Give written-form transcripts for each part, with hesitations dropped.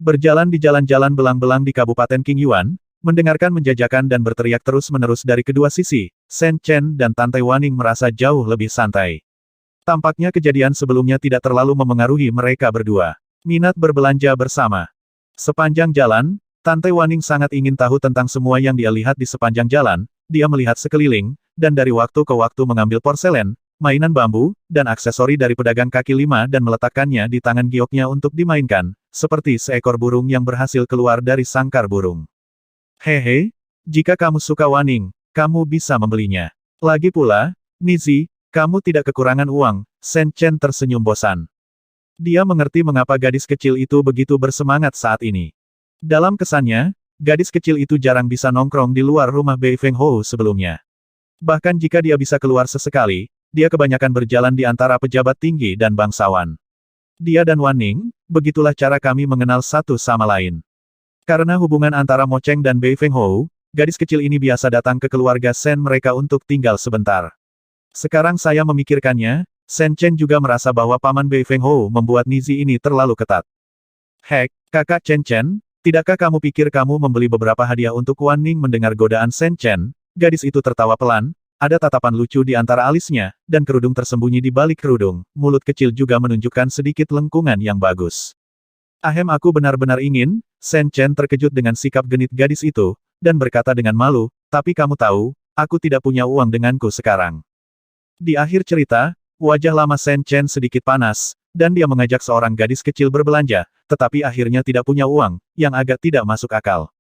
Berjalan di jalan-jalan belang-belang di Kabupaten Qingyuan, mendengarkan menjajakan dan berteriak terus-menerus dari kedua sisi, Shen Chen dan Tante Waning merasa jauh lebih santai. Tampaknya kejadian sebelumnya tidak terlalu memengaruhi mereka berdua. Minat berbelanja bersama. Sepanjang jalan, Tante Waning sangat ingin tahu tentang semua yang dia lihat di sepanjang jalan. Dia melihat sekeliling, dan dari waktu ke waktu mengambil porselen, mainan bambu, dan aksesori dari pedagang kaki lima dan meletakkannya di tangan gioknya untuk dimainkan, seperti seekor burung yang berhasil keluar dari sangkar burung. Hehe, jika kamu suka Waning, kamu bisa membelinya. Lagi pula, Nizi, kamu tidak kekurangan uang. Shen Chen tersenyum bosan. Dia mengerti mengapa gadis kecil itu begitu bersemangat saat ini. Dalam kesannya, gadis kecil itu jarang bisa nongkrong di luar rumah Bei Fenghou sebelumnya. Bahkan jika dia bisa keluar sesekali, dia kebanyakan berjalan di antara pejabat tinggi dan bangsawan. Dia dan Waning, begitulah cara kami mengenal satu sama lain. Karena hubungan antara Mo Cheng dan Bei Fenghou, gadis kecil ini biasa datang ke keluarga Shen mereka untuk tinggal sebentar. Sekarang saya memikirkannya, Shen Chen juga merasa bahwa paman Bei Fenghou membuat Nizi ini terlalu ketat. Hek, kakak Chen Chen, tidakkah kamu pikir kamu membeli beberapa hadiah untuk Waning? Mendengar godaan Shen Chen, gadis itu tertawa pelan, ada tatapan lucu di antara alisnya, dan kerudung tersembunyi di balik kerudung, mulut kecil juga menunjukkan sedikit lengkungan yang bagus. Ahem, aku benar-benar ingin. Shen Chen terkejut dengan sikap genit gadis itu, dan berkata dengan malu, tapi kamu tahu, aku tidak punya uang denganku sekarang. Di akhir cerita, wajah lama Shen Chen sedikit panas, dan dia mengajak seorang gadis kecil berbelanja, tetapi akhirnya tidak punya uang, yang agak tidak masuk akal.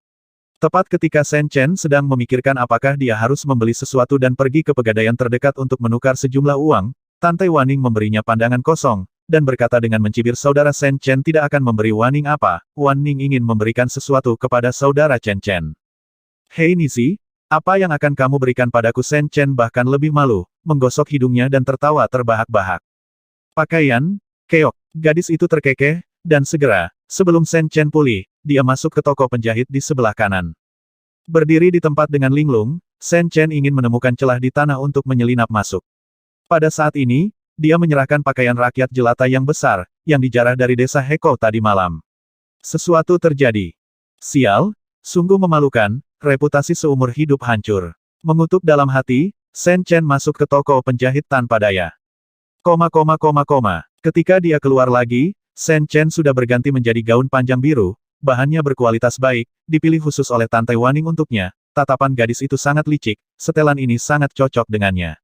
Tepat ketika Shen Chen sedang memikirkan apakah dia harus membeli sesuatu dan pergi ke pegadaian terdekat untuk menukar sejumlah uang, Tante Waning memberinya pandangan kosong, dan berkata dengan mencibir, saudara Shen Chen tidak akan memberi Waning apa, Waning ingin memberikan sesuatu kepada saudara Chen Chen. Hei Nizi, apa yang akan kamu berikan padaku? Shen Chen bahkan lebih malu, menggosok hidungnya dan tertawa terbahak-bahak. Pakaian, keok, gadis itu terkekeh, dan segera, sebelum Shen Chen pulih, dia masuk ke toko penjahit di sebelah kanan. Berdiri di tempat dengan linglung, Shen Chen ingin menemukan celah di tanah untuk menyelinap masuk. Pada saat ini, dia menyerahkan pakaian rakyat jelata yang besar, yang dijarah dari desa Heko tadi malam. Sesuatu terjadi. Sial, sungguh memalukan, reputasi seumur hidup hancur. Mengutuk dalam hati, Shen Chen masuk ke toko penjahit tanpa daya. Ketika dia keluar lagi, Shen Chen sudah berganti menjadi gaun panjang biru, bahannya berkualitas baik, dipilih khusus oleh Tante Waning untuknya. Tatapan gadis itu sangat licik, setelan ini sangat cocok dengannya.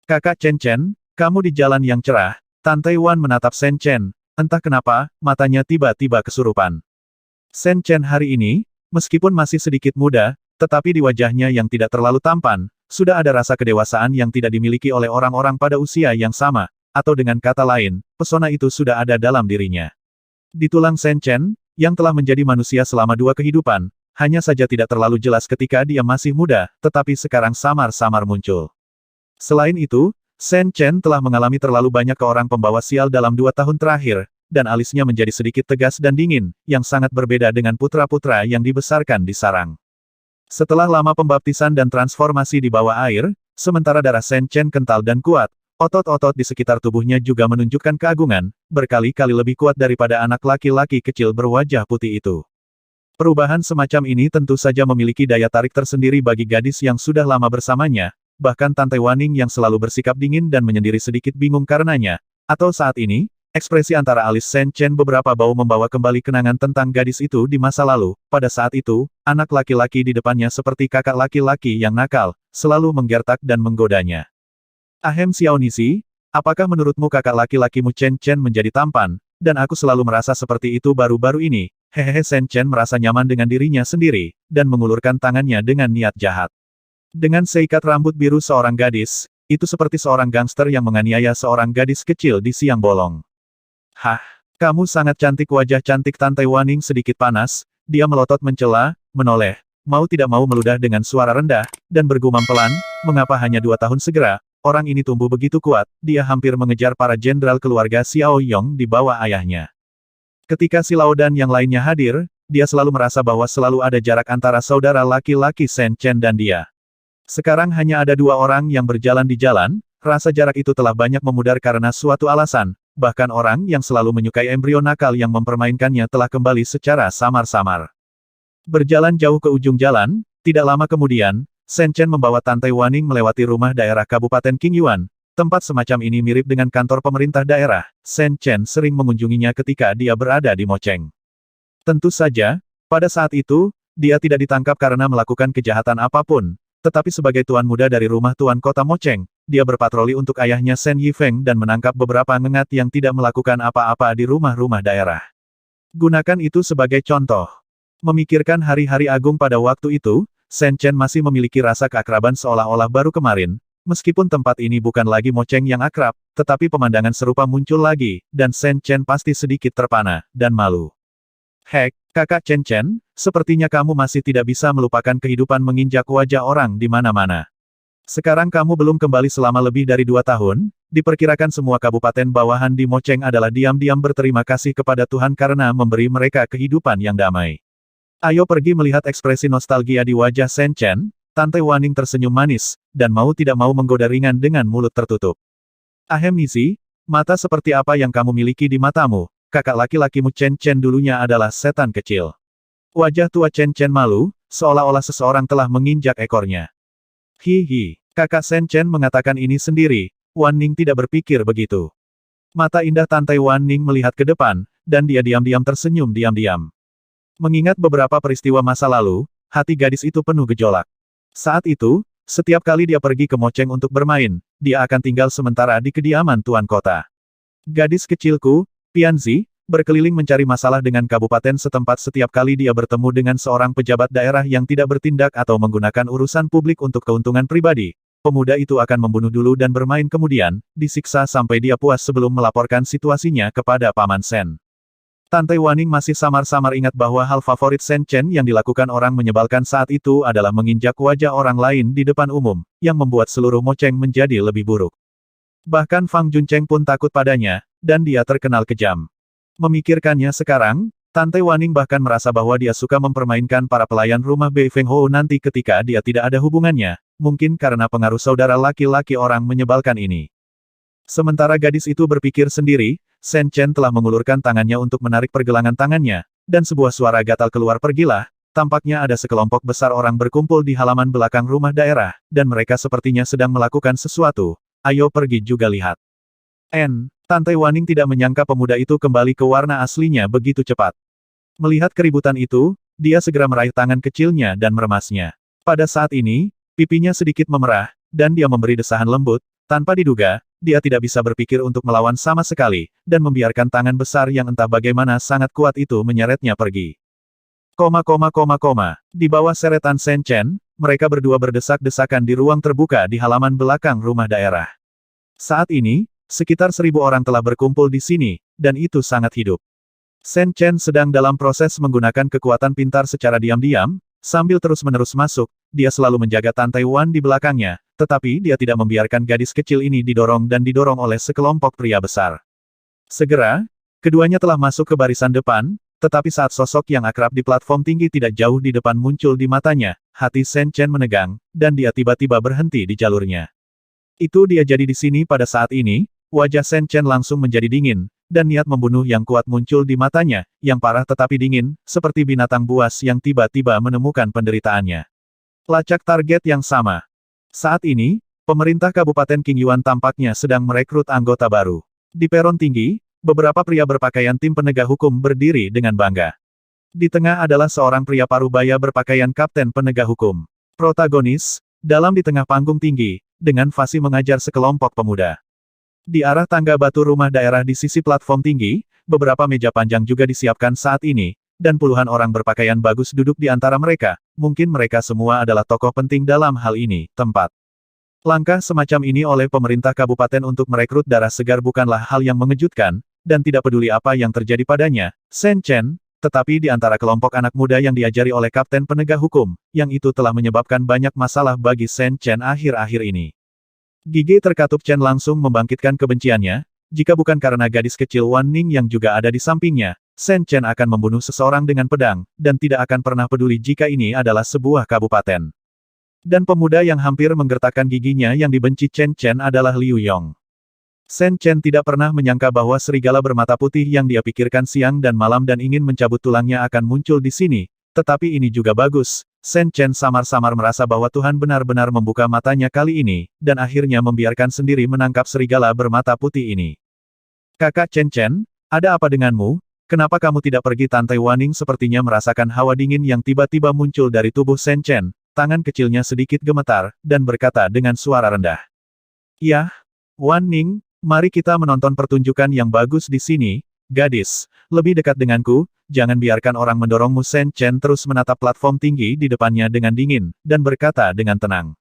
Kakak Chen Chen, kamu di jalan yang cerah. Tante Wan menatap Shen Chen, entah kenapa, matanya tiba-tiba kesurupan. Shen Chen hari ini, meskipun masih sedikit muda, tetapi di wajahnya yang tidak terlalu tampan, sudah ada rasa kedewasaan yang tidak dimiliki oleh orang-orang pada usia yang sama, atau dengan kata lain, pesona itu sudah ada dalam dirinya. Di tulang Shen Chen, yang telah menjadi manusia selama 2 kehidupan, hanya saja tidak terlalu jelas ketika dia masih muda, tetapi sekarang samar-samar muncul. Selain itu, Shen Chen telah mengalami terlalu banyak ke orang pembawa sial dalam 2 tahun terakhir, dan alisnya menjadi sedikit tegas dan dingin, yang sangat berbeda dengan putra-putra yang dibesarkan di sarang. Setelah lama pembaptisan dan transformasi di bawah air, sementara darah Shen Chen kental dan kuat, otot-otot di sekitar tubuhnya juga menunjukkan keagungan, berkali-kali lebih kuat daripada anak laki-laki kecil berwajah putih itu. Perubahan semacam ini tentu saja memiliki daya tarik tersendiri bagi gadis yang sudah lama bersamanya, bahkan Tante Waning yang selalu bersikap dingin dan menyendiri sedikit bingung karenanya, atau saat ini, ekspresi antara alis Shen Chen beberapa bau membawa kembali kenangan tentang gadis itu di masa lalu. Pada saat itu, anak laki-laki di depannya seperti kakak laki-laki yang nakal, selalu menggertak dan menggodanya. Ahem, Xiao Nizi, apakah menurutmu kakak laki-lakimu Chen Chen menjadi tampan, dan aku selalu merasa seperti itu baru-baru ini? Hehehe. Shen Chen merasa nyaman dengan dirinya sendiri, dan mengulurkan tangannya dengan niat jahat. Dengan seikat rambut biru seorang gadis, itu seperti seorang gangster yang menganiaya seorang gadis kecil di siang bolong. Hah, kamu sangat cantik. Wajah cantik Tante Waning sedikit panas, dia melotot mencela, menoleh, mau tidak mau meludah dengan suara rendah, dan bergumam pelan, mengapa hanya 2 tahun segera, orang ini tumbuh begitu kuat, dia hampir mengejar para jenderal keluarga Xiao Yong di bawah ayahnya. Ketika Si Lao dan yang lainnya hadir, dia selalu merasa bahwa selalu ada jarak antara saudara laki-laki Shen Chen dan dia. Sekarang hanya ada 2 orang yang berjalan di jalan, rasa jarak itu telah banyak memudar karena suatu alasan, bahkan orang yang selalu menyukai embrio nakal yang mempermainkannya telah kembali secara samar-samar. Berjalan jauh ke ujung jalan, tidak lama kemudian, Shen Chen membawa Tante Waning melewati rumah daerah Kabupaten Qingyuan. Tempat semacam ini mirip dengan kantor pemerintah daerah. Shen Chen sering mengunjunginya ketika dia berada di Mocheng. Tentu saja, pada saat itu, dia tidak ditangkap karena melakukan kejahatan apapun. Tetapi sebagai tuan muda dari rumah tuan kota Mocheng, dia berpatroli untuk ayahnya Shen Yifeng dan menangkap beberapa ngengat yang tidak melakukan apa-apa di rumah-rumah daerah. Gunakan itu sebagai contoh. Memikirkan hari-hari agung pada waktu itu, Shen Chen masih memiliki rasa keakraban seolah-olah baru kemarin. Meskipun tempat ini bukan lagi Mocheng yang akrab, tetapi pemandangan serupa muncul lagi, dan Shen Chen pasti sedikit terpana, dan malu. Hek, kakak Chen Chen, sepertinya kamu masih tidak bisa melupakan kehidupan menginjak wajah orang di mana-mana. Sekarang kamu belum kembali selama lebih dari 2 tahun, diperkirakan semua kabupaten bawahan di Mocheng adalah diam-diam berterima kasih kepada Tuhan karena memberi mereka kehidupan yang damai. Ayo pergi. Melihat ekspresi nostalgia di wajah Shen Chen, Tante Waning tersenyum manis, dan mau tidak mau menggoda ringan dengan mulut tertutup. Ahem Nizi, mata seperti apa yang kamu miliki di matamu? Kakak laki-lakimu Chen Chen dulunya adalah setan kecil. Wajah tua Chen Chen malu, seolah-olah seseorang telah menginjak ekornya. Hihi, kakak Shen Chen mengatakan ini sendiri, Wan Ning tidak berpikir begitu. Mata indah Tante Wan Ning melihat ke depan, dan dia diam-diam tersenyum diam-diam. Mengingat beberapa peristiwa masa lalu, hati gadis itu penuh gejolak. Saat itu, setiap kali dia pergi ke Mocheng untuk bermain, dia akan tinggal sementara di kediaman tuan kota. Gadis kecilku, Pianzi, berkeliling mencari masalah dengan kabupaten setempat setiap kali dia bertemu dengan seorang pejabat daerah yang tidak bertindak atau menggunakan urusan publik untuk keuntungan pribadi. Pemuda itu akan membunuh dulu dan bermain kemudian, disiksa sampai dia puas sebelum melaporkan situasinya kepada Paman Shen. Tante Waning masih samar-samar ingat bahwa hal favorit Shen Chen yang dilakukan orang menyebalkan saat itu adalah menginjak wajah orang lain di depan umum, yang membuat seluruh Mocheng menjadi lebih buruk. Bahkan Fang Juncheng pun takut padanya, dan dia terkenal kejam. Memikirkannya sekarang, Tante Waning bahkan merasa bahwa dia suka mempermainkan para pelayan rumah Bei Feng Hou nanti ketika dia tidak ada hubungannya, mungkin karena pengaruh saudara laki-laki orang menyebalkan ini. Sementara gadis itu berpikir sendiri, Shen Chen telah mengulurkan tangannya untuk menarik pergelangan tangannya, dan sebuah suara gatal keluar pergilah, tampaknya ada sekelompok besar orang berkumpul di halaman belakang rumah daerah, dan mereka sepertinya sedang melakukan sesuatu. Ayo pergi juga lihat. Tante Waning tidak menyangka pemuda itu kembali ke warna aslinya begitu cepat. Melihat keributan itu, dia segera meraih tangan kecilnya dan meremasnya. Pada saat ini, pipinya sedikit memerah, dan dia memberi desahan lembut, tanpa diduga, dia tidak bisa berpikir untuk melawan sama sekali, dan membiarkan tangan besar yang entah bagaimana sangat kuat itu menyeretnya pergi. Di bawah seretan Shen Chen, mereka berdua berdesak-desakan di ruang terbuka di halaman belakang rumah daerah. Saat ini, sekitar 1000 orang telah berkumpul di sini, dan itu sangat hidup. Shen Chen sedang dalam proses menggunakan kekuatan pintar secara diam-diam, sambil terus-menerus masuk, dia selalu menjaga Tante Wan di belakangnya, tetapi dia tidak membiarkan gadis kecil ini didorong dan didorong oleh sekelompok pria besar. Segera, keduanya telah masuk ke barisan depan, tetapi saat sosok yang akrab di platform tinggi tidak jauh di depan muncul di matanya, hati Shen Chen menegang, dan dia tiba-tiba berhenti di jalurnya. Itu dia jadi di sini pada saat ini. Wajah Shen Chen langsung menjadi dingin, dan niat membunuh yang kuat muncul di matanya, yang parah tetapi dingin, seperti binatang buas yang tiba-tiba menemukan penderitaannya. Lacak target yang sama. Saat ini, pemerintah Kabupaten Qingyuan tampaknya sedang merekrut anggota baru. Di peron tinggi, beberapa pria berpakaian tim penegak hukum berdiri dengan bangga. Di tengah adalah seorang pria parubaya berpakaian kapten penegak hukum. Protagonis, dalam di tengah panggung tinggi, dengan fasih mengajar sekelompok pemuda. Di arah tangga batu rumah daerah di sisi platform tinggi, beberapa meja panjang juga disiapkan saat ini, dan puluhan orang berpakaian bagus duduk di antara mereka, mungkin mereka semua adalah tokoh penting dalam hal ini, tempat. Langkah semacam ini oleh pemerintah kabupaten untuk merekrut darah segar bukanlah hal yang mengejutkan, dan tidak peduli apa yang terjadi padanya, Shen Chen, tetapi di antara kelompok anak muda yang diajari oleh kapten penegak hukum, yang itu telah menyebabkan banyak masalah bagi Shen Chen akhir-akhir ini. Gigi terkatup Chen langsung membangkitkan kebenciannya, jika bukan karena gadis kecil Wan Ning yang juga ada di sampingnya, Shen Chen akan membunuh seseorang dengan pedang, dan tidak akan pernah peduli jika ini adalah sebuah kabupaten. Dan pemuda yang hampir menggertakkan giginya yang dibenci Chen Chen adalah Liu Yong. Sen Chen tidak pernah menyangka bahwa serigala bermata putih yang dia pikirkan siang dan malam dan ingin mencabut tulangnya akan muncul di sini. Tetapi ini juga bagus. Sen Chen samar-samar merasa bahwa Tuhan benar-benar membuka matanya kali ini, dan akhirnya membiarkan sendiri menangkap serigala bermata putih ini. Kakak Chen Chen, ada apa denganmu? Kenapa kamu tidak pergi? Tante Waning sepertinya merasakan hawa dingin yang tiba-tiba muncul dari tubuh Sen Chen. Tangan kecilnya sedikit gemetar, dan berkata dengan suara rendah. Yah, Waning, mari kita menonton pertunjukan yang bagus di sini, gadis. Lebih dekat denganku, jangan biarkan orang mendorongmu. Sen Chen terus menatap platform tinggi di depannya dengan dingin, dan berkata dengan tenang.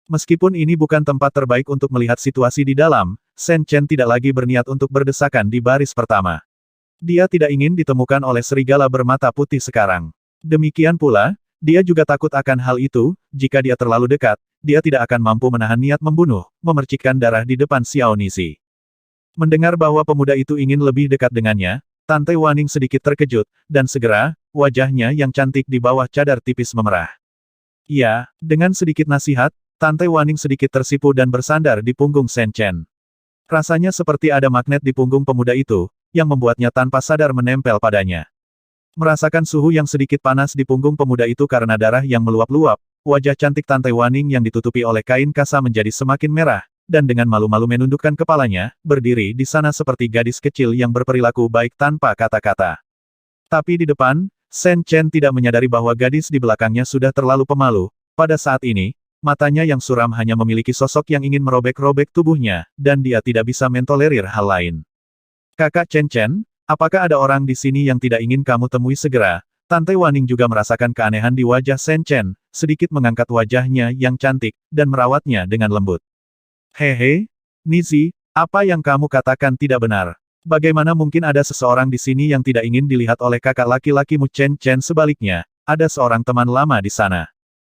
Meskipun ini bukan tempat terbaik untuk melihat situasi di dalam, Sen Chen tidak lagi berniat untuk berdesakan di baris pertama. Dia tidak ingin ditemukan oleh serigala bermata putih sekarang. Demikian pula, dia juga takut akan hal itu. Jika dia terlalu dekat, dia tidak akan mampu menahan niat membunuh, memercikkan darah di depan Xiao Nizi. Mendengar bahwa pemuda itu ingin lebih dekat dengannya, Tante Waning sedikit terkejut, dan segera, wajahnya yang cantik di bawah cadar tipis memerah. Iya, dengan sedikit nasihat, Tante Waning sedikit tersipu dan bersandar di punggung Sen Chen. Rasanya seperti ada magnet di punggung pemuda itu, yang membuatnya tanpa sadar menempel padanya. Merasakan suhu yang sedikit panas di punggung pemuda itu karena darah yang meluap-luap, wajah cantik Tante Waning yang ditutupi oleh kain kasa menjadi semakin merah, dan dengan malu-malu menundukkan kepalanya, berdiri di sana seperti gadis kecil yang berperilaku baik tanpa kata-kata. Tapi di depan, Sen Chen tidak menyadari bahwa gadis di belakangnya sudah terlalu pemalu. Pada saat ini, matanya yang suram hanya memiliki sosok yang ingin merobek-robek tubuhnya, dan dia tidak bisa mentolerir hal lain. Kakak Chen Chen, apakah ada orang di sini yang tidak ingin kamu temui segera? Tante Waning juga merasakan keanehan di wajah Sen Chen, sedikit mengangkat wajahnya yang cantik, dan merawatnya dengan lembut. Hehe, Nizi, apa yang kamu katakan tidak benar. Bagaimana mungkin ada seseorang di sini yang tidak ingin dilihat oleh kakak laki-lakimu? Chen Chen? Sebaliknya, ada seorang teman lama di sana.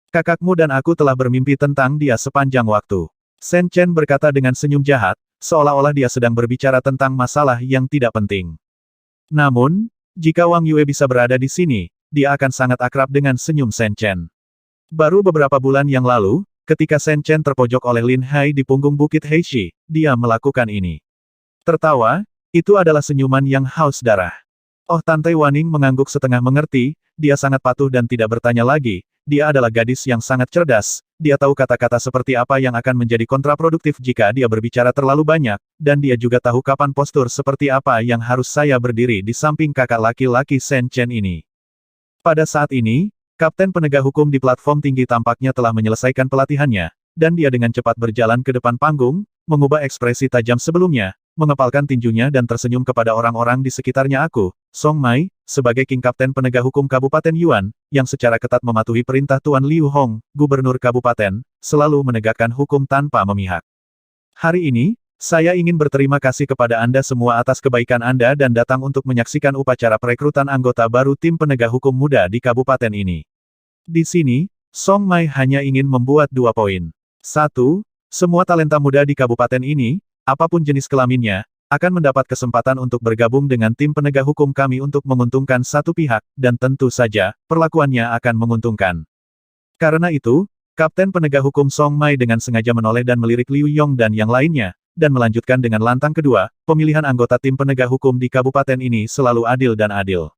Kakakmu dan aku telah bermimpi tentang dia sepanjang waktu. Sen Chen berkata dengan senyum jahat, seolah-olah dia sedang berbicara tentang masalah yang tidak penting. Namun, jika Wang Yue bisa berada di sini, dia akan sangat akrab dengan senyum Sen Chen. Baru beberapa bulan yang lalu, ketika Sen Chen terpojok oleh Lin Hai di punggung Bukit Heishi, dia melakukan ini. Tertawa, itu adalah senyuman yang haus darah. Oh, Tante Waning mengangguk setengah mengerti, dia sangat patuh dan tidak bertanya lagi. Dia adalah gadis yang sangat cerdas, dia tahu kata-kata seperti apa yang akan menjadi kontraproduktif jika dia berbicara terlalu banyak, dan dia juga tahu kapan postur seperti apa yang harus saya berdiri di samping kakak laki-laki Sen Chen ini. Pada saat ini, Kapten penegak hukum di platform tinggi tampaknya telah menyelesaikan pelatihannya, dan dia dengan cepat berjalan ke depan panggung, mengubah ekspresi tajam sebelumnya, mengepalkan tinjunya dan tersenyum kepada orang-orang di sekitarnya. Aku, Song Mai, sebagai King Kapten penegak hukum Kabupaten Yuan, yang secara ketat mematuhi perintah Tuan Liu Hong, Gubernur Kabupaten, selalu menegakkan hukum tanpa memihak. Hari ini, saya ingin berterima kasih kepada Anda semua atas kebaikan Anda dan datang untuk menyaksikan upacara perekrutan anggota baru tim penegak hukum muda di kabupaten ini. Di sini, Song Mai hanya ingin membuat 2 poin. 1. Semua talenta muda di kabupaten ini, apapun jenis kelaminnya, akan mendapat kesempatan untuk bergabung dengan tim penegak hukum kami untuk menguntungkan satu pihak, dan tentu saja, perlakuannya akan menguntungkan. Karena itu, Kapten penegak hukum Song Mai dengan sengaja menoleh dan melirik Liu Yong dan yang lainnya, dan melanjutkan dengan lantang kedua, pemilihan anggota tim penegak hukum di kabupaten ini selalu adil dan adil.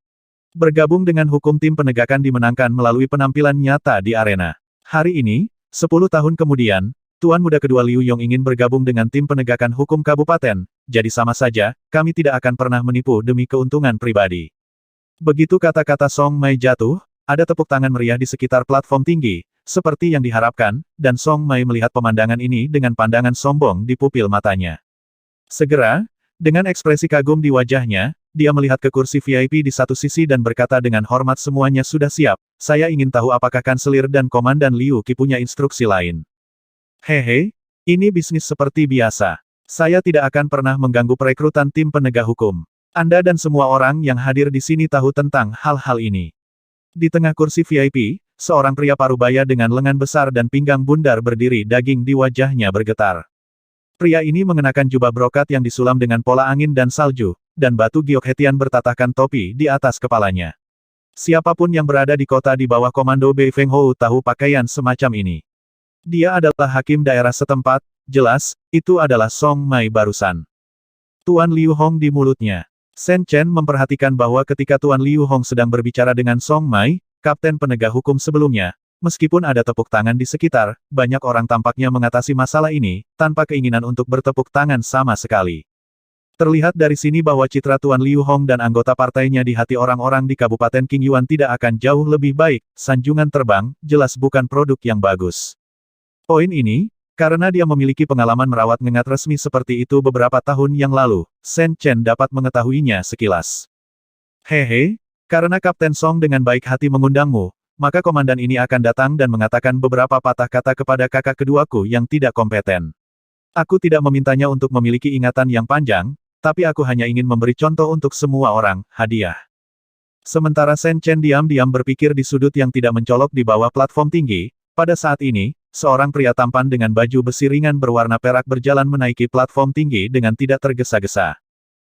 Bergabung dengan hukum tim penegakan dimenangkan melalui penampilan nyata di arena. Hari ini, 10 tahun kemudian, Tuan muda kedua Liu Yong ingin bergabung dengan tim penegakan hukum kabupaten, jadi sama saja, kami tidak akan pernah menipu demi keuntungan pribadi. Begitu kata-kata Song Mai jatuh, ada tepuk tangan meriah di sekitar platform tinggi, seperti yang diharapkan, dan Song Mai melihat pemandangan ini dengan pandangan sombong di pupil matanya. Segera, dengan ekspresi kagum di wajahnya, dia melihat ke kursi VIP di satu sisi dan berkata dengan hormat, semuanya sudah siap, saya ingin tahu apakah Kanselir dan Komandan Liu Qi punya instruksi lain. Hehe, ini bisnis seperti biasa. Saya tidak akan pernah mengganggu perekrutan tim penegak hukum. Anda dan semua orang yang hadir di sini tahu tentang hal-hal ini. Di tengah kursi VIP, seorang pria parubaya dengan lengan besar dan pinggang bundar berdiri, daging di wajahnya bergetar. Pria ini mengenakan jubah brokat yang disulam dengan pola angin dan salju, dan batu giok hetian bertatahkan topi di atas kepalanya. Siapapun yang berada di kota di bawah komando Bei Feng Hou tahu pakaian semacam ini. Dia adalah hakim daerah setempat, jelas, itu adalah Song Mai barusan. Tuan Liu Hong di mulutnya. Shen Chen memperhatikan bahwa ketika Tuan Liu Hong sedang berbicara dengan Song Mai, kapten penegak hukum sebelumnya, meskipun ada tepuk tangan di sekitar, banyak orang tampaknya mengatasi masalah ini, tanpa keinginan untuk bertepuk tangan sama sekali. Terlihat dari sini bahwa citra Tuan Liu Hong dan anggota partainya di hati orang-orang di Kabupaten Qingyuan tidak akan jauh lebih baik, sanjungan terbang, jelas bukan produk yang bagus. Poin ini, karena dia memiliki pengalaman merawat ngengat resmi seperti itu beberapa tahun yang lalu, Shen Chen dapat mengetahuinya sekilas. Hehe, karena Kapten Song dengan baik hati mengundangmu, maka komandan ini akan datang dan mengatakan beberapa patah kata kepada kakak keduaku yang tidak kompeten. Aku tidak memintanya untuk memiliki ingatan yang panjang, tapi aku hanya ingin memberi contoh untuk semua orang, hadiah. Sementara Shen Chen diam-diam berpikir di sudut yang tidak mencolok di bawah platform tinggi, pada saat ini, seorang pria tampan dengan baju besi ringan berwarna perak berjalan menaiki platform tinggi dengan tidak tergesa-gesa.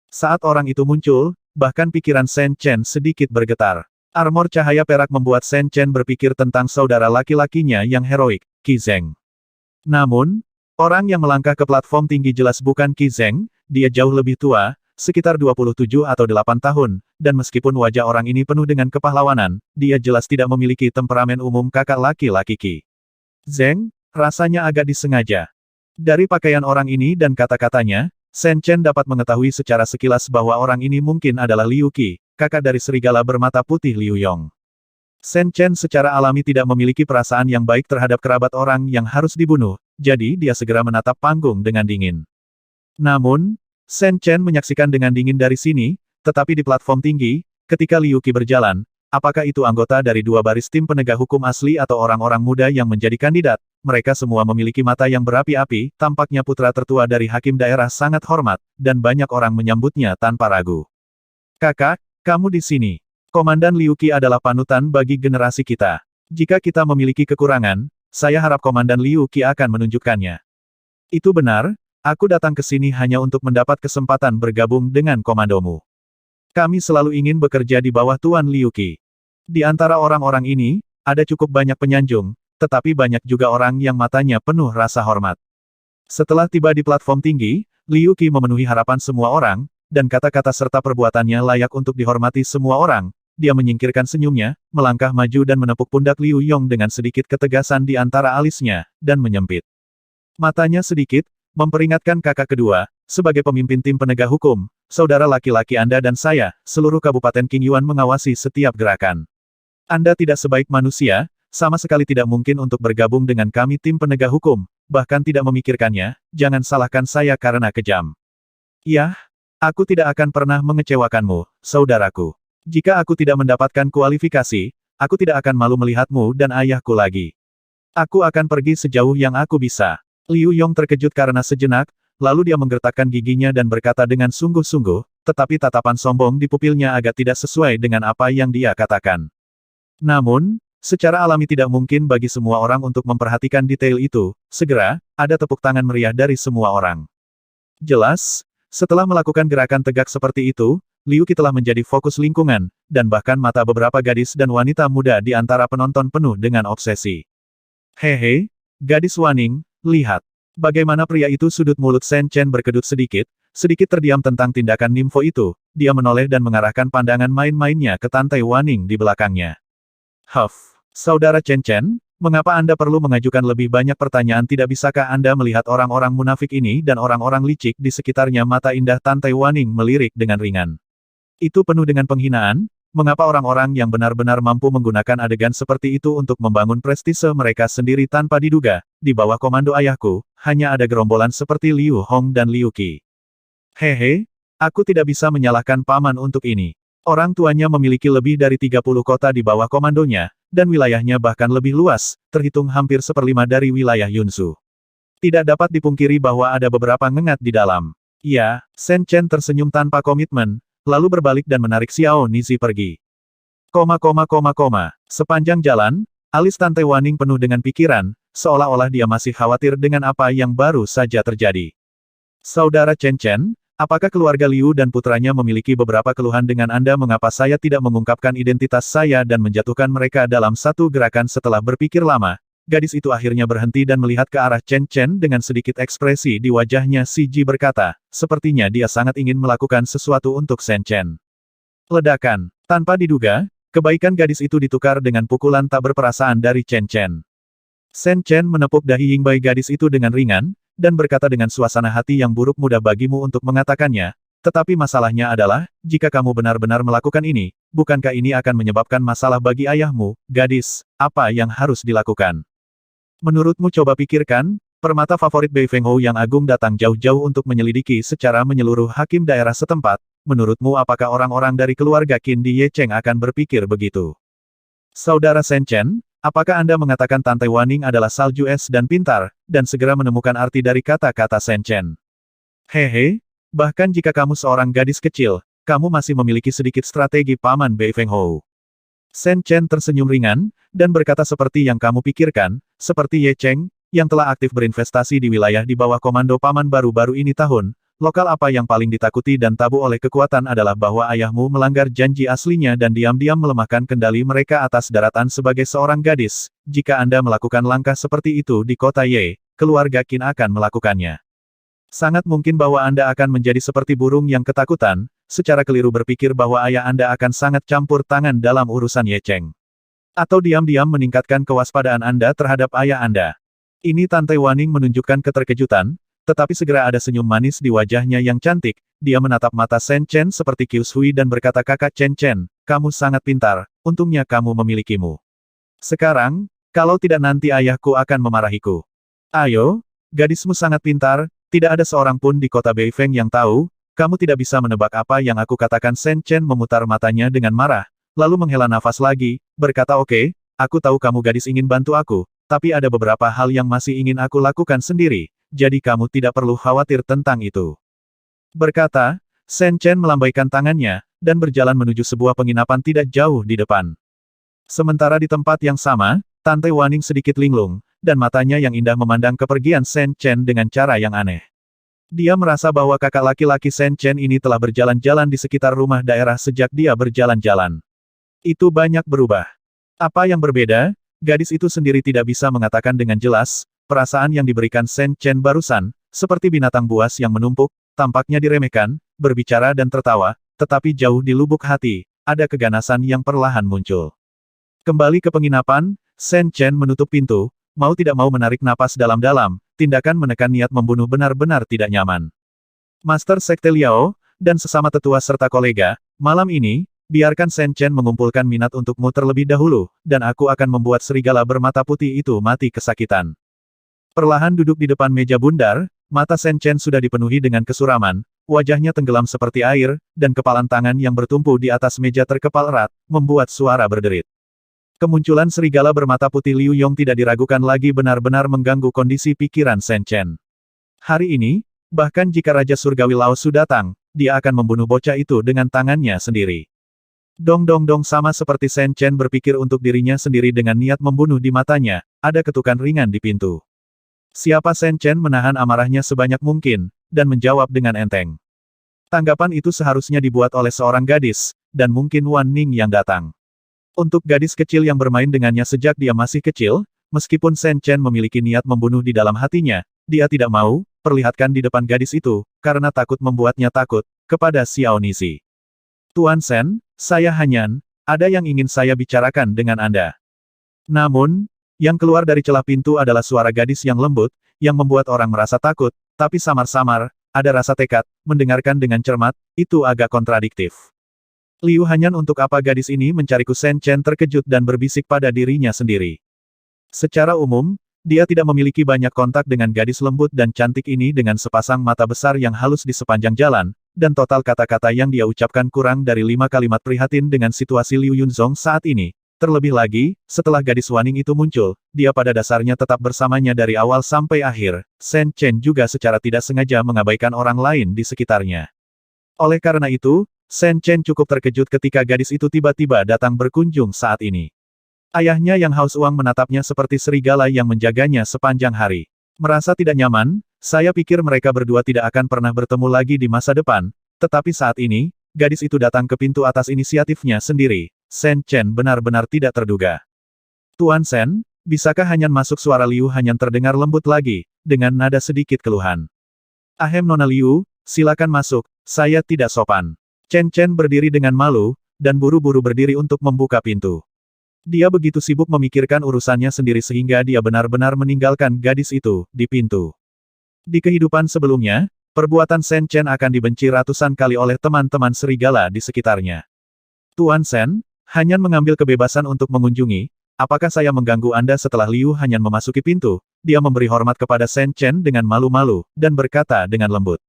Saat orang itu muncul, bahkan pikiran Shen Chen sedikit bergetar. Armor cahaya perak membuat Shen Chen berpikir tentang saudara laki-lakinya yang heroik, Qi Zheng. Namun, orang yang melangkah ke platform tinggi jelas bukan Qi Zheng, dia jauh lebih tua, sekitar 27 atau 8 tahun, dan meskipun wajah orang ini penuh dengan kepahlawanan, dia jelas tidak memiliki temperamen umum kakak laki-laki Qi Zheng, rasanya agak disengaja. Dari pakaian orang ini dan kata-katanya, Shen Chen dapat mengetahui secara sekilas bahwa orang ini mungkin adalah Liu Qi, kakak dari serigala bermata putih Liu Yong. Shen Chen secara alami tidak memiliki perasaan yang baik terhadap kerabat orang yang harus dibunuh, jadi dia segera menatap panggung dengan dingin. Namun, Shen Chen menyaksikan dengan dingin dari sini, tetapi di platform tinggi, ketika Liu Qi berjalan, apakah itu anggota dari dua baris tim penegak hukum asli atau orang-orang muda yang menjadi kandidat, mereka semua memiliki mata yang berapi-api, tampaknya putra tertua dari hakim daerah sangat hormat, dan banyak orang menyambutnya tanpa ragu. Kakak, kamu di sini. Komandan Liu Qi adalah panutan bagi generasi kita. Jika kita memiliki kekurangan, saya harap Komandan Liu Qi akan menunjukkannya. Itu benar, aku datang ke sini hanya untuk mendapat kesempatan bergabung dengan komandomu. Kami selalu ingin bekerja di bawah Tuan Liu Qi. Di antara orang-orang ini, ada cukup banyak penyanjung, tetapi banyak juga orang yang matanya penuh rasa hormat. Setelah tiba di platform tinggi, Liu Qi memenuhi harapan semua orang, dan kata-kata serta perbuatannya layak untuk dihormati semua orang. Dia menyingkirkan senyumnya, melangkah maju dan menepuk pundak Liu Yong dengan sedikit ketegasan di antara alisnya, dan menyempit matanya sedikit, memperingatkan kakak kedua, sebagai pemimpin tim penegak hukum, saudara laki-laki Anda dan saya, seluruh Kabupaten Qingyuan mengawasi setiap gerakan. Anda tidak sebaik manusia, sama sekali tidak mungkin untuk bergabung dengan kami tim penegak hukum, bahkan tidak memikirkannya, jangan salahkan saya karena kejam. Yah, aku tidak akan pernah mengecewakanmu, saudaraku. Jika aku tidak mendapatkan kualifikasi, aku tidak akan malu melihatmu dan ayahku lagi. Aku akan pergi sejauh yang aku bisa. Liu Yong terkejut karena sejenak, lalu dia menggertakkan giginya dan berkata dengan sungguh-sungguh, tetapi tatapan sombong di pupilnya agak tidak sesuai dengan apa yang dia katakan. Namun, secara alami tidak mungkin bagi semua orang untuk memperhatikan detail itu, segera, ada tepuk tangan meriah dari semua orang. Jelas, setelah melakukan gerakan tegak seperti itu, Liu Qi telah menjadi fokus lingkungan, dan bahkan mata beberapa gadis dan wanita muda di antara penonton penuh dengan obsesi. Hehe, gadis Waning, lihat. Bagaimana pria itu sudut mulut Shen Chen berkedut sedikit terdiam tentang tindakan nimfo itu, dia menoleh dan mengarahkan pandangan main-mainnya ke Tantai Waning di belakangnya. Huff, saudara Chen Chen, mengapa Anda perlu mengajukan lebih banyak pertanyaan? Tidak bisakah Anda melihat orang-orang munafik ini dan orang-orang licik di sekitarnya? Mata indah Tantai Waning melirik dengan ringan. Itu penuh dengan penghinaan. Mengapa orang-orang yang benar-benar mampu menggunakan adegan seperti itu untuk membangun prestise mereka sendiri tanpa diduga, di bawah komando ayahku, hanya ada gerombolan seperti Liu Hong dan Liu Qi. Hehe, aku tidak bisa menyalahkan paman untuk ini. Orang tuanya memiliki lebih dari 30 kota di bawah komandonya, dan wilayahnya bahkan lebih luas, terhitung hampir seperlima dari wilayah Yunsu. Tidak dapat dipungkiri bahwa ada beberapa ngengat di dalam. Ya, Shen Chen tersenyum tanpa komitmen, lalu berbalik dan menarik Xiao Nizi pergi. Sepanjang jalan, alis Tantai Waning penuh dengan pikiran, seolah-olah dia masih khawatir dengan apa yang baru saja terjadi. Saudara Chen Chen, apakah keluarga Liu dan putranya memiliki beberapa keluhan dengan Anda? Mengapa saya tidak mengungkapkan identitas saya dan menjatuhkan mereka dalam satu gerakan? Setelah berpikir lama, gadis itu akhirnya berhenti dan melihat ke arah Chen Chen dengan sedikit ekspresi di wajahnya. Si Ji berkata, sepertinya dia sangat ingin melakukan sesuatu untuk Shen Chen. Ledakan. Tanpa diduga, kebaikan gadis itu ditukar dengan pukulan tak berperasaan dari Chen Chen. Shen Chen menepuk dahi Yingbai gadis itu dengan ringan, dan berkata dengan suasana hati yang buruk, mudah bagimu untuk mengatakannya, tetapi masalahnya adalah, jika kamu benar-benar melakukan ini, bukankah ini akan menyebabkan masalah bagi ayahmu, gadis, apa yang harus dilakukan? Menurutmu, coba pikirkan, permata favorit Bei Fenghou yang agung datang jauh-jauh untuk menyelidiki secara menyeluruh hakim daerah setempat, menurutmu apakah orang-orang dari keluarga Qin di Yecheng akan berpikir begitu? Saudara Shen Chen, apakah Anda mengatakan Tante Waning adalah salju es dan pintar, dan segera menemukan arti dari kata-kata Shen Chen? Hehe, bahkan jika kamu seorang gadis kecil, kamu masih memiliki sedikit strategi Paman Bei Fenghou. Shen Chen tersenyum ringan, dan berkata seperti yang kamu pikirkan, seperti Ye Cheng, yang telah aktif berinvestasi di wilayah di bawah komando Paman baru-baru ini tahun, lokal apa yang paling ditakuti dan tabu oleh kekuatan adalah bahwa ayahmu melanggar janji aslinya dan diam-diam melemahkan kendali mereka atas daratan sebagai seorang gadis. Jika Anda melakukan langkah seperti itu di kota Ye, keluarga Qin akan melakukannya. Sangat mungkin bahwa Anda akan menjadi seperti burung yang ketakutan, secara keliru berpikir bahwa ayah Anda akan sangat campur tangan dalam urusan Ye Cheng. Atau diam-diam meningkatkan kewaspadaan Anda terhadap ayah Anda. Ini Tante Waning menunjukkan keterkejutan, tetapi segera ada senyum manis di wajahnya yang cantik. Dia menatap mata Shen Chen seperti Qiu Shui dan berkata, kakak Chen Chen, kamu sangat pintar, untungnya kamu memilikimu. Sekarang, kalau tidak nanti ayahku akan memarahiku. Ayo, gadismu sangat pintar, tidak ada seorang pun di kota Beifeng yang tahu, kamu tidak bisa menebak apa yang aku katakan. Shen Chen memutar matanya dengan marah, lalu menghela nafas lagi, berkata oke, aku tahu kamu gadis ingin bantu aku, tapi ada beberapa hal yang masih ingin aku lakukan sendiri, jadi kamu tidak perlu khawatir tentang itu. Berkata, Shen Chen melambaikan tangannya, dan berjalan menuju sebuah penginapan tidak jauh di depan. Sementara di tempat yang sama, Tante Waning sedikit linglung, dan matanya yang indah memandang kepergian Shen Chen dengan cara yang aneh. Dia merasa bahwa kakak laki-laki Shen Chen ini telah berjalan-jalan di sekitar rumah daerah sejak dia berjalan-jalan. Itu banyak berubah. Apa yang berbeda? Gadis itu sendiri tidak bisa mengatakan dengan jelas, perasaan yang diberikan Shen Chen barusan, seperti binatang buas yang menumpuk, tampaknya diremehkan, berbicara dan tertawa, tetapi jauh di lubuk hati, ada keganasan yang perlahan muncul. Kembali ke penginapan, Shen Chen menutup pintu, mau tidak mau menarik napas dalam-dalam, tindakan menekan niat membunuh benar-benar tidak nyaman. Master Sekte Liao, dan sesama tetua serta kolega, malam ini, biarkan Shen Chen mengumpulkan minat untukmu terlebih dahulu, dan aku akan membuat serigala bermata putih itu mati kesakitan. Perlahan duduk di depan meja bundar, mata Shen Chen sudah dipenuhi dengan kesuraman, wajahnya tenggelam seperti air, dan kepalan tangan yang bertumpu di atas meja terkepal erat, membuat suara berderit. Kemunculan serigala bermata putih Liu Yong tidak diragukan lagi benar-benar mengganggu kondisi pikiran Shen Chen. Hari ini, bahkan jika Raja Surgawi Lao Su datang, dia akan membunuh bocah itu dengan tangannya sendiri. Dong dong dong, sama seperti Shen Chen berpikir untuk dirinya sendiri dengan niat membunuh di matanya, ada ketukan ringan di pintu. Siapa? Shen Chen menahan amarahnya sebanyak mungkin, dan menjawab dengan enteng. Tanggapan itu seharusnya dibuat oleh seorang gadis, dan mungkin Wan Ning yang datang. Untuk gadis kecil yang bermain dengannya sejak dia masih kecil, meskipun Shen Chen memiliki niat membunuh di dalam hatinya, dia tidak mau perlihatkan di depan gadis itu, karena takut membuatnya takut, kepada Xiao Nizi. Tuan Shen, saya Hanyan, ada yang ingin saya bicarakan dengan Anda. Namun, yang keluar dari celah pintu adalah suara gadis yang lembut, yang membuat orang merasa takut, tapi samar-samar, ada rasa tekad, mendengarkan dengan cermat, itu agak kontradiktif. Liu Hanyan, untuk apa gadis ini mencariku? Shen Chen terkejut dan berbisik pada dirinya sendiri. Secara umum, dia tidak memiliki banyak kontak dengan gadis lembut dan cantik ini dengan sepasang mata besar yang halus di sepanjang jalan, dan total kata-kata yang dia ucapkan kurang dari 5 kalimat prihatin dengan situasi Liu Yunzong saat ini. Terlebih lagi, setelah gadis Waning itu muncul, dia pada dasarnya tetap bersamanya dari awal sampai akhir. Shen Chen juga secara tidak sengaja mengabaikan orang lain di sekitarnya. Oleh karena itu, Shen Chen cukup terkejut ketika gadis itu tiba-tiba datang berkunjung saat ini. Ayahnya yang haus uang menatapnya seperti serigala yang menjaganya sepanjang hari. Merasa tidak nyaman, saya pikir mereka berdua tidak akan pernah bertemu lagi di masa depan, tetapi saat ini, gadis itu datang ke pintu atas inisiatifnya sendiri. Shen Chen benar-benar tidak terduga. Tuan Shen, Bisakah Hanyan masuk? Suara Liu Hanyan terdengar lembut lagi, dengan nada sedikit keluhan. Ahem Nona Liu, silakan masuk, saya tidak sopan. Chen Chen berdiri dengan malu, dan buru-buru berdiri untuk membuka pintu. Dia begitu sibuk memikirkan urusannya sendiri sehingga dia benar-benar meninggalkan gadis itu, di pintu. Di kehidupan sebelumnya, perbuatan Shen Chen akan dibenci ratusan kali oleh teman-teman serigala di sekitarnya. Tuan Shen, Hanyan mengambil kebebasan untuk mengunjungi. Apakah saya mengganggu Anda? Setelah Liu Hanyan memasuki pintu, dia memberi hormat kepada Shen Chen dengan malu-malu, dan berkata dengan lembut.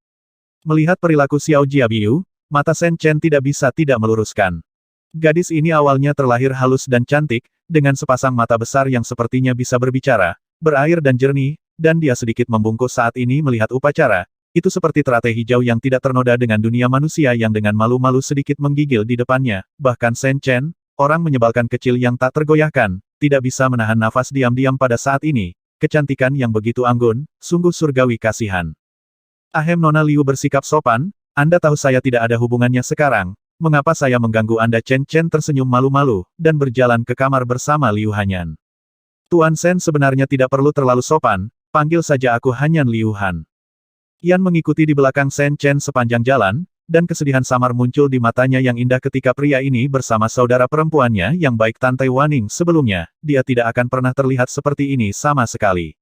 Melihat perilaku Xiao Jiabiu, mata Shen Chen tidak bisa tidak meluruskan. Gadis ini awalnya terlahir halus dan cantik, dengan sepasang mata besar yang sepertinya bisa berbicara, berair dan jernih, dan dia sedikit membungkuk saat ini melihat upacara. Itu seperti teratai hijau yang tidak ternoda dengan dunia manusia yang dengan malu-malu sedikit menggigil di depannya. Bahkan Shen Chen, orang menyebalkan kecil yang tak tergoyahkan, tidak bisa menahan nafas diam-diam pada saat ini. Kecantikan yang begitu anggun, sungguh surgawi kasihan. Ahem Nona Liu bersikap sopan, Anda tahu saya tidak ada hubungannya sekarang. Mengapa saya mengganggu Anda? Chen Chen tersenyum malu-malu, dan berjalan ke kamar bersama Liu Hanyan. Tuan Shen sebenarnya tidak perlu terlalu sopan, panggil saja aku Hanyan Liu Han. Yan mengikuti di belakang Shen Chen sepanjang jalan, dan kesedihan samar muncul di matanya yang indah ketika pria ini bersama saudara perempuannya yang baik Tante Waning sebelumnya, dia tidak akan pernah terlihat seperti ini sama sekali.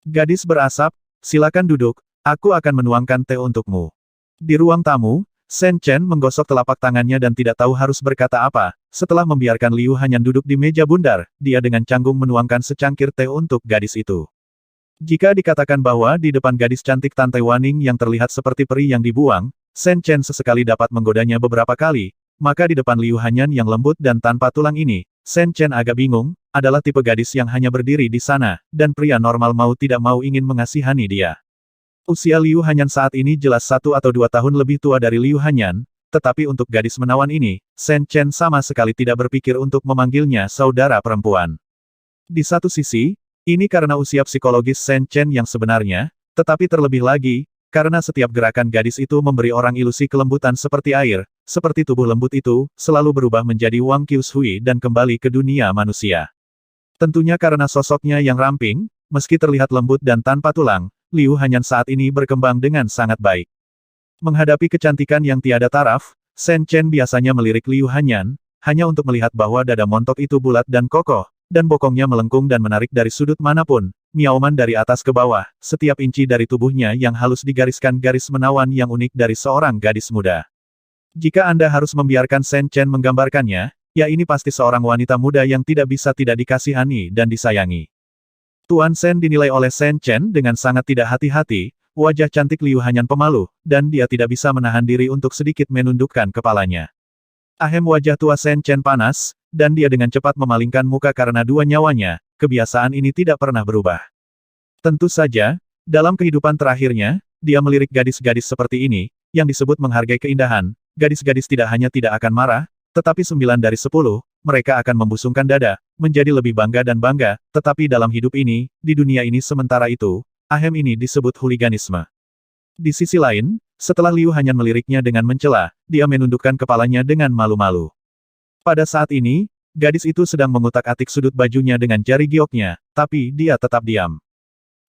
Gadis berasap, silakan duduk, aku akan menuangkan teh untukmu. Di ruang tamu, Shen Chen menggosok telapak tangannya dan tidak tahu harus berkata apa, setelah membiarkan Liu Hanyan duduk di meja bundar, dia dengan canggung menuangkan secangkir teh untuk gadis itu. Jika dikatakan bahwa di depan gadis cantik Tante Waning yang terlihat seperti peri yang dibuang, Shen Chen sesekali dapat menggodanya beberapa kali, maka di depan Liu Hanyan yang lembut dan tanpa tulang ini, Shen Chen agak bingung, adalah tipe gadis yang hanya berdiri di sana, dan pria normal mau tidak mau ingin mengasihani dia. Usia Liu Hanyan saat ini jelas 1 atau 2 tahun lebih tua dari Liu Hanyan, tetapi untuk gadis menawan ini, Shen Chen sama sekali tidak berpikir untuk memanggilnya saudara perempuan. Di satu sisi, ini karena usia psikologis Shen Chen yang sebenarnya, tetapi terlebih lagi, karena setiap gerakan gadis itu memberi orang ilusi kelembutan seperti air, seperti tubuh lembut itu, selalu berubah menjadi Wang Qiushui dan kembali ke dunia manusia. Tentunya karena sosoknya yang ramping, meski terlihat lembut dan tanpa tulang, Liu Hanyan saat ini berkembang dengan sangat baik. Menghadapi kecantikan yang tiada taraf, Shen Chen biasanya melirik Liu Hanyan, hanya untuk melihat bahwa dada montok itu bulat dan kokoh, dan bokongnya melengkung dan menarik dari sudut manapun, miauman dari atas ke bawah, setiap inci dari tubuhnya yang halus digariskan garis menawan yang unik dari seorang gadis muda. Jika Anda harus membiarkan Shen Chen menggambarkannya, ya ini pasti seorang wanita muda yang tidak bisa tidak dikasihani dan disayangi. Tuan Shen dinilai oleh Shen Chen dengan sangat tidak hati-hati, wajah cantik Liu Hanyan pemalu, dan dia tidak bisa menahan diri untuk sedikit menundukkan kepalanya. Ahem wajah tua Shen Chen panas, dan dia dengan cepat memalingkan muka karena dua nyawanya, kebiasaan ini tidak pernah berubah. Tentu saja, dalam kehidupan terakhirnya, dia melirik gadis-gadis seperti ini, yang disebut menghargai keindahan, gadis-gadis tidak hanya tidak akan marah, tetapi 9 dari 10, mereka akan membusungkan dada, menjadi lebih bangga dan bangga, tetapi dalam hidup ini, di dunia ini sementara itu, ahem ini disebut huliganisme. Di sisi lain, setelah Liu Hanyan meliriknya dengan mencela, dia menundukkan kepalanya dengan malu-malu. Pada saat ini, gadis itu sedang mengutak-atik sudut bajunya dengan jari gioknya, tapi dia tetap diam.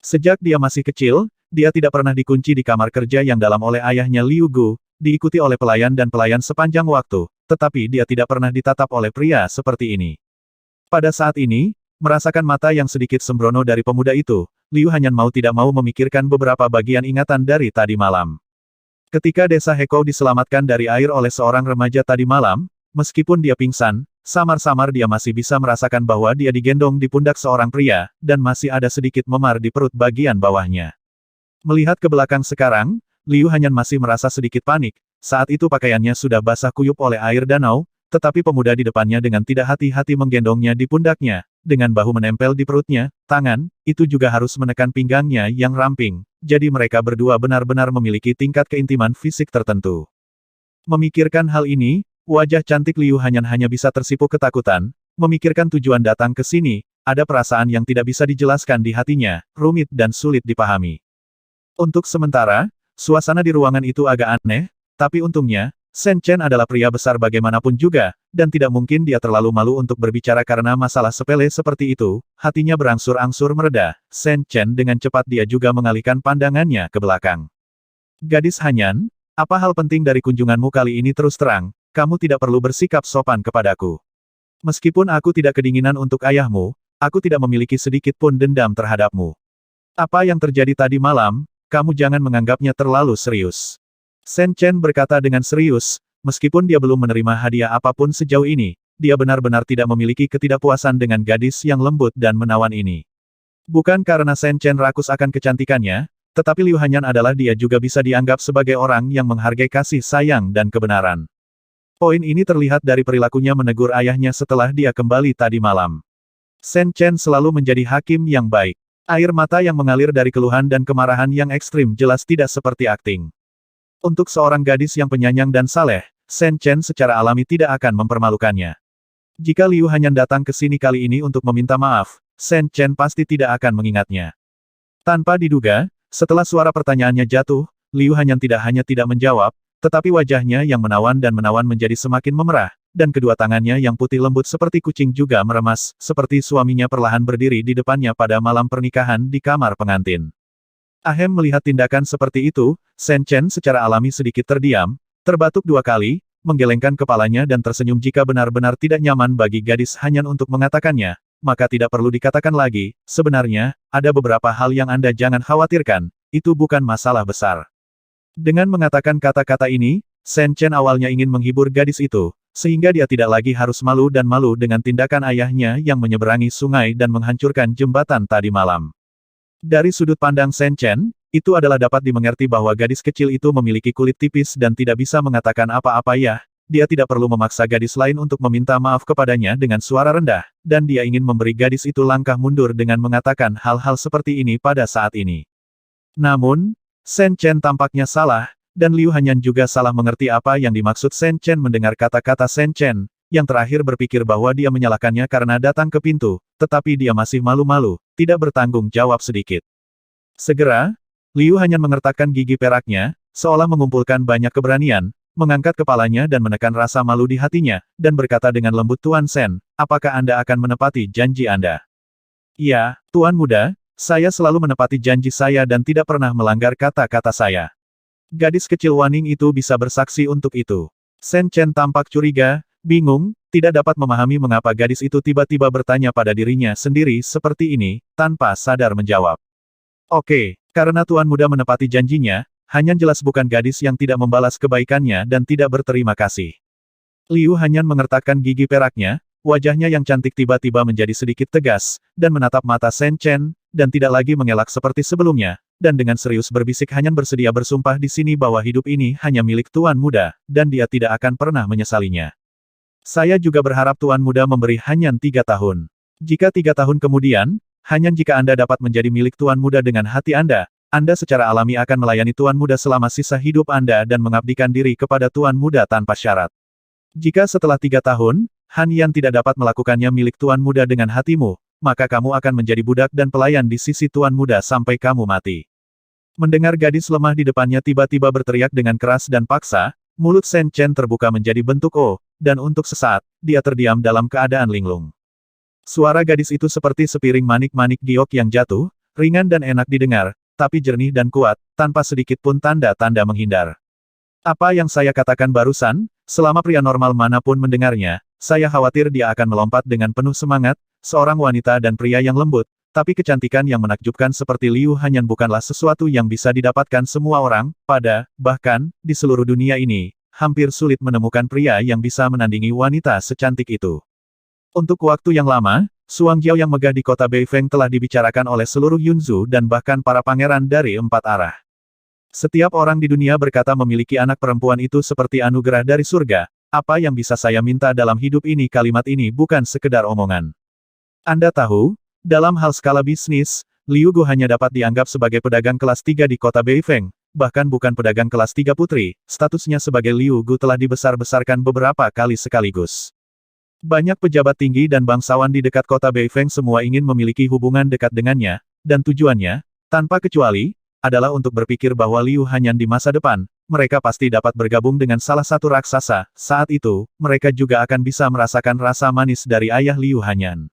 Sejak dia masih kecil, dia tidak pernah dikunci di kamar kerja yang dalam oleh ayahnya Liu Gu, diikuti oleh pelayan dan pelayan sepanjang waktu, tetapi dia tidak pernah ditatap oleh pria seperti ini. Pada saat ini, merasakan mata yang sedikit sembrono dari pemuda itu, Liu Hanyan mau tidak mau memikirkan beberapa bagian ingatan dari tadi malam. Ketika desa Hekou diselamatkan dari air oleh seorang remaja tadi malam, meskipun dia pingsan, samar-samar dia masih bisa merasakan bahwa dia digendong di pundak seorang pria, dan masih ada sedikit memar di perut bagian bawahnya. Melihat ke belakang sekarang, Liu Hanyan masih merasa sedikit panik, saat itu pakaiannya sudah basah kuyup oleh air danau, tetapi pemuda di depannya dengan tidak hati-hati menggendongnya di pundaknya, dengan bahu menempel di perutnya, tangan, itu juga harus menekan pinggangnya yang ramping, jadi mereka berdua benar-benar memiliki tingkat keintiman fisik tertentu. Memikirkan hal ini, wajah cantik Liu Hanyan hanya bisa tersipu ketakutan, memikirkan tujuan datang ke sini, ada perasaan yang tidak bisa dijelaskan di hatinya, rumit dan sulit dipahami. Untuk sementara, suasana di ruangan itu agak aneh, tapi untungnya, Shen Chen adalah pria besar bagaimanapun juga, dan tidak mungkin dia terlalu malu untuk berbicara karena masalah sepele seperti itu. Hatinya berangsur-angsur mereda. Shen Chen dengan cepat dia juga mengalihkan pandangannya ke belakang. Gadis Hanyan, apa hal penting dari kunjunganmu kali ini? Terus terang, kamu tidak perlu bersikap sopan kepadaku. Meskipun aku tidak kedinginan untuk ayahmu, aku tidak memiliki sedikit pun dendam terhadapmu. Apa yang terjadi tadi malam, kamu jangan menganggapnya terlalu serius. Shen Chen berkata dengan serius, meskipun dia belum menerima hadiah apapun sejauh ini, dia benar-benar tidak memiliki ketidakpuasan dengan gadis yang lembut dan menawan ini. Bukan karena Shen Chen rakus akan kecantikannya, tetapi Liu Hanyan adalah dia juga bisa dianggap sebagai orang yang menghargai kasih sayang dan kebenaran. Poin ini terlihat dari perilakunya menegur ayahnya setelah dia kembali tadi malam. Shen Chen selalu menjadi hakim yang baik. Air mata yang mengalir dari keluhan dan kemarahan yang ekstrim jelas tidak seperti akting. Untuk seorang gadis yang penyayang dan saleh, Shen Chen secara alami tidak akan mempermalukannya. Jika Liu Hanyan datang ke sini kali ini untuk meminta maaf, Shen Chen pasti tidak akan mengingatnya. Tanpa diduga, setelah suara pertanyaannya jatuh, Liu Hanyan tidak hanya tidak menjawab, tetapi wajahnya yang menawan dan menawan menjadi semakin memerah, dan kedua tangannya yang putih lembut seperti kucing juga meremas, seperti suaminya perlahan berdiri di depannya pada malam pernikahan di kamar pengantin. Ahem melihat tindakan seperti itu, Shen Chen secara alami sedikit terdiam, terbatuk 2 kali, menggelengkan kepalanya dan tersenyum. Jika benar-benar tidak nyaman bagi gadis Hanyan untuk mengatakannya, maka tidak perlu dikatakan lagi. Sebenarnya, ada beberapa hal yang Anda jangan khawatirkan, itu bukan masalah besar. Dengan mengatakan kata-kata ini, Shen Chen awalnya ingin menghibur gadis itu, sehingga dia tidak lagi harus malu dengan tindakan ayahnya yang menyeberangi sungai dan menghancurkan jembatan tadi malam. Dari sudut pandang Shen Chen, itu adalah dapat dimengerti bahwa gadis kecil itu memiliki kulit tipis dan tidak bisa mengatakan apa-apa ya. Dia tidak perlu memaksa gadis lain untuk meminta maaf kepadanya dengan suara rendah, dan dia ingin memberi gadis itu langkah mundur dengan mengatakan hal-hal seperti ini pada saat ini. Namun, Shen Chen tampaknya salah, dan Liu Hanyan juga salah mengerti apa yang dimaksud Shen Chen mendengar kata-kata Shen Chen, yang terakhir berpikir bahwa dia menyalahkannya karena datang ke pintu, tetapi dia masih malu-malu, tidak bertanggung jawab sedikit. Segera, Liu Hanyan mengertakkan gigi peraknya, seolah mengumpulkan banyak keberanian, mengangkat kepalanya dan menekan rasa malu di hatinya, dan berkata dengan lembut, Tuan Shen, apakah Anda akan menepati janji Anda? Ya, Tuan Muda, saya selalu menepati janji saya dan tidak pernah melanggar kata-kata saya. Gadis kecil Waning itu bisa bersaksi untuk itu. Shen Chen tampak curiga, bingung, tidak dapat memahami mengapa gadis itu tiba-tiba bertanya pada dirinya sendiri seperti ini, tanpa sadar menjawab. Oke, karena Tuan Muda menepati janjinya, Hanyan jelas bukan gadis yang tidak membalas kebaikannya dan tidak berterima kasih. Liu Hanyan mengertakkan gigi peraknya, wajahnya yang cantik tiba-tiba menjadi sedikit tegas, dan menatap mata Shen Chen, dan tidak lagi mengelak seperti sebelumnya, dan dengan serius berbisik Hanyan bersedia bersumpah di sini bahwa hidup ini hanya milik Tuan Muda, dan dia tidak akan pernah menyesalinya. Saya juga berharap Tuan Muda memberi Hanyan 3 tahun. Jika 3 tahun kemudian, Hanyan jika Anda dapat menjadi milik Tuan Muda dengan hati Anda secara alami akan melayani Tuan Muda selama sisa hidup Anda dan mengabdikan diri kepada Tuan Muda tanpa syarat. Jika setelah 3 tahun, Hanyan tidak dapat melakukannya milik Tuan Muda dengan hatimu, maka kamu akan menjadi budak dan pelayan di sisi Tuan Muda sampai kamu mati. Mendengar gadis lemah di depannya tiba-tiba berteriak dengan keras dan paksa, mulut Shen Chen terbuka menjadi bentuk O, dan untuk sesaat, dia terdiam dalam keadaan linglung. Suara gadis itu seperti sepiring manik-manik giok yang jatuh, ringan dan enak didengar, tapi jernih dan kuat, tanpa sedikit pun tanda-tanda menghindar. Apa yang saya katakan barusan, selama pria normal manapun mendengarnya, saya khawatir dia akan melompat dengan penuh semangat, seorang wanita dan pria yang lembut, tapi kecantikan yang menakjubkan seperti Liu Hanyan bukanlah sesuatu yang bisa didapatkan semua orang, bahkan, di seluruh dunia ini, hampir sulit menemukan pria yang bisa menandingi wanita secantik itu. Untuk waktu yang lama, Suang Jiao yang megah di kota Beifeng telah dibicarakan oleh seluruh Yunzu dan bahkan para pangeran dari 4 arah. Setiap orang di dunia berkata memiliki anak perempuan itu seperti anugerah dari surga. Apa yang bisa saya minta dalam hidup ini? Kalimat ini bukan sekedar omongan. Anda tahu, dalam hal skala bisnis, Liu Gu hanya dapat dianggap sebagai pedagang kelas 3 di kota Beifeng, bahkan bukan pedagang kelas 3 putri, statusnya sebagai Liu Gu telah dibesar-besarkan beberapa kali sekaligus. Banyak pejabat tinggi dan bangsawan di dekat kota Beifeng semua ingin memiliki hubungan dekat dengannya, dan tujuannya, tanpa kecuali, adalah untuk berpikir bahwa Liu Hanyan di masa depan, mereka pasti dapat bergabung dengan salah satu raksasa, saat itu, mereka juga akan bisa merasakan rasa manis dari ayah Liu Hanyan.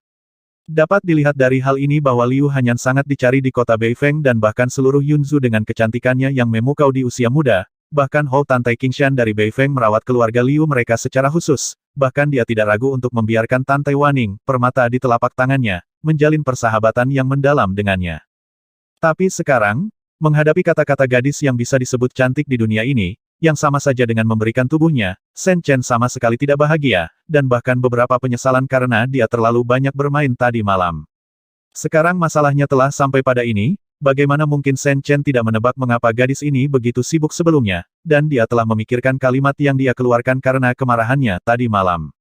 Dapat dilihat dari hal ini bahwa Liu Hanyan sangat dicari di kota Beifeng dan bahkan seluruh Yunzu dengan kecantikannya yang memukau di usia muda, bahkan Hou Tantai Qingshan dari Beifeng merawat keluarga Liu mereka secara khusus, bahkan dia tidak ragu untuk membiarkan Tantai Waning, permata di telapak tangannya, menjalin persahabatan yang mendalam dengannya. Tapi sekarang, menghadapi kata-kata gadis yang bisa disebut cantik di dunia ini, yang sama saja dengan memberikan tubuhnya, Shen Chen sama sekali tidak bahagia, dan bahkan beberapa penyesalan karena dia terlalu banyak bermain tadi malam. Sekarang masalahnya telah sampai pada ini, bagaimana mungkin Shen Chen tidak menebak mengapa gadis ini begitu sibuk sebelumnya, dan dia telah memikirkan kalimat yang dia keluarkan karena kemarahannya tadi malam.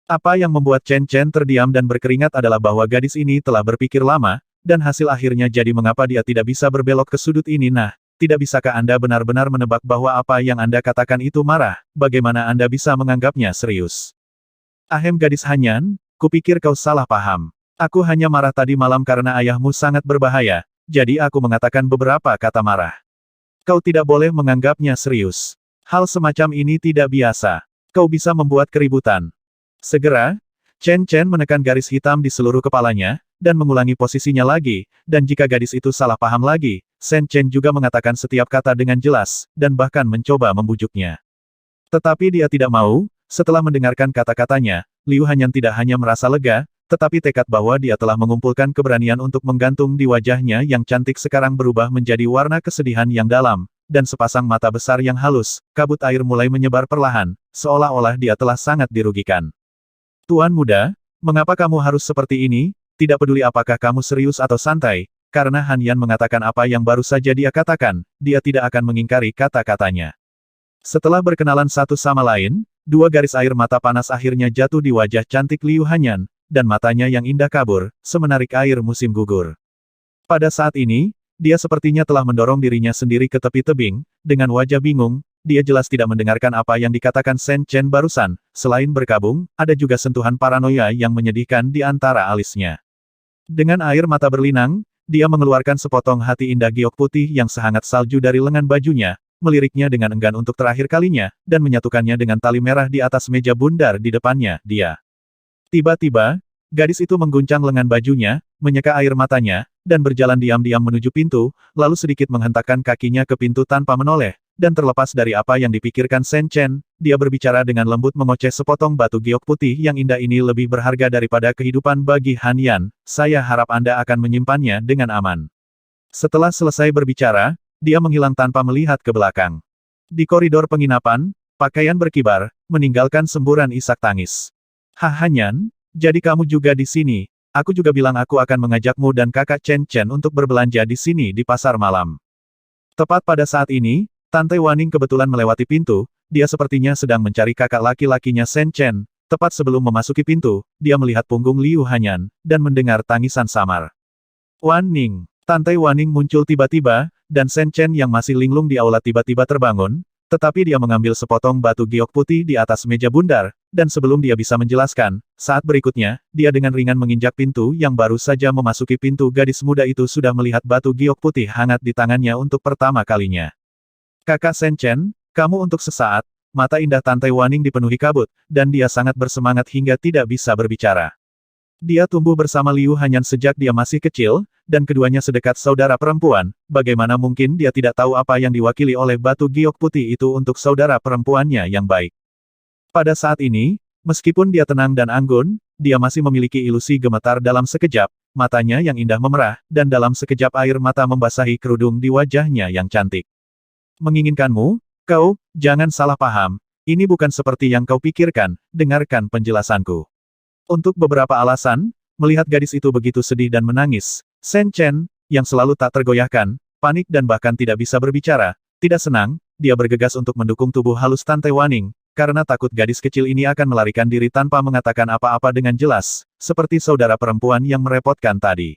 Apa yang membuat Shen Chen terdiam dan berkeringat adalah bahwa gadis ini telah berpikir lama, dan hasil akhirnya jadi mengapa dia tidak bisa berbelok ke sudut ini. Nah, tidak bisakah Anda benar-benar menebak bahwa apa yang Anda katakan itu marah, bagaimana Anda bisa menganggapnya serius? Ahem gadis Hanyan, kupikir kau salah paham. Aku hanya marah tadi malam karena ayahmu sangat berbahaya, jadi aku mengatakan beberapa kata marah. Kau tidak boleh menganggapnya serius. Hal semacam ini tidak biasa. Kau bisa membuat keributan. Segera, Chen Chen menekan garis hitam di seluruh kepalanya, dan mengulangi posisinya lagi, dan jika gadis itu salah paham lagi, Shen Chen juga mengatakan setiap kata dengan jelas, dan bahkan mencoba membujuknya. Tetapi dia tidak mau, setelah mendengarkan kata-katanya, Liu Hanyan tidak hanya merasa lega, tetapi tekad bahwa dia telah mengumpulkan keberanian untuk menggantung di wajahnya yang cantik sekarang berubah menjadi warna kesedihan yang dalam, dan sepasang mata besar yang halus, kabut air mulai menyebar perlahan, seolah-olah dia telah sangat dirugikan. Tuan muda, mengapa kamu harus seperti ini? Tidak peduli apakah kamu serius atau santai, karena Han Yan mengatakan apa yang baru saja dia katakan, dia tidak akan mengingkari kata-katanya. Setelah berkenalan satu sama lain, dua garis air mata panas akhirnya jatuh di wajah cantik Liu Hanyan, dan matanya yang indah kabur, semenarik air musim gugur. Pada saat ini, dia sepertinya telah mendorong dirinya sendiri ke tepi tebing, dengan wajah bingung, dia jelas tidak mendengarkan apa yang dikatakan Shen Chen barusan, selain berkabung, ada juga sentuhan paranoia yang menyedihkan di antara alisnya. Dengan air mata berlinang, dia mengeluarkan sepotong hati indah giok putih yang sehangat salju dari lengan bajunya, meliriknya dengan enggan untuk terakhir kalinya, dan menyatukannya dengan tali merah di atas meja bundar di depannya, dia. Tiba-tiba, gadis itu mengguncang lengan bajunya, menyeka air matanya, dan berjalan diam-diam menuju pintu, lalu sedikit menghentakkan kakinya ke pintu tanpa menoleh, dan terlepas dari apa yang dipikirkan Shen Chen, dia berbicara dengan lembut mengoceh sepotong batu giok putih yang indah ini lebih berharga daripada kehidupan bagi Han Yan, saya harap Anda akan menyimpannya dengan aman. Setelah selesai berbicara, dia menghilang tanpa melihat ke belakang. Di koridor penginapan, pakaian berkibar, meninggalkan semburan isak tangis. Han Yan, jadi kamu juga di sini, aku juga bilang aku akan mengajakmu dan kakak Chen Chen untuk berbelanja di sini di pasar malam. Tepat pada saat ini, Tantai Waning kebetulan melewati pintu, dia sepertinya sedang mencari kakak laki-lakinya Shen Chen. Tepat sebelum memasuki pintu, dia melihat punggung Liu Hanyan, dan mendengar tangisan samar. Waning, Tantai Waning muncul tiba-tiba, dan Shen Chen yang masih linglung di aula tiba-tiba terbangun, tetapi dia mengambil sepotong batu giok putih di atas meja bundar, dan sebelum dia bisa menjelaskan, saat berikutnya, dia dengan ringan menginjak pintu yang baru saja memasuki pintu gadis muda itu sudah melihat batu giok putih hangat di tangannya untuk pertama kalinya. Kakak Shen Chen, kamu untuk sesaat, mata indah Tantai Waning dipenuhi kabut, dan dia sangat bersemangat hingga tidak bisa berbicara. Dia tumbuh bersama Liu Hanyan sejak dia masih kecil, dan keduanya sedekat saudara perempuan, bagaimana mungkin dia tidak tahu apa yang diwakili oleh batu giok putih itu untuk saudara perempuannya yang baik. Pada saat ini, meskipun dia tenang dan anggun, dia masih memiliki ilusi gemetar dalam sekejap, matanya yang indah memerah, dan dalam sekejap air mata membasahi kerudung di wajahnya yang cantik. Menginginkanmu, kau, jangan salah paham, ini bukan seperti yang kau pikirkan, dengarkan penjelasanku. Untuk beberapa alasan, melihat gadis itu begitu sedih dan menangis, Shen Chen, yang selalu tak tergoyahkan, panik dan bahkan tidak bisa berbicara, tidak senang, dia bergegas untuk mendukung tubuh halus Tantai Waning, karena takut gadis kecil ini akan melarikan diri tanpa mengatakan apa-apa dengan jelas, seperti saudara perempuan yang merepotkan tadi.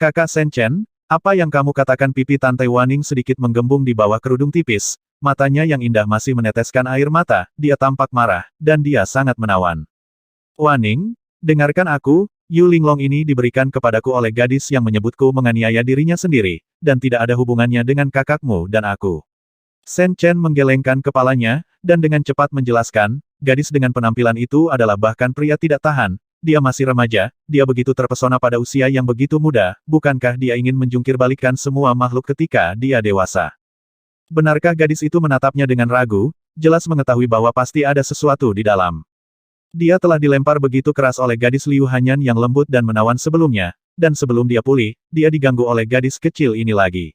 Kakak Shen Chen, apa yang kamu katakan? Pipi Tantai Waning sedikit menggembung di bawah kerudung tipis, matanya yang indah masih meneteskan air mata, dia tampak marah, dan dia sangat menawan. Waning, dengarkan aku, Yu Linglong ini diberikan kepadaku oleh gadis yang menyebutku menganiaya dirinya sendiri, dan tidak ada hubungannya dengan kakakmu dan aku. Shen Chen menggelengkan kepalanya, dan dengan cepat menjelaskan, gadis dengan penampilan itu adalah bahkan pria tidak tahan. Dia masih remaja, dia begitu terpesona pada usia yang begitu muda, bukankah dia ingin menjungkirbalikkan semua makhluk ketika dia dewasa? Benarkah gadis itu menatapnya dengan ragu, jelas mengetahui bahwa pasti ada sesuatu di dalam. Dia telah dilempar begitu keras oleh gadis Liu Hanyan yang lembut dan menawan sebelumnya, dan sebelum dia pulih, dia diganggu oleh gadis kecil ini lagi.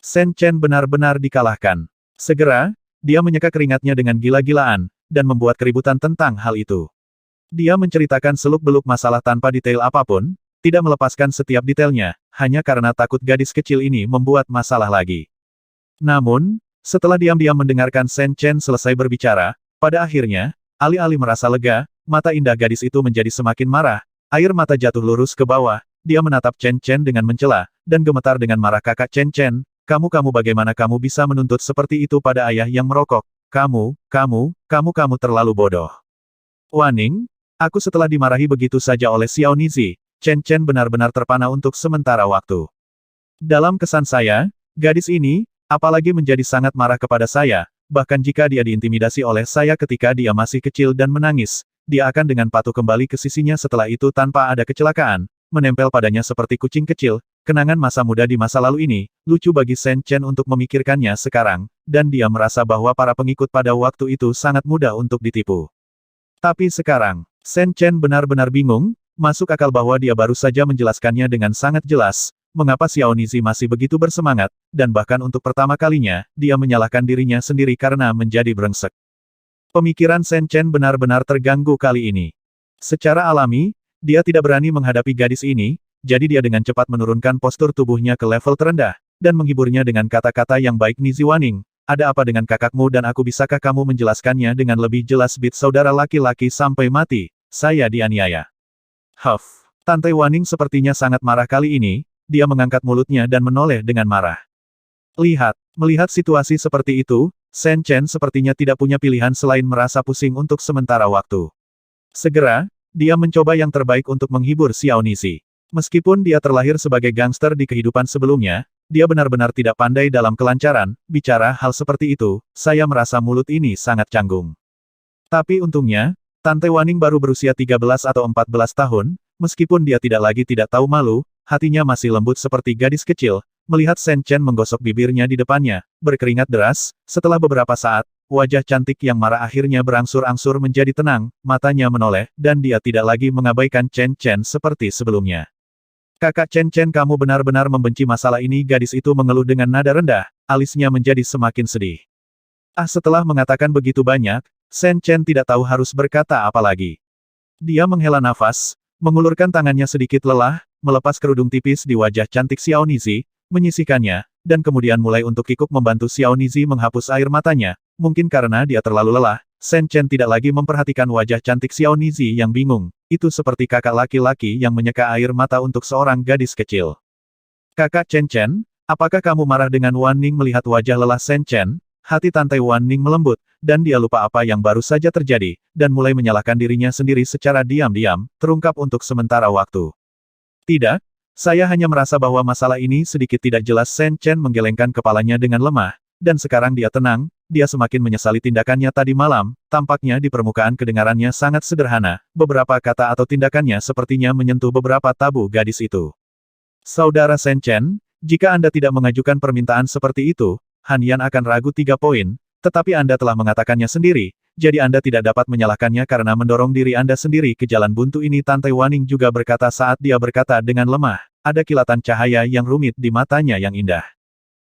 Shen Chen benar-benar dikalahkan. Segera, dia menyeka keringatnya dengan gila-gilaan, dan membuat keributan tentang hal itu. Dia menceritakan seluk-beluk masalah tanpa detail apapun, tidak melepaskan setiap detailnya, hanya karena takut gadis kecil ini membuat masalah lagi. Namun, setelah diam-diam mendengarkan Shen Chen selesai berbicara, pada akhirnya, alih-alih merasa lega, mata indah gadis itu menjadi semakin marah, air mata jatuh lurus ke bawah, dia menatap Chen Chen dengan mencela, dan gemetar dengan marah kakak Chen Chen, kamu bagaimana kamu bisa menuntut seperti itu pada ayah yang merokok, kamu terlalu bodoh. Waning, aku setelah dimarahi begitu saja oleh Xiao Nizi, Chen Chen benar-benar terpana untuk sementara waktu. Dalam kesan saya, gadis ini, apalagi menjadi sangat marah kepada saya, bahkan jika dia diintimidasi oleh saya ketika dia masih kecil dan menangis, dia akan dengan patuh kembali ke sisinya setelah itu tanpa ada kecelakaan, menempel padanya seperti kucing kecil. Kenangan masa muda di masa lalu ini, lucu bagi Shen Chen untuk memikirkannya sekarang, dan dia merasa bahwa para pengikut pada waktu itu sangat mudah untuk ditipu. Tapi sekarang, Shen Chen benar-benar bingung, masuk akal bahwa dia baru saja menjelaskannya dengan sangat jelas, mengapa Xiao Nizi masih begitu bersemangat, dan bahkan untuk pertama kalinya, dia menyalahkan dirinya sendiri karena menjadi brengsek. Pemikiran Shen Chen benar-benar terganggu kali ini. Secara alami, dia tidak berani menghadapi gadis ini, jadi dia dengan cepat menurunkan postur tubuhnya ke level terendah, dan menghiburnya dengan kata-kata yang baik. Nizi Waning, ada apa dengan kakakmu dan aku, bisakah kamu menjelaskannya dengan lebih jelas? Bit saudara laki-laki sampai mati, saya dianiaya. Huff, Tante Waning sepertinya sangat marah kali ini, dia mengangkat mulutnya dan menoleh dengan marah. Melihat situasi seperti itu, Shen Chen sepertinya tidak punya pilihan selain merasa pusing untuk sementara waktu. Segera, dia mencoba yang terbaik untuk menghibur Xiao Nizi. Meskipun dia terlahir sebagai gangster di kehidupan sebelumnya, dia benar-benar tidak pandai dalam kelancaran, bicara hal seperti itu, saya merasa mulut ini sangat canggung. Tapi untungnya, Tante Waning baru berusia 13 atau 14 tahun, meskipun dia tidak tahu malu, hatinya masih lembut seperti gadis kecil, melihat Shen Chen menggosok bibirnya di depannya, berkeringat deras, setelah beberapa saat, wajah cantik yang marah akhirnya berangsur-angsur menjadi tenang, matanya menoleh, dan dia tidak lagi mengabaikan Chen Chen seperti sebelumnya. Kakak Chen Chen, kamu benar-benar membenci masalah ini. Gadis itu mengeluh dengan nada rendah, alisnya menjadi semakin sedih. Setelah mengatakan begitu banyak, Shen Chen tidak tahu harus berkata apa lagi. Dia menghela nafas, mengulurkan tangannya sedikit lelah, melepas kerudung tipis di wajah cantik Xiao Nizi, menyisihkannya, dan kemudian mulai untuk kikuk membantu Xiao Nizi menghapus air matanya. Mungkin karena dia terlalu lelah, Shen Chen tidak lagi memperhatikan wajah cantik Xiao Nizi yang bingung. Itu seperti kakak laki-laki yang menyeka air mata untuk seorang gadis kecil. Kakak Chen Chen, apakah kamu marah dengan Waning? Melihat wajah lelah Shen Chen, hati Tante Waning melembut, dan dia lupa apa yang baru saja terjadi, dan mulai menyalahkan dirinya sendiri secara diam-diam, terungkap untuk sementara waktu. Tidak, saya hanya merasa bahwa masalah ini sedikit tidak jelas. Shen Chen menggelengkan kepalanya dengan lemah, dan sekarang dia tenang. Dia semakin menyesali tindakannya tadi malam, tampaknya di permukaan kedengarannya sangat sederhana, beberapa kata atau tindakannya sepertinya menyentuh beberapa tabu gadis itu. Saudara Shen Chen, jika Anda tidak mengajukan permintaan seperti itu, Han Yan akan ragu 3 poin, tetapi Anda telah mengatakannya sendiri, jadi Anda tidak dapat menyalahkannya karena mendorong diri Anda sendiri ke jalan buntu ini. Tante Waning juga berkata saat dia berkata dengan lemah, ada kilatan cahaya yang rumit di matanya yang indah.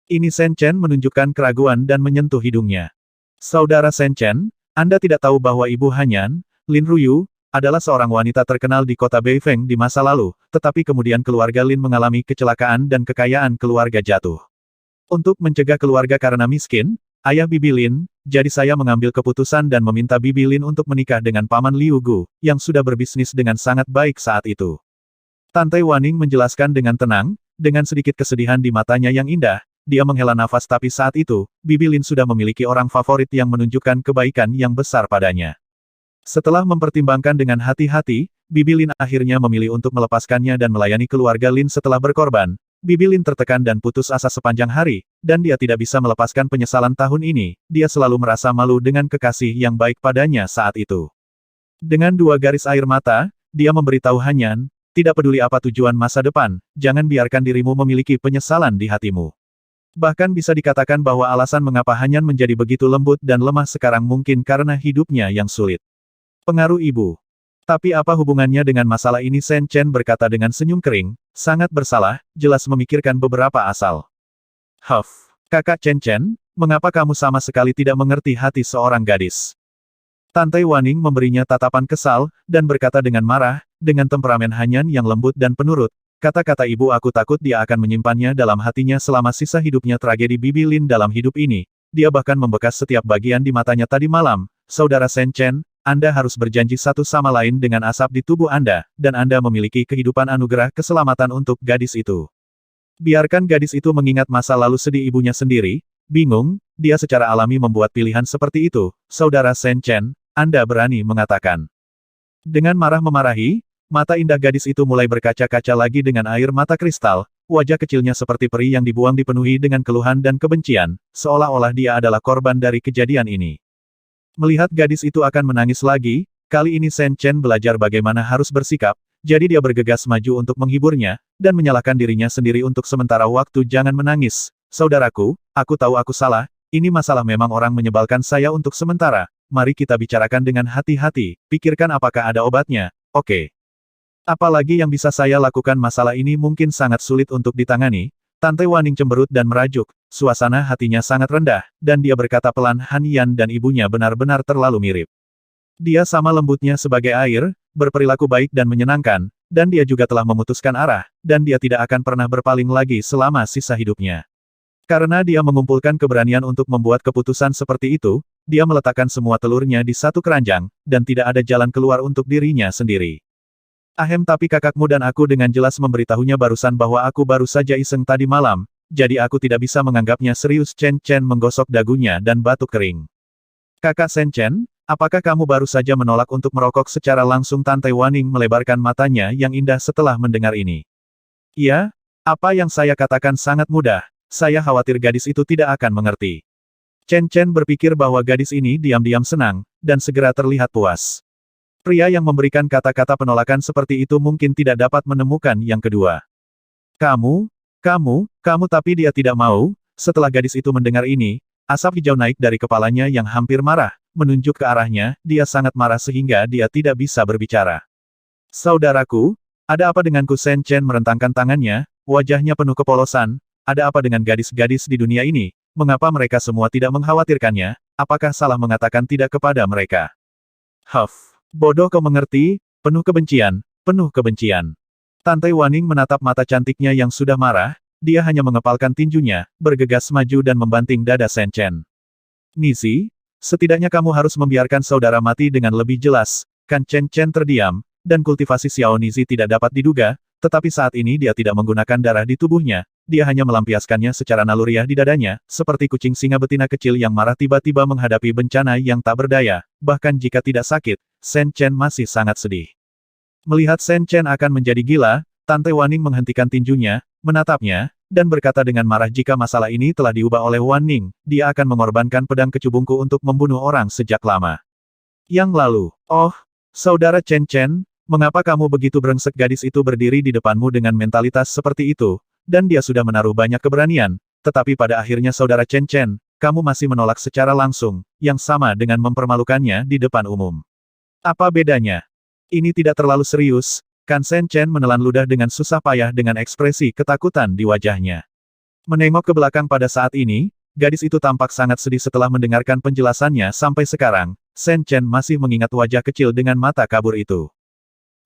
Ini Shen Chen menunjukkan keraguan dan menyentuh hidungnya. Saudara Shen Chen, Anda tidak tahu bahwa Ibu Hanyan, Lin Ruyu, adalah seorang wanita terkenal di kota Beifeng di masa lalu, tetapi kemudian keluarga Lin mengalami kecelakaan dan kekayaan keluarga jatuh. Untuk mencegah keluarga karena miskin, ayah Bibi Lin, jadi saya mengambil keputusan dan meminta Bibi Lin untuk menikah dengan Paman Liu Gu, yang sudah berbisnis dengan sangat baik saat itu. Tante Waning menjelaskan dengan tenang, dengan sedikit kesedihan di matanya yang indah. Dia menghela nafas, tapi saat itu, Bibi Lin sudah memiliki orang favorit yang menunjukkan kebaikan yang besar padanya. Setelah mempertimbangkan dengan hati-hati, Bibi Lin akhirnya memilih untuk melepaskannya dan melayani keluarga Lin setelah berkorban. Bibi Lin tertekan dan putus asa sepanjang hari, dan dia tidak bisa melepaskan penyesalan tahun ini, dia selalu merasa malu dengan kekasih yang baik padanya saat itu. Dengan 2 garis air mata, dia memberitahu Hanyan, tidak peduli apa tujuan masa depan, jangan biarkan dirimu memiliki penyesalan di hatimu. Bahkan bisa dikatakan bahwa alasan mengapa Hanyan menjadi begitu lembut dan lemah sekarang mungkin karena hidupnya yang sulit. Pengaruh ibu. Tapi apa hubungannya dengan masalah ini? Shen Chen berkata dengan senyum kering, sangat bersalah, jelas memikirkan beberapa asal. Huff, kakak Chen Chen, mengapa kamu sama sekali tidak mengerti hati seorang gadis? Tante Waning memberinya tatapan kesal, dan berkata dengan marah, dengan temperamen Hanyan yang lembut dan penurut, kata-kata ibu aku takut dia akan menyimpannya dalam hatinya selama sisa hidupnya. Tragedi Bibi Lin dalam hidup ini, dia bahkan membekas setiap bagian di matanya tadi malam. Saudara Shen Chen, Anda harus berjanji satu sama lain dengan asap di tubuh Anda, dan Anda memiliki kehidupan anugerah keselamatan untuk gadis itu. Biarkan gadis itu mengingat masa lalu sedih ibunya sendiri, bingung, dia secara alami membuat pilihan seperti itu. Saudara Shen Chen, Anda berani mengatakan. Dengan marah memarahi, mata indah gadis itu mulai berkaca-kaca lagi dengan air mata kristal, wajah kecilnya seperti peri yang dibuang dipenuhi dengan keluhan dan kebencian, seolah-olah dia adalah korban dari kejadian ini. Melihat gadis itu akan menangis lagi, kali ini Shen Chen belajar bagaimana harus bersikap, jadi dia bergegas maju untuk menghiburnya, dan menyalahkan dirinya sendiri untuk sementara waktu. Jangan menangis, saudaraku, aku tahu aku salah, ini masalah memang orang menyebalkan saya untuk sementara, mari kita bicarakan dengan hati-hati, pikirkan apakah ada obatnya, oke. Apalagi yang bisa saya lakukan? Masalah ini mungkin sangat sulit untuk ditangani. Tante Waning cemberut dan merajuk, suasana hatinya sangat rendah, dan dia berkata pelan, Hanyan dan ibunya benar-benar terlalu mirip. Dia sama lembutnya sebagai air, berperilaku baik dan menyenangkan, dan dia juga telah memutuskan arah, dan dia tidak akan pernah berpaling lagi selama sisa hidupnya. Karena dia mengumpulkan keberanian untuk membuat keputusan seperti itu, dia meletakkan semua telurnya di satu keranjang, dan tidak ada jalan keluar untuk dirinya sendiri. Tapi kakakmu dan aku dengan jelas memberitahunya barusan bahwa aku baru saja iseng tadi malam, jadi aku tidak bisa menganggapnya serius. Chen Chen menggosok dagunya dan batuk kering. Kakak Shen Chen, apakah kamu baru saja menolak untuk merokok secara langsung? Tante Waning melebarkan matanya yang indah setelah mendengar ini. Iya, apa yang saya katakan sangat mudah, saya khawatir gadis itu tidak akan mengerti. Chen Chen berpikir bahwa gadis ini diam-diam senang, dan segera terlihat puas. Pria yang memberikan kata-kata penolakan seperti itu mungkin tidak dapat menemukan yang kedua. Kamu, tapi dia tidak mau. Setelah gadis itu mendengar ini, asap hijau naik dari kepalanya yang hampir marah, menunjuk ke arahnya, dia sangat marah sehingga dia tidak bisa berbicara. Saudaraku, ada apa denganku? Shen Chen merentangkan tangannya, wajahnya penuh kepolosan, ada apa dengan gadis-gadis di dunia ini, mengapa mereka semua tidak mengkhawatirkannya, apakah salah mengatakan tidak kepada mereka? Huff. Bodoh kau mengerti, penuh kebencian, penuh kebencian. Tante Waning menatap mata cantiknya yang sudah marah, dia hanya mengepalkan tinjunya, bergegas maju dan membanting dada Shen Chen. Nizi, setidaknya kamu harus membiarkan saudara mati dengan lebih jelas, kan? Chen Chen terdiam, dan kultivasi Xiao Nizi tidak dapat diduga, tetapi saat ini dia tidak menggunakan darah di tubuhnya, dia hanya melampiaskannya secara naluriah di dadanya, seperti kucing singa betina kecil yang marah tiba-tiba menghadapi bencana yang tak berdaya, bahkan jika tidak sakit, Shen Chen masih sangat sedih. Melihat Shen Chen akan menjadi gila, Tante Waning menghentikan tinjunya, menatapnya, dan berkata dengan marah, jika masalah ini telah diubah oleh Waning, dia akan mengorbankan pedang kecubungku untuk membunuh orang sejak lama. Yang lalu, oh, saudara Chen Chen, mengapa kamu begitu brengsek? Gadis itu berdiri di depanmu dengan mentalitas seperti itu, dan dia sudah menaruh banyak keberanian, tetapi pada akhirnya saudara Chen Chen, kamu masih menolak secara langsung, yang sama dengan mempermalukannya di depan umum. Apa bedanya? Ini tidak terlalu serius, kan? Shen Chen menelan ludah dengan susah payah dengan ekspresi ketakutan di wajahnya. Menengok ke belakang pada saat ini, gadis itu tampak sangat sedih setelah mendengarkan penjelasannya. Sampai sekarang, Shen Chen masih mengingat wajah kecil dengan mata kabur itu.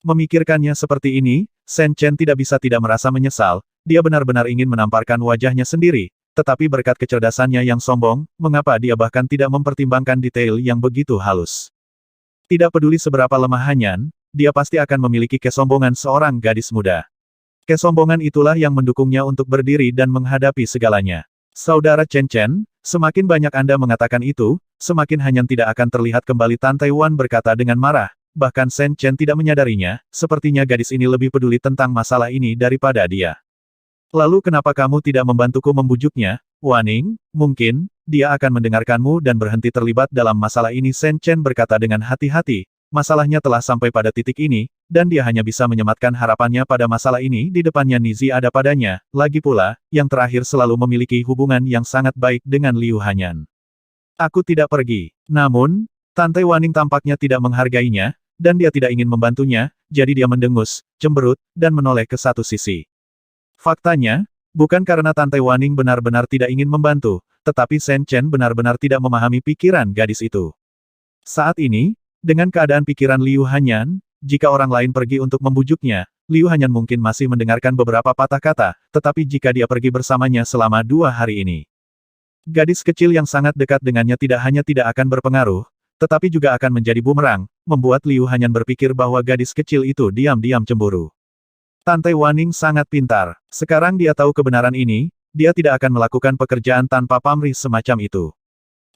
Memikirkannya seperti ini, Shen Chen tidak bisa tidak merasa menyesal, dia benar-benar ingin menamparkan wajahnya sendiri, tetapi berkat kecerdasannya yang sombong, mengapa dia bahkan tidak mempertimbangkan detail yang begitu halus. Tidak peduli seberapa lemah Hanyan, dia pasti akan memiliki kesombongan seorang gadis muda. Kesombongan itulah yang mendukungnya untuk berdiri dan menghadapi segalanya. Saudara Chen Chen, semakin banyak Anda mengatakan itu, semakin Hanyan tidak akan terlihat kembali. Tante Wan berkata dengan marah, bahkan Shen Chen tidak menyadarinya, sepertinya gadis ini lebih peduli tentang masalah ini daripada dia. Lalu kenapa kamu tidak membantuku membujuknya, Waning? Mungkin, dia akan mendengarkanmu dan berhenti terlibat dalam masalah ini. Shen Chen berkata dengan hati-hati. Masalahnya telah sampai pada titik ini, dan dia hanya bisa menyematkan harapannya pada masalah ini di depannya Nizi ada padanya. Lagi pula, yang terakhir selalu memiliki hubungan yang sangat baik dengan Liu Hanyan. Aku tidak pergi. Namun, Tante Waning tampaknya tidak menghargainya, dan dia tidak ingin membantunya, jadi dia mendengus, cemberut, dan menoleh ke satu sisi. Faktanya, bukan karena Tante Waning benar-benar tidak ingin membantu, tetapi Shen Chen benar-benar tidak memahami pikiran gadis itu. Saat ini, dengan keadaan pikiran Liu Hanyan, jika orang lain pergi untuk membujuknya, Liu Hanyan mungkin masih mendengarkan beberapa patah kata, tetapi jika dia pergi bersamanya selama 2 hari ini, gadis kecil yang sangat dekat dengannya tidak hanya tidak akan berpengaruh, tetapi juga akan menjadi bumerang, membuat Liu Hanyan berpikir bahwa gadis kecil itu diam-diam cemburu. Tante Waning sangat pintar. Sekarang dia tahu kebenaran ini, dia tidak akan melakukan pekerjaan tanpa pamrih semacam itu.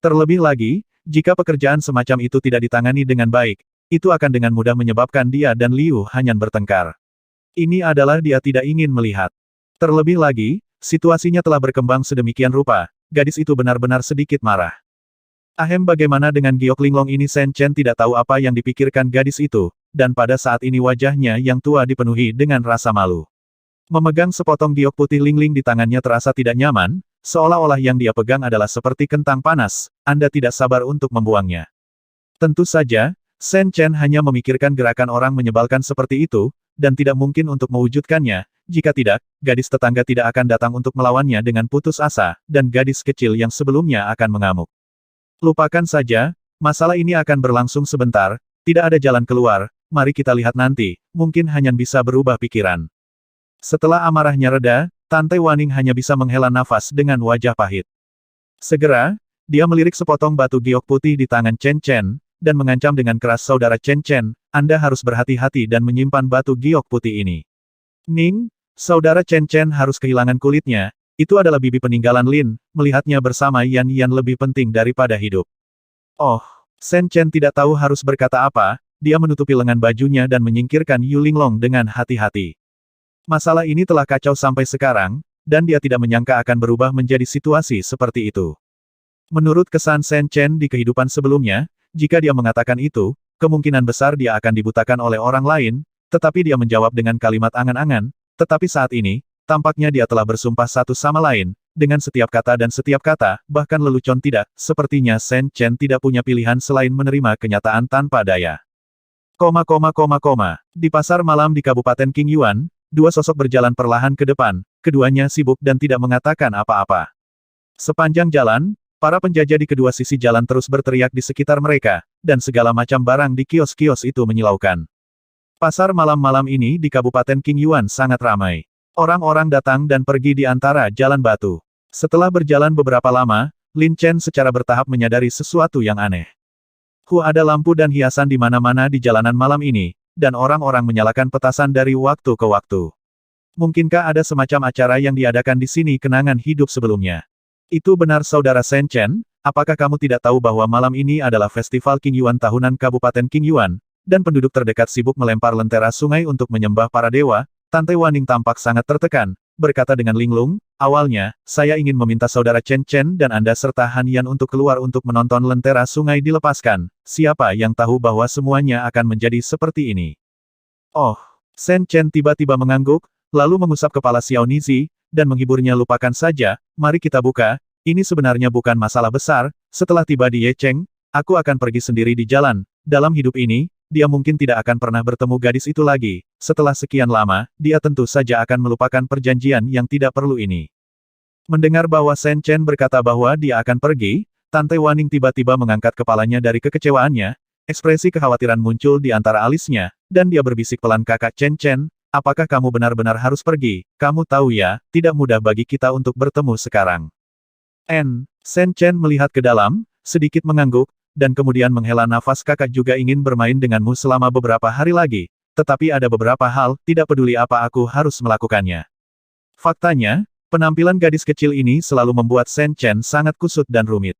Terlebih lagi, jika pekerjaan semacam itu tidak ditangani dengan baik, itu akan dengan mudah menyebabkan dia dan Liu Hanyan bertengkar. Ini adalah dia tidak ingin melihat. Terlebih lagi, situasinya telah berkembang sedemikian rupa, gadis itu benar-benar sedikit marah. Ahem, bagaimana dengan Giok Linglong ini? Shen Chen tidak tahu apa yang dipikirkan gadis itu, dan pada saat ini wajahnya yang tua dipenuhi dengan rasa malu. Memegang sepotong giok putih lingling di tangannya terasa tidak nyaman, seolah-olah yang dia pegang adalah seperti kentang panas, Anda tidak sabar untuk membuangnya. Tentu saja, Shen Chen hanya memikirkan gerakan orang menyebalkan seperti itu, dan tidak mungkin untuk mewujudkannya, jika tidak, gadis tetangga tidak akan datang untuk melawannya dengan putus asa, dan gadis kecil yang sebelumnya akan mengamuk. Lupakan saja, masalah ini akan berlangsung sebentar, tidak ada jalan keluar, mari kita lihat nanti, mungkin Hanyan bisa berubah pikiran. Setelah amarahnya reda, Tante Waning hanya bisa menghela nafas dengan wajah pahit. Segera, dia melirik sepotong batu giok putih di tangan Chen Chen, dan mengancam dengan keras, saudara Chen Chen, Anda harus berhati-hati dan menyimpan batu giok putih ini. Ning, saudara Chen Chen harus kehilangan kulitnya, itu adalah bibi peninggalan Lin, melihatnya bersama Yan Yan lebih penting daripada hidup. Oh, Shen Chen tidak tahu harus berkata apa, dia menutupi lengan bajunya dan menyingkirkan Yu Linglong dengan hati-hati. Masalah ini telah kacau sampai sekarang, dan dia tidak menyangka akan berubah menjadi situasi seperti itu. Menurut kesan Shen Chen di kehidupan sebelumnya, jika dia mengatakan itu, kemungkinan besar dia akan dibutakan oleh orang lain, tetapi dia menjawab dengan kalimat angan-angan, tetapi saat ini, tampaknya dia telah bersumpah satu sama lain, dengan setiap kata dan setiap kata, bahkan lelucon tidak, sepertinya Shen Chen tidak punya pilihan selain menerima kenyataan tanpa daya. Di pasar malam di Kabupaten Qingyuan, 2 sosok berjalan perlahan ke depan, keduanya sibuk dan tidak mengatakan apa-apa. Sepanjang jalan, para penjajah di kedua sisi jalan terus berteriak di sekitar mereka, dan segala macam barang di kios-kios itu menyilaukan. Pasar malam-malam ini di Kabupaten Qingyuan sangat ramai. Orang-orang datang dan pergi di antara jalan batu. Setelah berjalan beberapa lama, Lin Chen secara bertahap menyadari sesuatu yang aneh. Ada lampu dan hiasan di mana-mana di jalanan malam ini, dan orang-orang menyalakan petasan dari waktu ke waktu. Mungkinkah ada semacam acara yang diadakan di sini kenangan hidup sebelumnya? Itu benar, saudara Shen Chen, apakah kamu tidak tahu bahwa malam ini adalah festival Qingyuan tahunan Kabupaten Qingyuan, dan penduduk terdekat sibuk melempar lentera sungai untuk menyembah para dewa? Tante Waning tampak sangat tertekan, berkata dengan linglung, awalnya, saya ingin meminta saudara Chen Chen dan Anda serta Han Yan untuk keluar untuk menonton lentera sungai dilepaskan, siapa yang tahu bahwa semuanya akan menjadi seperti ini. Oh, Shen Chen tiba-tiba mengangguk, lalu mengusap kepala Xiao Nizi, dan menghiburnya, lupakan saja, mari kita buka, ini sebenarnya bukan masalah besar, setelah tiba di Ye Cheng, aku akan pergi sendiri di jalan, dalam hidup ini, dia mungkin tidak akan pernah bertemu gadis itu lagi, setelah sekian lama, dia tentu saja akan melupakan perjanjian yang tidak perlu ini. Mendengar bahwa Shen Chen berkata bahwa dia akan pergi, Tante Waning tiba-tiba mengangkat kepalanya dari kekecewaannya, ekspresi kekhawatiran muncul di antara alisnya, dan dia berbisik pelan, kakak Chen Chen, apakah kamu benar-benar harus pergi? Kamu tahu ya, tidak mudah bagi kita untuk bertemu sekarang. Shen Chen melihat ke dalam, sedikit mengangguk, dan kemudian menghela nafas, kakak juga ingin bermain denganmu selama beberapa hari lagi, tetapi ada beberapa hal, tidak peduli apa aku harus melakukannya. Faktanya, penampilan gadis kecil ini selalu membuat Shen Chen sangat kusut dan rumit.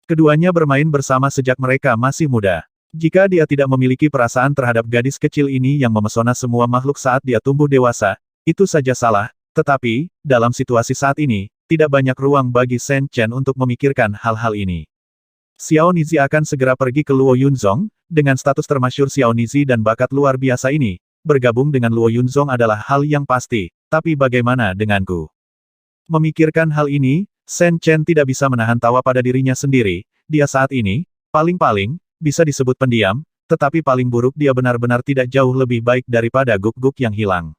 Keduanya bermain bersama sejak mereka masih muda. Jika dia tidak memiliki perasaan terhadap gadis kecil ini yang memesona semua makhluk saat dia tumbuh dewasa, itu saja salah, Tetapi, dalam situasi saat ini, tidak banyak ruang bagi Shen Chen untuk memikirkan hal-hal ini. Xiao Nizi akan segera pergi ke Luo Yunzong, dengan status termasyhur Xiao Nizi dan bakat luar biasa ini, bergabung dengan Luo Yunzong adalah hal yang pasti, tapi bagaimana denganku? Memikirkan hal ini, Shen Chen tidak bisa menahan tawa pada dirinya sendiri, dia saat ini, paling-paling, bisa disebut pendiam, tetapi paling buruk dia benar-benar tidak jauh lebih baik daripada guk-guk yang hilang.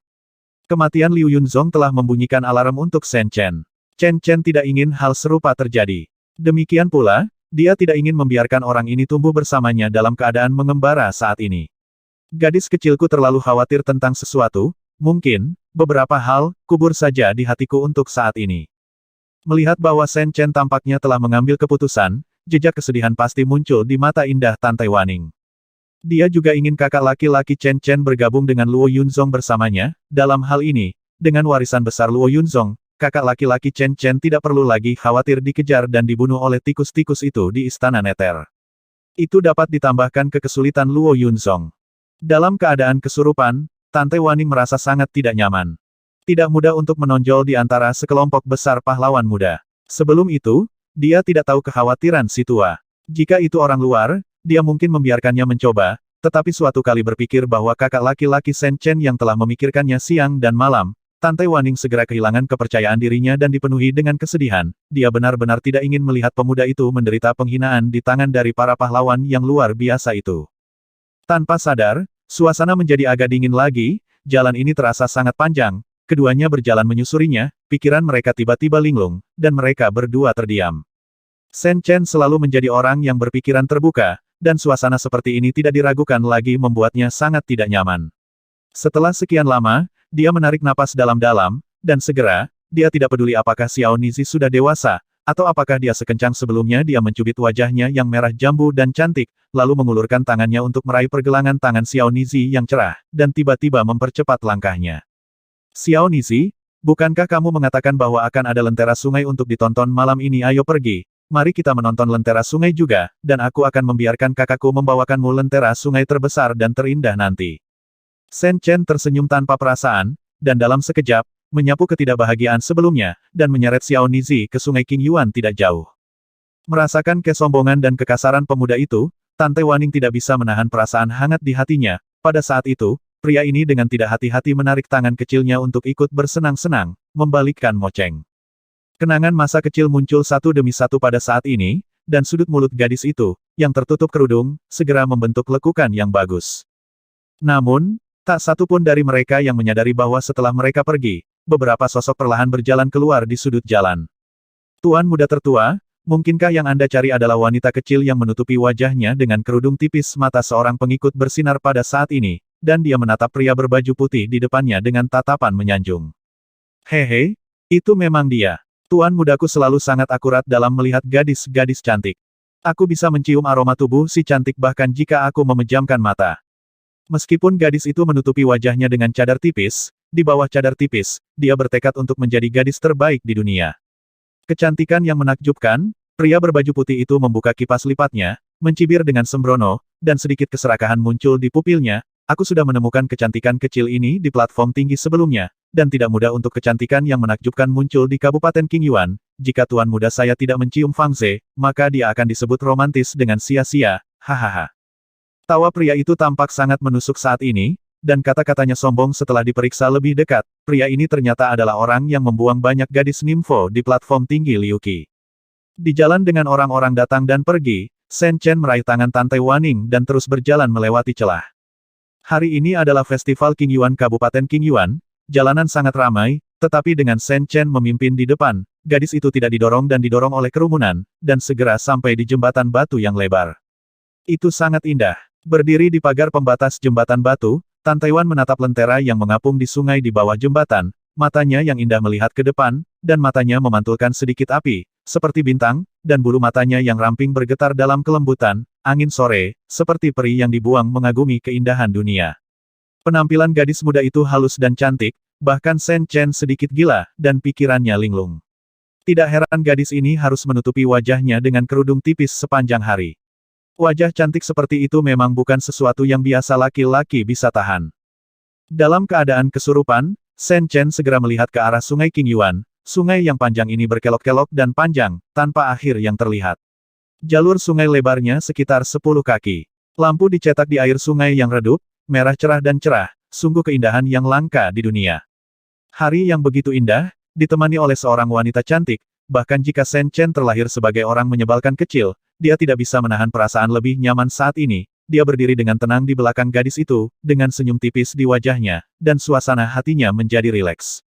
Kematian Liu Yunzong telah membunyikan alarm untuk Shen Chen. Shen Chen tidak ingin hal serupa terjadi. Demikian pula, dia tidak ingin membiarkan orang ini tumbuh bersamanya dalam keadaan mengembara saat ini. Gadis kecilku terlalu khawatir tentang sesuatu, mungkin, beberapa hal, kubur saja di hatiku untuk saat ini. Melihat bahwa Shen Chen tampaknya telah mengambil keputusan, jejak kesedihan pasti muncul di mata indah Tante Waning. Dia juga ingin kakak laki-laki Shen Chen bergabung dengan Luo Yunzong bersamanya, dalam hal ini, dengan warisan besar Luo Yunzong, kakak laki-laki Shen Chen tidak perlu lagi khawatir dikejar dan dibunuh oleh tikus-tikus itu di Istana Neter. Itu dapat ditambahkan ke kesulitan Luo Yunzong. Dalam keadaan kesurupan, Tante Waning merasa sangat tidak nyaman. Tidak mudah untuk menonjol di antara sekelompok besar pahlawan muda. Sebelum itu, dia tidak tahu kekhawatiran si tua. Jika itu orang luar, dia mungkin membiarkannya mencoba, tetapi suatu kali berpikir bahwa kakak laki-laki Shen Chen yang telah memikirkannya siang dan malam, Tante Waning segera kehilangan kepercayaan dirinya dan dipenuhi dengan kesedihan. Dia benar-benar tidak ingin melihat pemuda itu menderita penghinaan di tangan dari para pahlawan yang luar biasa itu. Tanpa sadar, suasana menjadi agak dingin lagi, jalan ini terasa sangat panjang, keduanya berjalan menyusurinya, pikiran mereka tiba-tiba linglung, dan mereka berdua terdiam. Shen Chen selalu menjadi orang yang berpikiran terbuka, dan suasana seperti ini tidak diragukan lagi membuatnya sangat tidak nyaman. Setelah sekian lama, dia menarik napas dalam-dalam, dan segera, dia tidak peduli apakah Xiao Nizi sudah dewasa, atau apakah dia sekencang sebelumnya dia mencubit wajahnya yang merah jambu dan cantik, lalu mengulurkan tangannya untuk meraih pergelangan tangan Xiao Nizi yang cerah, dan tiba-tiba mempercepat langkahnya. Xiao Nizi, bukankah kamu mengatakan bahwa akan ada lentera sungai untuk ditonton malam ini? Ayo pergi, mari kita menonton lentera sungai juga, dan aku akan membiarkan kakakku membawakanmu lentera sungai terbesar dan terindah nanti. Shen Chen tersenyum tanpa perasaan, dan dalam sekejap, menyapu ketidakbahagiaan sebelumnya, dan menyeret Xiao Nizi ke sungai King Yuan tidak jauh. Merasakan kesombongan dan kekasaran pemuda itu, Tante Waning tidak bisa menahan perasaan hangat di hatinya. Pada saat itu, pria ini dengan tidak hati-hati menarik tangan kecilnya untuk ikut bersenang-senang, membalikkan moceng. Kenangan masa kecil muncul satu demi satu pada saat ini, dan sudut mulut gadis itu, yang tertutup kerudung, segera membentuk lekukan yang bagus. Namun, tak satu pun dari mereka yang menyadari bahwa setelah mereka pergi, beberapa sosok perlahan berjalan keluar di sudut jalan. Tuan muda tertua, mungkinkah yang Anda cari adalah wanita kecil yang menutupi wajahnya dengan kerudung tipis? Mata seorang pengikut bersinar pada saat ini, dan dia menatap pria berbaju putih di depannya dengan tatapan menyanjung. Hehe, itu memang dia. Tuan mudaku selalu sangat akurat dalam melihat gadis-gadis cantik. Aku bisa mencium aroma tubuh si cantik bahkan jika aku memejamkan mata. Meskipun gadis itu menutupi wajahnya dengan cadar tipis, di bawah cadar tipis, dia bertekad untuk menjadi gadis terbaik di dunia. Kecantikan yang menakjubkan, pria berbaju putih itu membuka kipas lipatnya, mencibir dengan sembrono, dan sedikit keserakahan muncul di pupilnya. Aku sudah menemukan kecantikan kecil ini di platform tinggi sebelumnya, dan tidak mudah untuk kecantikan yang menakjubkan muncul di Kabupaten King Yuan. Jika tuan muda saya tidak mencium Fang Ze, maka dia akan disebut romantis dengan sia-sia, hahaha. Tawa pria itu tampak sangat menusuk saat ini, dan kata-katanya sombong setelah diperiksa lebih dekat. Pria ini ternyata adalah orang yang membuang banyak gadis nimfo di platform tinggi Liu Qi. Di jalan dengan orang-orang datang dan pergi, Shen Chen meraih tangan Tante Waning dan terus berjalan melewati celah. Hari ini adalah festival King Yuan Kabupaten King Yuan, jalanan sangat ramai, tetapi dengan Shen Chen memimpin di depan, gadis itu tidak didorong dan didorong oleh kerumunan, dan segera sampai di jembatan batu yang lebar. Itu sangat indah. Berdiri di pagar pembatas jembatan batu, Tante Wan menatap lentera yang mengapung di sungai di bawah jembatan, matanya yang indah melihat ke depan, dan matanya memantulkan sedikit api, seperti bintang, dan bulu matanya yang ramping bergetar dalam kelembutan, angin sore, seperti peri yang dibuang mengagumi keindahan dunia. Penampilan gadis muda itu halus dan cantik, bahkan Shen Chen sedikit gila, dan pikirannya linglung. Tidak heran gadis ini harus menutupi wajahnya dengan kerudung tipis sepanjang hari. Wajah cantik seperti itu memang bukan sesuatu yang biasa laki-laki bisa tahan. Dalam keadaan kesurupan, Shen Chen segera melihat ke arah sungai King Yuan. Sungai yang panjang ini berkelok-kelok dan panjang, tanpa akhir yang terlihat. Jalur sungai lebarnya sekitar 10 kaki. Lampu dicetak di air sungai yang redup, merah cerah dan cerah, sungguh keindahan yang langka di dunia. Hari yang begitu indah, ditemani oleh seorang wanita cantik, bahkan jika Shen Chen terlahir sebagai orang menyebalkan kecil, dia tidak bisa menahan perasaan lebih nyaman saat ini. Dia berdiri dengan tenang di belakang gadis itu, dengan senyum tipis di wajahnya, dan suasana hatinya menjadi rileks.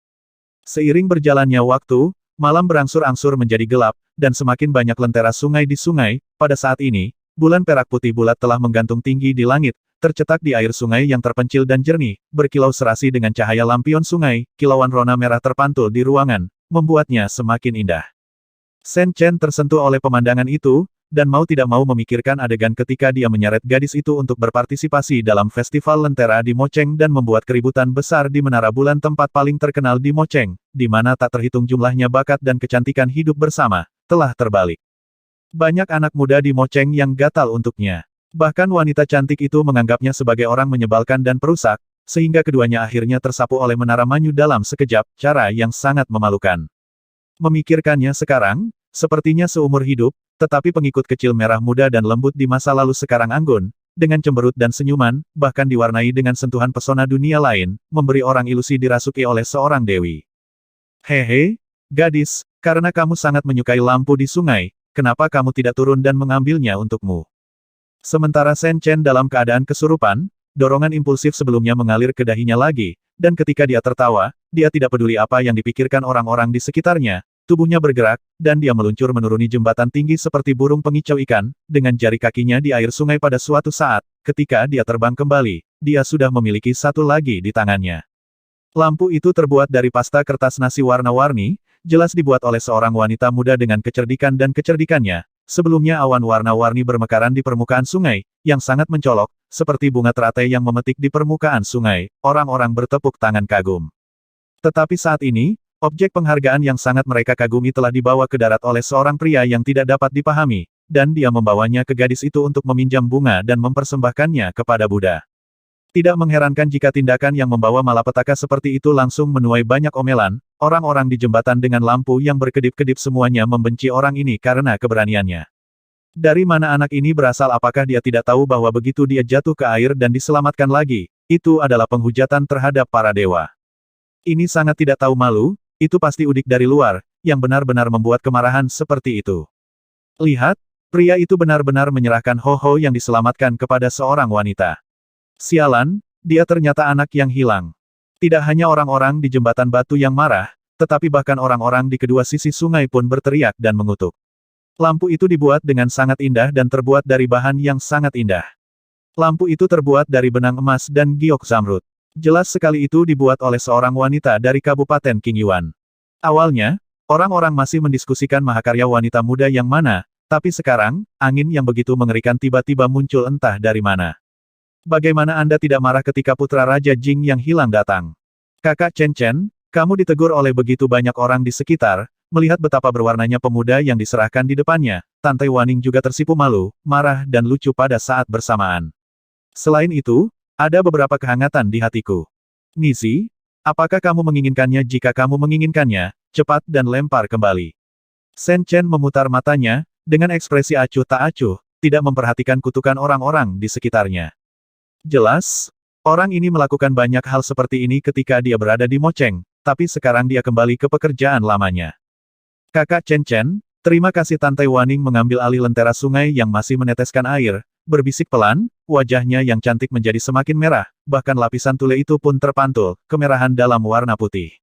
Seiring berjalannya waktu, malam berangsur-angsur menjadi gelap, dan semakin banyak lentera sungai di sungai. Pada saat ini, bulan perak putih bulat telah menggantung tinggi di langit, tercetak di air sungai yang terpencil dan jernih, berkilau serasi dengan cahaya lampion sungai, kilauan rona merah terpantul di ruangan, membuatnya semakin indah. Shen Chen tersentuh oleh pemandangan itu, dan mau tidak mau memikirkan adegan ketika dia menyeret gadis itu untuk berpartisipasi dalam festival lentera di Mocheng dan membuat keributan besar di Menara Bulan, tempat paling terkenal di Mocheng, di mana tak terhitung jumlahnya bakat dan kecantikan hidup bersama, telah terbalik. Banyak anak muda di Mocheng yang gatal untuknya. Bahkan wanita cantik itu menganggapnya sebagai orang menyebalkan dan perusak, sehingga keduanya akhirnya tersapu oleh Menara Manyu dalam sekejap, cara yang sangat memalukan. Memikirkannya sekarang, sepertinya seumur hidup, tetapi pengikut kecil merah muda dan lembut di masa lalu sekarang anggun, dengan cemberut dan senyuman, bahkan diwarnai dengan sentuhan pesona dunia lain, memberi orang ilusi dirasuki oleh seorang dewi. Hehe, gadis, karena kamu sangat menyukai lampu di sungai, kenapa kamu tidak turun dan mengambilnya untukmu? Sementara Shen Chen dalam keadaan kesurupan, dorongan impulsif sebelumnya mengalir ke dahinya lagi, dan ketika dia tertawa, dia tidak peduli apa yang dipikirkan orang-orang di sekitarnya. Tubuhnya bergerak, dan dia meluncur menuruni jembatan tinggi seperti burung pengicau ikan, dengan jari kakinya di air sungai. Pada suatu saat, ketika dia terbang kembali, dia sudah memiliki satu lagi di tangannya. Lampu itu terbuat dari pasta kertas nasi warna-warni, jelas dibuat oleh seorang wanita muda dengan kecerdikan dan kecerdikannya. Sebelumnya awan warna-warni bermekaran di permukaan sungai, yang sangat mencolok, seperti bunga teratai yang memetik di permukaan sungai. Orang-orang bertepuk tangan kagum. Tetapi saat ini, objek penghargaan yang sangat mereka kagumi telah dibawa ke darat oleh seorang pria yang tidak dapat dipahami, dan dia membawanya ke gadis itu untuk meminjam bunga dan mempersembahkannya kepada Buddha. Tidak mengherankan jika tindakan yang membawa malapetaka seperti itu langsung menuai banyak omelan. Orang-orang di jembatan dengan lampu yang berkedip-kedip semuanya membenci orang ini karena keberaniannya. Dari mana anak ini berasal? Apakah dia tidak tahu bahwa begitu dia jatuh ke air dan diselamatkan lagi, itu adalah penghujatan terhadap para dewa? Ini sangat tidak tahu malu. Itu pasti udik dari luar, yang benar-benar membuat kemarahan seperti itu. Lihat, pria itu benar-benar menyerahkan Ho-Ho yang diselamatkan kepada seorang wanita. Sialan, dia ternyata anak yang hilang. Tidak hanya orang-orang di jembatan batu yang marah, tetapi bahkan orang-orang di kedua sisi sungai pun berteriak dan mengutuk. Lampu itu dibuat dengan sangat indah dan terbuat dari bahan yang sangat indah. Lampu itu terbuat dari benang emas dan giok zamrud. Jelas sekali itu dibuat oleh seorang wanita dari Kabupaten King Yuan. Awalnya, orang-orang masih mendiskusikan mahakarya wanita muda yang mana, tapi sekarang, angin yang begitu mengerikan tiba-tiba muncul entah dari mana. Bagaimana Anda tidak marah ketika putra Raja Jing yang hilang datang? Kakak Chen Chen, kamu ditegur oleh begitu banyak orang di sekitar, melihat betapa berwarnanya pemuda yang diserahkan di depannya, Tante Waning juga tersipu malu, marah dan lucu pada saat bersamaan. Selain itu, ada beberapa kehangatan di hatiku. Nisi, apakah kamu menginginkannya? Jika kamu menginginkannya, cepat dan lempar kembali. Shen Chen memutar matanya, dengan ekspresi acuh tak acuh, tidak memperhatikan kutukan orang-orang di sekitarnya. Jelas, orang ini melakukan banyak hal seperti ini ketika dia berada di Mocheng, tapi sekarang dia kembali ke pekerjaan lamanya. Kakak Chen Chen, terima kasih. Tante Waning mengambil alih lentera sungai yang masih meneteskan air, berbisik pelan, wajahnya yang cantik menjadi semakin merah, bahkan lapisan tule itu pun terpantul, kemerahan dalam warna putih.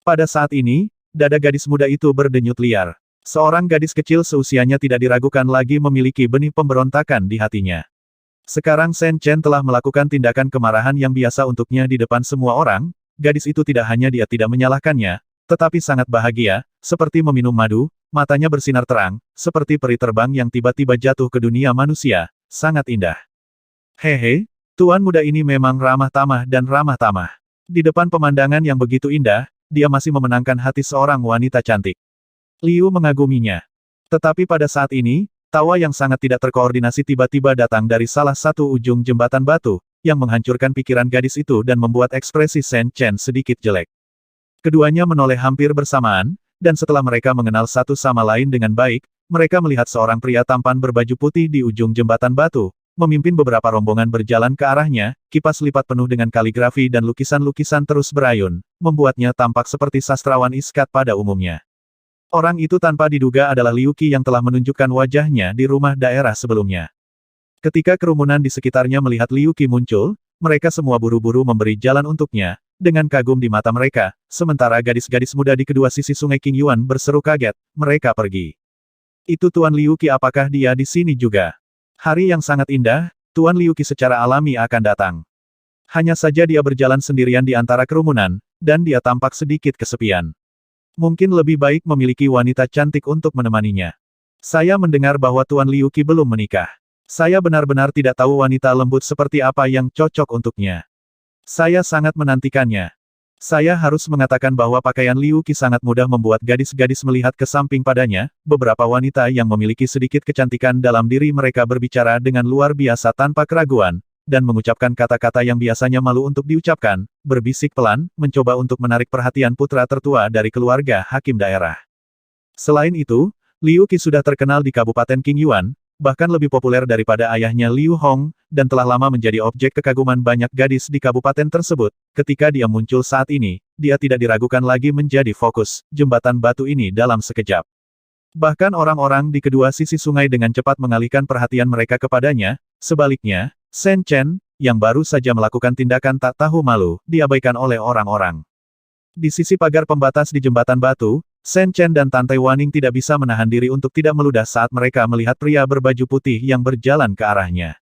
Pada saat ini, dada gadis muda itu berdenyut liar. Seorang gadis kecil seusianya tidak diragukan lagi memiliki benih pemberontakan di hatinya. Sekarang Shen Chen telah melakukan tindakan kemarahan yang biasa untuknya di depan semua orang. Gadis itu tidak hanya dia tidak menyalahkannya, tetapi sangat bahagia, seperti meminum madu, matanya bersinar terang, seperti peri terbang yang tiba-tiba jatuh ke dunia manusia, sangat indah. Hehe, tuan muda ini memang ramah tamah dan ramah tamah. Di depan pemandangan yang begitu indah, dia masih memenangkan hati seorang wanita cantik. Liu mengaguminya. Tetapi pada saat ini, tawa yang sangat tidak terkoordinasi tiba-tiba datang dari salah satu ujung jembatan batu, yang menghancurkan pikiran gadis itu dan membuat ekspresi Shen Chen sedikit jelek. Keduanya menoleh hampir bersamaan, dan setelah mereka mengenal satu sama lain dengan baik, mereka melihat seorang pria tampan berbaju putih di ujung jembatan batu, memimpin beberapa rombongan berjalan ke arahnya, kipas lipat penuh dengan kaligrafi dan lukisan-lukisan terus berayun, membuatnya tampak seperti sastrawan iskat pada umumnya. Orang itu tanpa diduga adalah Liu Qi yang telah menunjukkan wajahnya di rumah daerah sebelumnya. Ketika kerumunan di sekitarnya melihat Liu Qi muncul, mereka semua buru-buru memberi jalan untuknya, dengan kagum di mata mereka, sementara gadis-gadis muda di kedua sisi sungai Qingyuan berseru kaget, mereka pergi. Itu Tuan Liu Qi, apakah dia di sini juga? Hari yang sangat indah, Tuan Liu Qi secara alami akan datang. Hanya saja dia berjalan sendirian di antara kerumunan, dan dia tampak sedikit kesepian. Mungkin lebih baik memiliki wanita cantik untuk menemaninya. Saya mendengar bahwa Tuan Liu Qi belum menikah. Saya benar-benar tidak tahu wanita lembut seperti apa yang cocok untuknya. Saya sangat menantikannya. Saya harus mengatakan bahwa pakaian Liu Qi sangat mudah membuat gadis-gadis melihat ke samping padanya, beberapa wanita yang memiliki sedikit kecantikan dalam diri mereka berbicara dengan luar biasa tanpa keraguan, dan mengucapkan kata-kata yang biasanya malu untuk diucapkan, berbisik pelan, mencoba untuk menarik perhatian putra tertua dari keluarga hakim daerah. Selain itu, Liu Qi sudah terkenal di Kabupaten Qingyuan, bahkan lebih populer daripada ayahnya Liu Hong, dan telah lama menjadi objek kekaguman banyak gadis di kabupaten tersebut. Ketika dia muncul saat ini, dia tidak diragukan lagi menjadi fokus jembatan batu ini dalam sekejap. Bahkan orang-orang di kedua sisi sungai dengan cepat mengalihkan perhatian mereka kepadanya, sebaliknya, Shen Chen, yang baru saja melakukan tindakan tak tahu malu, diabaikan oleh orang-orang. Di sisi pagar pembatas di jembatan batu, Shen Chen dan Tante Waning tidak bisa menahan diri untuk tidak meludah saat mereka melihat pria berbaju putih yang berjalan ke arahnya.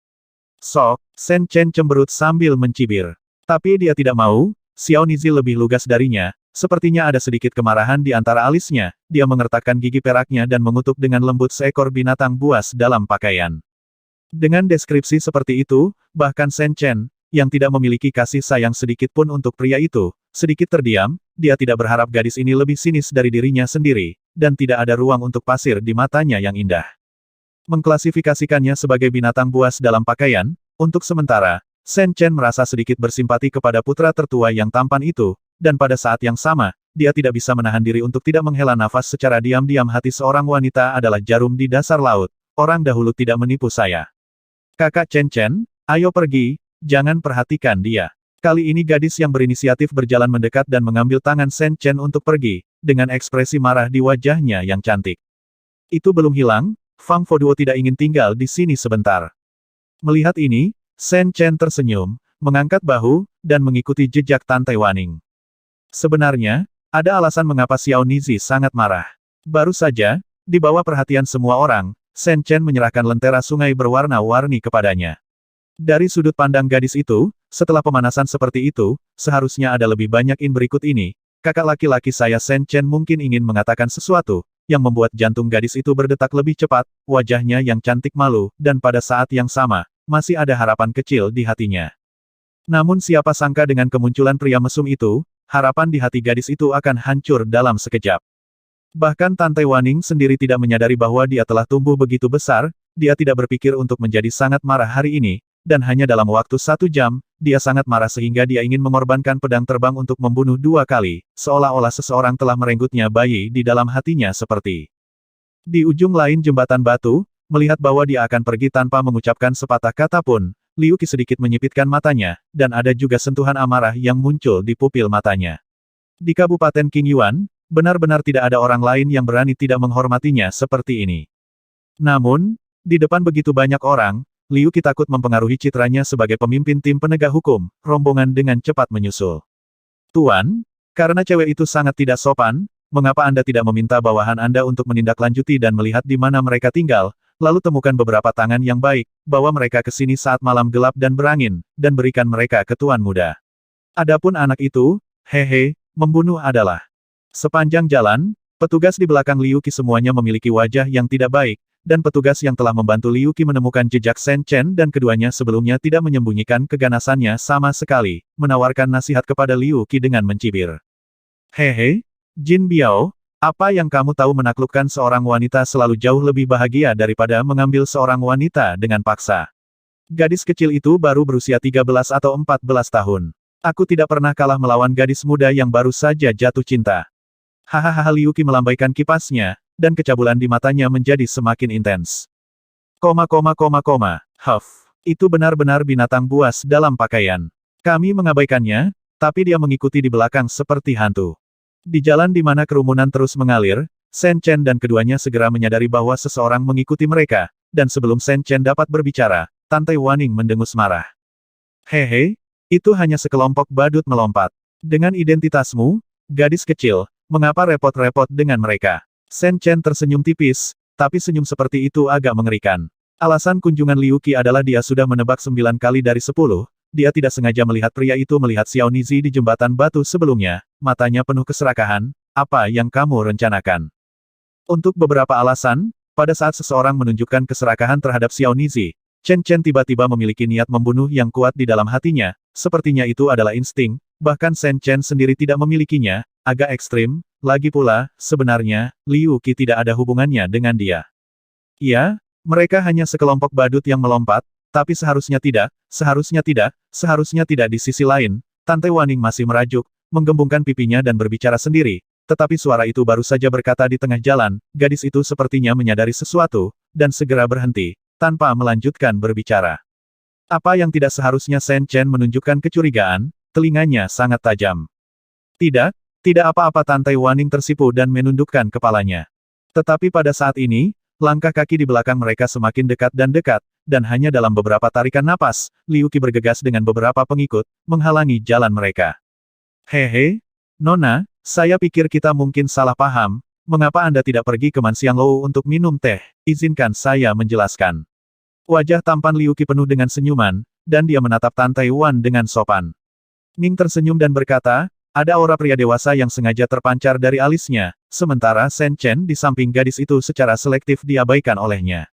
Sok, Shen Chen cemberut sambil mencibir. Tapi dia tidak mau, Xiao Nizi lebih lugas darinya, sepertinya ada sedikit kemarahan di antara alisnya, dia mengertakkan gigi peraknya dan mengutuk dengan lembut seekor binatang buas dalam pakaian. Dengan deskripsi seperti itu, bahkan Shen Chen, yang tidak memiliki kasih sayang sedikit pun untuk pria itu, sedikit terdiam, dia tidak berharap gadis ini lebih sinis dari dirinya sendiri, dan tidak ada ruang untuk pasir di matanya yang indah. Mengklasifikasikannya sebagai binatang buas dalam pakaian, untuk sementara, Shen Chen merasa sedikit bersimpati kepada putra tertua yang tampan itu, dan pada saat yang sama, dia tidak bisa menahan diri untuk tidak menghela nafas secara diam-diam. Hati seorang wanita adalah jarum di dasar laut, orang dahulu tidak menipu saya. Kakak Chen Chen, ayo pergi, jangan perhatikan dia. Kali ini gadis yang berinisiatif berjalan mendekat dan mengambil tangan Shen Chen untuk pergi, dengan ekspresi marah di wajahnya yang cantik. Itu belum hilang, Fang Foduo tidak ingin tinggal di sini sebentar. Melihat ini, Shen Chen tersenyum, mengangkat bahu, dan mengikuti jejak Tante Waning. Sebenarnya, ada alasan mengapa Xiao Nizi sangat marah. Baru saja, di bawah perhatian semua orang, Shen Chen menyerahkan lentera sungai berwarna-warni kepadanya. Dari sudut pandang gadis itu, setelah pemanasan seperti itu, seharusnya ada lebih banyak berikut ini. Kakak laki-laki saya Shen Chen mungkin ingin mengatakan sesuatu, yang membuat jantung gadis itu berdetak lebih cepat, wajahnya yang cantik malu, dan pada saat yang sama, masih ada harapan kecil di hatinya. Namun siapa sangka dengan kemunculan pria mesum itu, harapan di hati gadis itu akan hancur dalam sekejap. Bahkan Tante Waning sendiri tidak menyadari bahwa dia telah tumbuh begitu besar, dia tidak berpikir untuk menjadi sangat marah hari ini, dan hanya dalam waktu 1 jam, dia sangat marah sehingga dia ingin mengorbankan pedang terbang untuk membunuh 2 kali, seolah-olah seseorang telah merenggutnya bayi di dalam hatinya seperti. Di ujung lain jembatan batu, melihat bahwa dia akan pergi tanpa mengucapkan sepatah kata pun, Liu Qi sedikit menyipitkan matanya, dan ada juga sentuhan amarah yang muncul di pupil matanya. Di Kabupaten Qingyuan, benar-benar tidak ada orang lain yang berani tidak menghormatinya seperti ini. Namun, di depan begitu banyak orang, Liu Qi takut mempengaruhi citranya sebagai pemimpin tim penegak hukum, rombongan dengan cepat menyusul. Tuan, karena cewek itu sangat tidak sopan, mengapa Anda tidak meminta bawahan Anda untuk menindaklanjuti dan melihat di mana mereka tinggal, lalu temukan beberapa tangan yang baik, bawa mereka ke sini saat malam gelap dan berangin, dan berikan mereka ke Tuan Muda. Adapun anak itu, hehe, membunuh adalah. Sepanjang jalan, petugas di belakang Liu Qi semuanya memiliki wajah yang tidak baik, dan petugas yang telah membantu Liu Qi menemukan jejak Shen Chen dan keduanya sebelumnya tidak menyembunyikan keganasannya sama sekali, menawarkan nasihat kepada Liu Qi dengan mencibir. Hehe, Jin Biao, apa yang kamu tahu menaklukkan seorang wanita selalu jauh lebih bahagia daripada mengambil seorang wanita dengan paksa. Gadis kecil itu baru berusia 13 atau 14 tahun. Aku tidak pernah kalah melawan gadis muda yang baru saja jatuh cinta. Hahaha, Liu Qi melambaikan kipasnya, dan kecabulan di matanya menjadi semakin intens. Huff. Itu benar-benar binatang buas dalam pakaian. Kami mengabaikannya, tapi dia mengikuti di belakang seperti hantu. Di jalan di mana kerumunan terus mengalir, Shen Chen dan keduanya segera menyadari bahwa seseorang mengikuti mereka, dan sebelum Shen Chen dapat berbicara, Tante Waning mendengus marah. Hehe, itu hanya sekelompok badut melompat. Dengan identitasmu, gadis kecil, mengapa repot-repot dengan mereka? Shen Chen tersenyum tipis, tapi senyum seperti itu agak mengerikan. Alasan kunjungan Liu Qi adalah dia sudah menebak 9 kali dari 10, dia tidak sengaja melihat pria itu melihat Xiao Nizi di jembatan batu sebelumnya, matanya penuh keserakahan, apa yang kamu rencanakan? Untuk beberapa alasan, pada saat seseorang menunjukkan keserakahan terhadap Xiao Nizi, Chen Chen tiba-tiba memiliki niat membunuh yang kuat di dalam hatinya, sepertinya itu adalah insting, bahkan Shen Chen sendiri tidak memilikinya, agak ekstrim, lagi pula, sebenarnya, Liu Qi tidak ada hubungannya dengan dia. Ya, mereka hanya sekelompok badut yang melompat, tapi seharusnya tidak di sisi lain, Tante Waning masih merajuk, menggembungkan pipinya dan berbicara sendiri, tetapi suara itu baru saja berkata di tengah jalan, gadis itu sepertinya menyadari sesuatu, dan segera berhenti, tanpa melanjutkan berbicara. Apa yang tidak seharusnya Shen Chen menunjukkan kecurigaan, telinganya sangat tajam. Tidak apa-apa, Tante Waning tersipu dan menundukkan kepalanya. Tetapi pada saat ini, langkah kaki di belakang mereka semakin dekat, dan hanya dalam beberapa tarikan napas, Liu Qi bergegas dengan beberapa pengikut, menghalangi jalan mereka. Hehe, Nona, saya pikir kita mungkin salah paham, mengapa Anda tidak pergi ke Manxianglou untuk minum teh, izinkan saya menjelaskan. Wajah tampan Liu Qi penuh dengan senyuman, dan dia menatap Tante Wan dengan sopan. Ning tersenyum dan berkata, ada aura pria dewasa yang sengaja terpancar dari alisnya, sementara Shen Chen di samping gadis itu secara selektif diabaikan olehnya.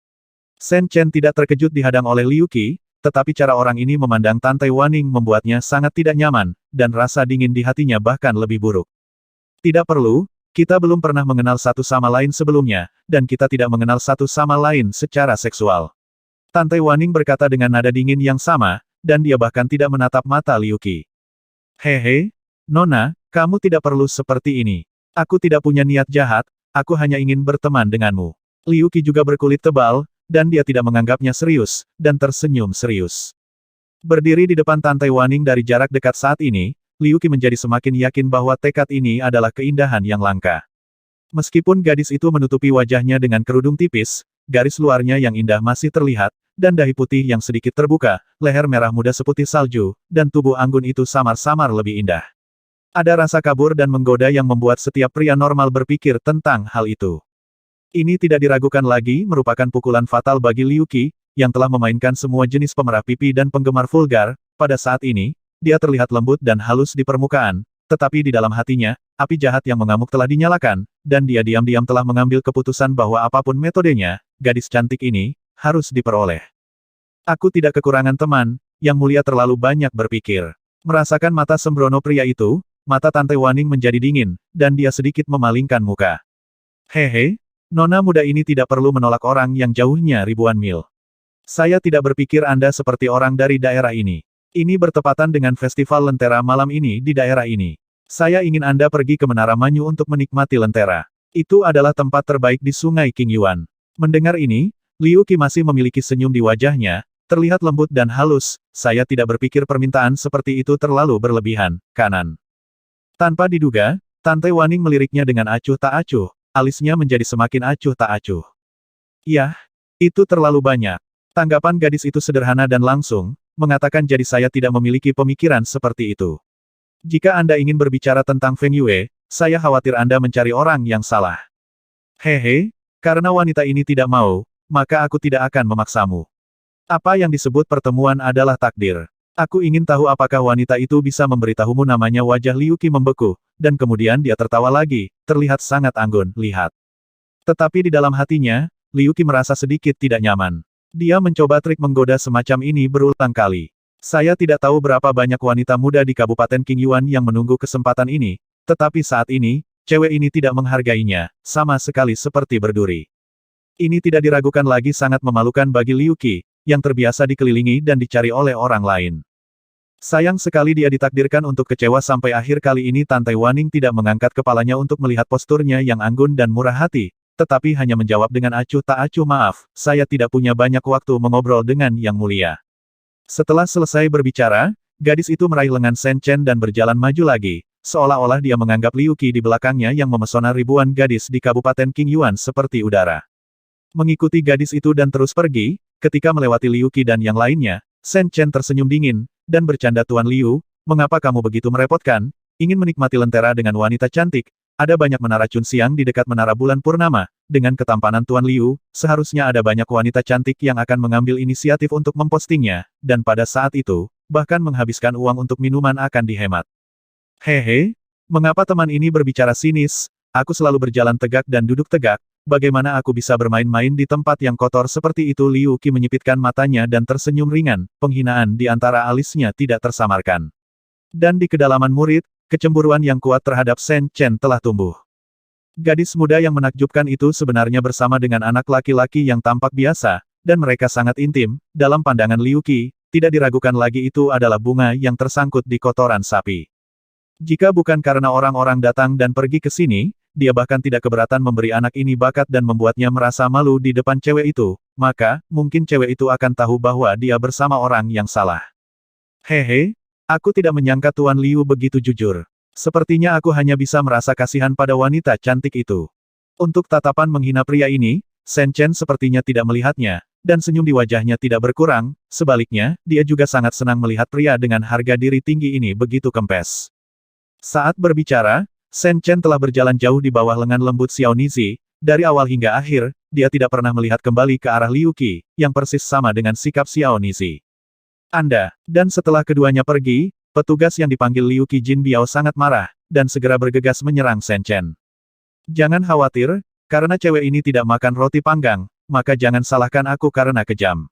Shen Chen tidak terkejut dihadang oleh Liu Qi, tetapi cara orang ini memandang Tante Waning membuatnya sangat tidak nyaman, dan rasa dingin di hatinya bahkan lebih buruk. Tidak perlu, kita belum pernah mengenal satu sama lain sebelumnya, dan kita tidak mengenal satu sama lain secara seksual. Tante Waning berkata dengan nada dingin yang sama, dan dia bahkan tidak menatap mata Liu Qi. Hehe, Nona, kamu tidak perlu seperti ini. Aku tidak punya niat jahat, aku hanya ingin berteman denganmu. Liu Qi juga berkulit tebal, dan dia tidak menganggapnya serius, dan tersenyum serius. Berdiri di depan Tante Waning dari jarak dekat saat ini, Liu Qi menjadi semakin yakin bahwa tekad ini adalah keindahan yang langka. Meskipun gadis itu menutupi wajahnya dengan kerudung tipis, garis luarnya yang indah masih terlihat, dan dahi putih yang sedikit terbuka, leher merah muda seputih salju, dan tubuh anggun itu samar-samar lebih indah. Ada rasa kabur dan menggoda yang membuat setiap pria normal berpikir tentang hal itu. Ini tidak diragukan lagi merupakan pukulan fatal bagi Liu Qi, yang telah memainkan semua jenis pemerah pipi dan penggemar vulgar. Pada saat ini, dia terlihat lembut dan halus di permukaan, tetapi di dalam hatinya, api jahat yang mengamuk telah dinyalakan, dan dia diam-diam telah mengambil keputusan bahwa apapun metodenya, gadis cantik ini harus diperoleh. Aku tidak kekurangan teman, Yang Mulia terlalu banyak berpikir. Merasakan mata sembrono pria itu, mata Tante Waning menjadi dingin, dan dia sedikit memalingkan muka. Hehe, nona muda ini tidak perlu menolak orang yang jauhnya ribuan mil. Saya tidak berpikir Anda seperti orang dari daerah ini. Ini bertepatan dengan festival lentera malam ini di daerah ini. Saya ingin Anda pergi ke Menara Manyu untuk menikmati lentera. Itu adalah tempat terbaik di Sungai King Yuan. Mendengar ini, Liu Qi masih memiliki senyum di wajahnya, terlihat lembut dan halus. Saya tidak berpikir permintaan seperti itu terlalu berlebihan, kanan. Tanpa diduga, Tante Waning meliriknya dengan acuh tak acuh, alisnya menjadi semakin acuh tak acuh. Yah, itu terlalu banyak. Tanggapan gadis itu sederhana dan langsung, mengatakan jadi saya tidak memiliki pemikiran seperti itu. Jika Anda ingin berbicara tentang Feng Yue, saya khawatir Anda mencari orang yang salah. Hehe, karena wanita ini tidak mau, maka aku tidak akan memaksamu. Apa yang disebut pertemuan adalah takdir. Aku ingin tahu apakah wanita itu bisa memberitahumu namanya. Wajah Liu Qi membeku, dan kemudian dia tertawa lagi, terlihat sangat anggun, lihat. Tetapi di dalam hatinya, Liu Qi merasa sedikit tidak nyaman. Dia mencoba trik menggoda semacam ini berulang kali. Saya tidak tahu berapa banyak wanita muda di Kabupaten King Yuan yang menunggu kesempatan ini, tetapi saat ini, cewek ini tidak menghargainya, sama sekali seperti berduri. Ini tidak diragukan lagi sangat memalukan bagi Liu Qi, yang terbiasa dikelilingi dan dicari oleh orang lain. Sayang sekali dia ditakdirkan untuk kecewa sampai akhir kali ini Tante Waning tidak mengangkat kepalanya untuk melihat posturnya yang anggun dan murah hati, tetapi hanya menjawab dengan acuh tak acuh maaf, saya tidak punya banyak waktu mengobrol dengan Yang Mulia. Setelah selesai berbicara, gadis itu meraih lengan Shen Chen dan berjalan maju lagi, seolah-olah dia menganggap Liu Qi di belakangnya yang memesona ribuan gadis di Kabupaten Qingyuan seperti udara. Mengikuti gadis itu dan terus pergi, ketika melewati Liu Qi dan yang lainnya, Shen Chen tersenyum dingin, dan bercanda Tuan Liu, mengapa kamu begitu merepotkan, ingin menikmati lentera dengan wanita cantik, ada banyak menara Chunxiang di dekat menara bulan purnama, dengan ketampanan Tuan Liu, seharusnya ada banyak wanita cantik yang akan mengambil inisiatif untuk mempostingnya, dan pada saat itu, bahkan menghabiskan uang untuk minuman akan dihemat. Hehe, mengapa teman ini berbicara sinis, aku selalu berjalan tegak dan duduk tegak, bagaimana aku bisa bermain-main di tempat yang kotor seperti itu? Liu Qi menyipitkan matanya dan tersenyum ringan, penghinaan di antara alisnya tidak tersamarkan. Dan di kedalaman murid, kecemburuan yang kuat terhadap Shen Chen telah tumbuh. Gadis muda yang menakjubkan itu sebenarnya bersama dengan anak laki-laki yang tampak biasa, dan mereka sangat intim, dalam pandangan Liu Qi, tidak diragukan lagi itu adalah bunga yang tersangkut di kotoran sapi. Jika bukan karena orang-orang datang dan pergi ke sini, dia bahkan tidak keberatan memberi anak ini bakat dan membuatnya merasa malu di depan cewek itu, maka, mungkin cewek itu akan tahu bahwa dia bersama orang yang salah. Hehe, aku tidak menyangka Tuan Liu begitu jujur. Sepertinya aku hanya bisa merasa kasihan pada wanita cantik itu. Untuk tatapan menghina pria ini, Shen Chen sepertinya tidak melihatnya, dan senyum di wajahnya tidak berkurang, sebaliknya, dia juga sangat senang melihat pria dengan harga diri tinggi ini begitu kempes. Saat berbicara, Shen Chen telah berjalan jauh di bawah lengan lembut Xiao Nizi, dari awal hingga akhir, dia tidak pernah melihat kembali ke arah Liu Qi, yang persis sama dengan sikap Xiao Nizi. Anda, dan setelah keduanya pergi, petugas yang dipanggil Liu Qi Jin Biao sangat marah, dan segera bergegas menyerang Shen Chen. Jangan khawatir, karena cewek ini tidak makan roti panggang, maka jangan salahkan aku karena kejam.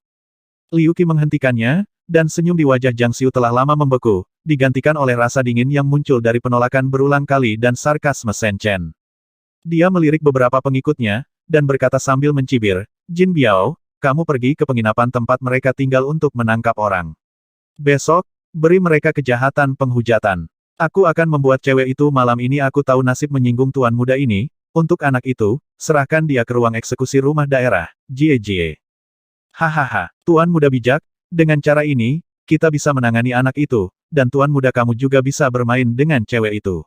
Liu Qi menghentikannya, dan senyum di wajah Jiang Xiu telah lama membeku, digantikan oleh rasa dingin yang muncul dari penolakan berulang kali dan sarkasme Shen Chen. Dia melirik beberapa pengikutnya, dan berkata sambil mencibir, Jin Biao, kamu pergi ke penginapan tempat mereka tinggal untuk menangkap orang. Besok, beri mereka kejahatan penghujatan. Aku akan membuat cewek itu malam ini. Aku tahu nasib menyinggung tuan muda ini, untuk anak itu, serahkan dia ke ruang eksekusi rumah daerah, Jie. Hahaha, tuan muda bijak, dengan cara ini, kita bisa menangani anak itu, dan tuan muda kamu juga bisa bermain dengan cewek itu.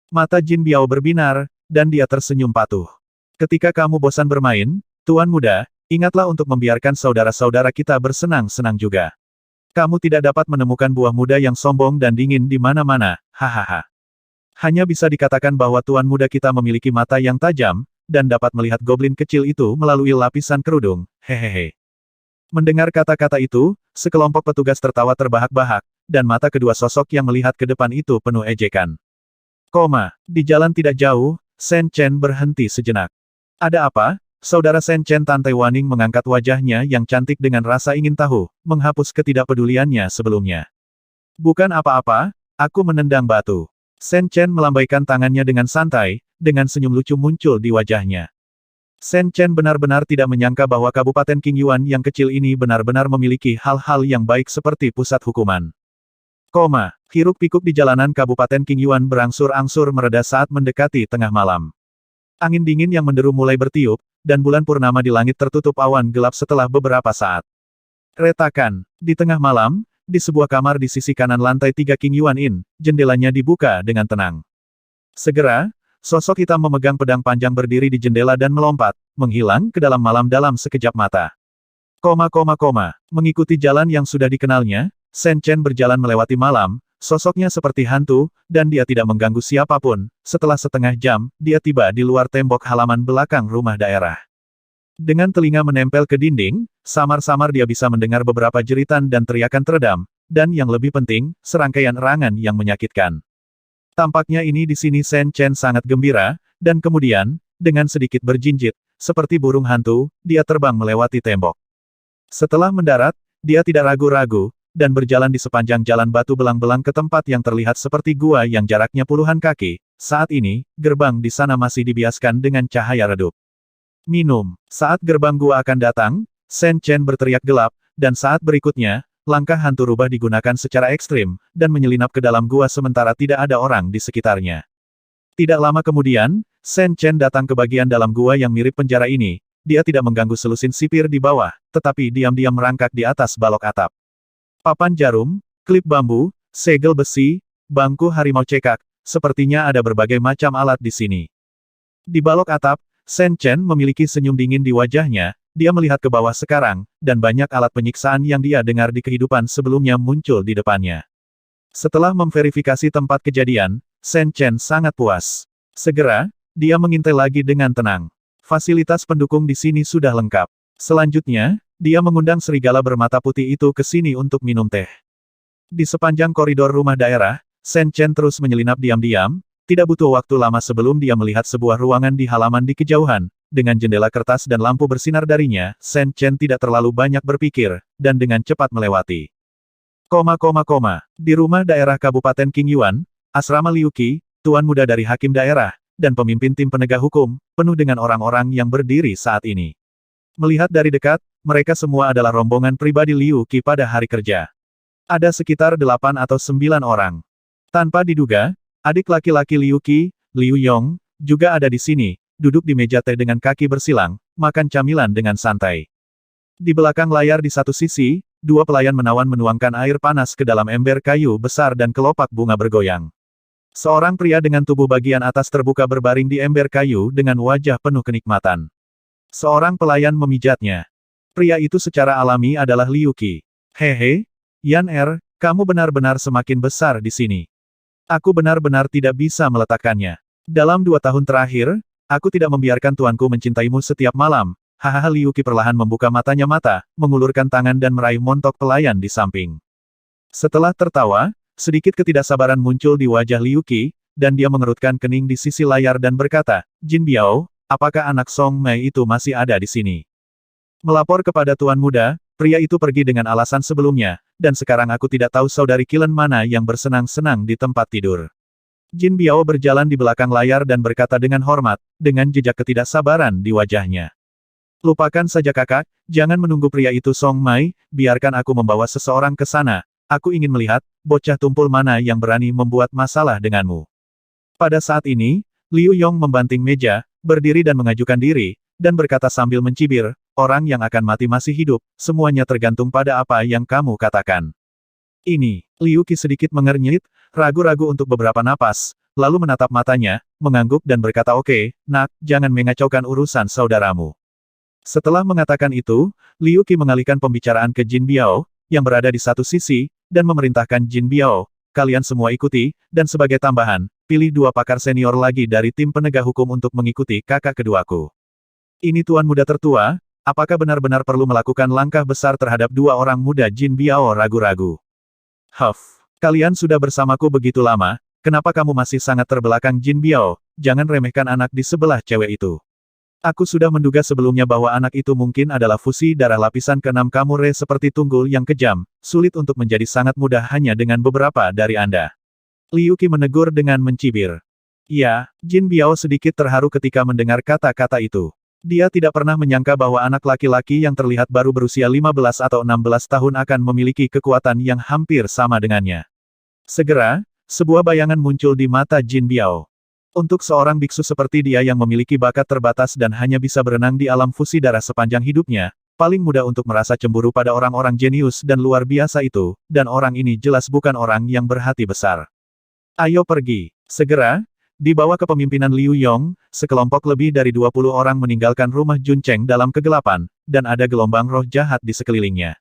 Mata Jin Biao berbinar, dan dia tersenyum patuh. Ketika kamu bosan bermain, tuan muda, ingatlah untuk membiarkan saudara-saudara kita bersenang-senang juga. Kamu tidak dapat menemukan buah muda yang sombong dan dingin di mana-mana, hahaha. Hanya bisa dikatakan bahwa tuan muda kita memiliki mata yang tajam, dan dapat melihat goblin kecil itu melalui lapisan kerudung, hehehe. Mendengar kata-kata itu, sekelompok petugas tertawa terbahak-bahak, dan mata kedua sosok yang melihat ke depan itu penuh ejekan. Di jalan tidak jauh, Shen Chen berhenti sejenak. Ada apa? Saudara Shen Chen? Tante Waning mengangkat wajahnya yang cantik dengan rasa ingin tahu, menghapus ketidakpeduliannya sebelumnya. Bukan apa-apa, aku menendang batu. Shen Chen melambaikan tangannya dengan santai, dengan senyum lucu muncul di wajahnya. Shen Chen benar-benar tidak menyangka bahwa Kabupaten Qingyuan yang kecil ini benar-benar memiliki hal-hal yang baik seperti pusat hukuman. Hiruk-pikuk di jalanan Kabupaten Qingyuan berangsur-angsur mereda saat mendekati tengah malam. Angin dingin yang menderu mulai bertiup, dan bulan purnama di langit tertutup awan gelap setelah beberapa saat. Retakan, di tengah malam, di sebuah kamar di sisi kanan lantai 3 Qingyuan Inn, jendelanya dibuka dengan tenang. Segera, sosok hitam memegang pedang panjang berdiri di jendela dan melompat, menghilang ke dalam malam dalam sekejap mata. Mengikuti jalan yang sudah dikenalnya, Shen Chen berjalan melewati malam, sosoknya seperti hantu, dan dia tidak mengganggu siapapun. Setelah setengah jam, dia tiba di luar tembok halaman belakang rumah daerah. Dengan telinga menempel ke dinding, samar-samar dia bisa mendengar beberapa jeritan dan teriakan teredam, dan yang lebih penting, serangkaian erangan yang menyakitkan. Tampaknya ini di sini Shen Chen sangat gembira, dan kemudian, dengan sedikit berjinjit, seperti burung hantu, dia terbang melewati tembok. Setelah mendarat, dia tidak ragu-ragu, dan berjalan di sepanjang jalan batu belang-belang ke tempat yang terlihat seperti gua yang jaraknya puluhan kaki. Saat ini, gerbang di sana masih dibiaskan dengan cahaya redup. Minum. Saat gerbang gua akan datang, Shen Chen berteriak gelap, dan saat berikutnya, langkah hantu rubah digunakan secara ekstrim, dan menyelinap ke dalam gua sementara tidak ada orang di sekitarnya. Tidak lama kemudian, Shen Chen datang ke bagian dalam gua yang mirip penjara ini. Dia tidak mengganggu selusin sipir di bawah, tetapi diam-diam merangkak di atas balok atap. Papan jarum, klip bambu, segel besi, bangku harimau cekak, sepertinya ada berbagai macam alat di sini. Di balok atap, Shen Chen memiliki senyum dingin di wajahnya, dia melihat ke bawah sekarang, dan banyak alat penyiksaan yang dia dengar di kehidupan sebelumnya muncul di depannya. Setelah memverifikasi tempat kejadian, Shen Chen sangat puas. Segera, dia mengintai lagi dengan tenang. Fasilitas pendukung di sini sudah lengkap. Selanjutnya, dia mengundang serigala bermata putih itu ke sini untuk minum teh. Di sepanjang koridor rumah daerah, Shen Chen terus menyelinap diam-diam, tidak butuh waktu lama sebelum dia melihat sebuah ruangan di halaman di kejauhan, dengan jendela kertas dan lampu bersinar darinya, Shen Chen tidak terlalu banyak berpikir, dan dengan cepat melewati. Di rumah daerah Kabupaten Qingyuan, asrama Liu Qi, tuan muda dari hakim daerah, dan pemimpin tim penegak hukum, penuh dengan orang-orang yang berdiri saat ini. Melihat dari dekat, mereka semua adalah rombongan pribadi Liu Qi pada hari kerja. Ada sekitar 8 atau 9 orang. Tanpa diduga, adik laki-laki Liu Qi, Liu Yong, juga ada di sini, duduk di meja teh dengan kaki bersilang, makan camilan dengan santai. Di belakang layar di satu sisi, dua pelayan menawan menuangkan air panas ke dalam ember kayu besar dan kelopak bunga bergoyang. Seorang pria dengan tubuh bagian atas terbuka berbaring di ember kayu dengan wajah penuh kenikmatan. Seorang pelayan memijatnya. Pria itu secara alami adalah Liu Qi. Hehe, Yan kamu benar-benar semakin besar di sini. Aku benar-benar tidak bisa meletakkannya. Dalam 2 tahun terakhir, aku tidak membiarkan tuanku mencintaimu setiap malam. Hahaha. Liu Qi perlahan membuka matanya mengulurkan tangan dan meraih montok pelayan di samping. Setelah tertawa, sedikit ketidaksabaran muncul di wajah Liu Qi, dan dia mengerutkan kening di sisi layar dan berkata, Jin Biao, apakah anak Song Mei itu masih ada di sini? Melapor kepada tuan muda, pria itu pergi dengan alasan sebelumnya, dan sekarang aku tidak tahu saudari Qilen mana yang bersenang-senang di tempat tidur. Jin Biao berjalan di belakang layar dan berkata dengan hormat, dengan jejak ketidaksabaran di wajahnya. Lupakan saja kakak, jangan menunggu pria itu Song Mei, biarkan aku membawa seseorang ke sana. Aku ingin melihat, bocah tumpul mana yang berani membuat masalah denganmu. Pada saat ini, Liu Yong membanting meja, berdiri dan mengajukan diri, dan berkata sambil mencibir, orang yang akan mati masih hidup, semuanya tergantung pada apa yang kamu katakan. Ini, Liu Qi sedikit mengernyit, ragu-ragu untuk beberapa napas, lalu menatap matanya, mengangguk dan berkata oke, nak, jangan mengacaukan urusan saudaramu. Setelah mengatakan itu, Liu Qi mengalihkan pembicaraan ke Jin Biao, yang berada di satu sisi, dan memerintahkan Jin Biao, kalian semua ikuti, dan sebagai tambahan, pilih 2 pakar senior lagi dari tim penegak hukum untuk mengikuti kakak keduaku. Ini tuan muda tertua, apakah benar-benar perlu melakukan langkah besar terhadap 2 orang muda? Jin Biao ragu-ragu. Kalian sudah bersamaku begitu lama, kenapa kamu masih sangat terbelakang? Jin Biao, jangan remehkan anak di sebelah cewek itu. Aku sudah menduga sebelumnya bahwa anak itu mungkin adalah fusi darah lapisan ke-6 kamu seperti tunggul yang kejam, sulit untuk menjadi sangat mudah hanya dengan beberapa dari Anda. Liu Qi menegur dengan mencibir. Ya, Jin Biao sedikit terharu ketika mendengar kata-kata itu. Dia tidak pernah menyangka bahwa anak laki-laki yang terlihat baru berusia 15 atau 16 tahun akan memiliki kekuatan yang hampir sama dengannya. Segera, sebuah bayangan muncul di mata Jin Biao. Untuk seorang biksu seperti dia yang memiliki bakat terbatas dan hanya bisa berenang di alam fusi darah sepanjang hidupnya, paling mudah untuk merasa cemburu pada orang-orang jenius dan luar biasa itu, dan orang ini jelas bukan orang yang berhati besar. Ayo pergi. Segera, di bawah kepemimpinan Liu Yong, sekelompok lebih dari 20 orang meninggalkan rumah Juncheng dalam kegelapan, dan ada gelombang roh jahat di sekelilingnya.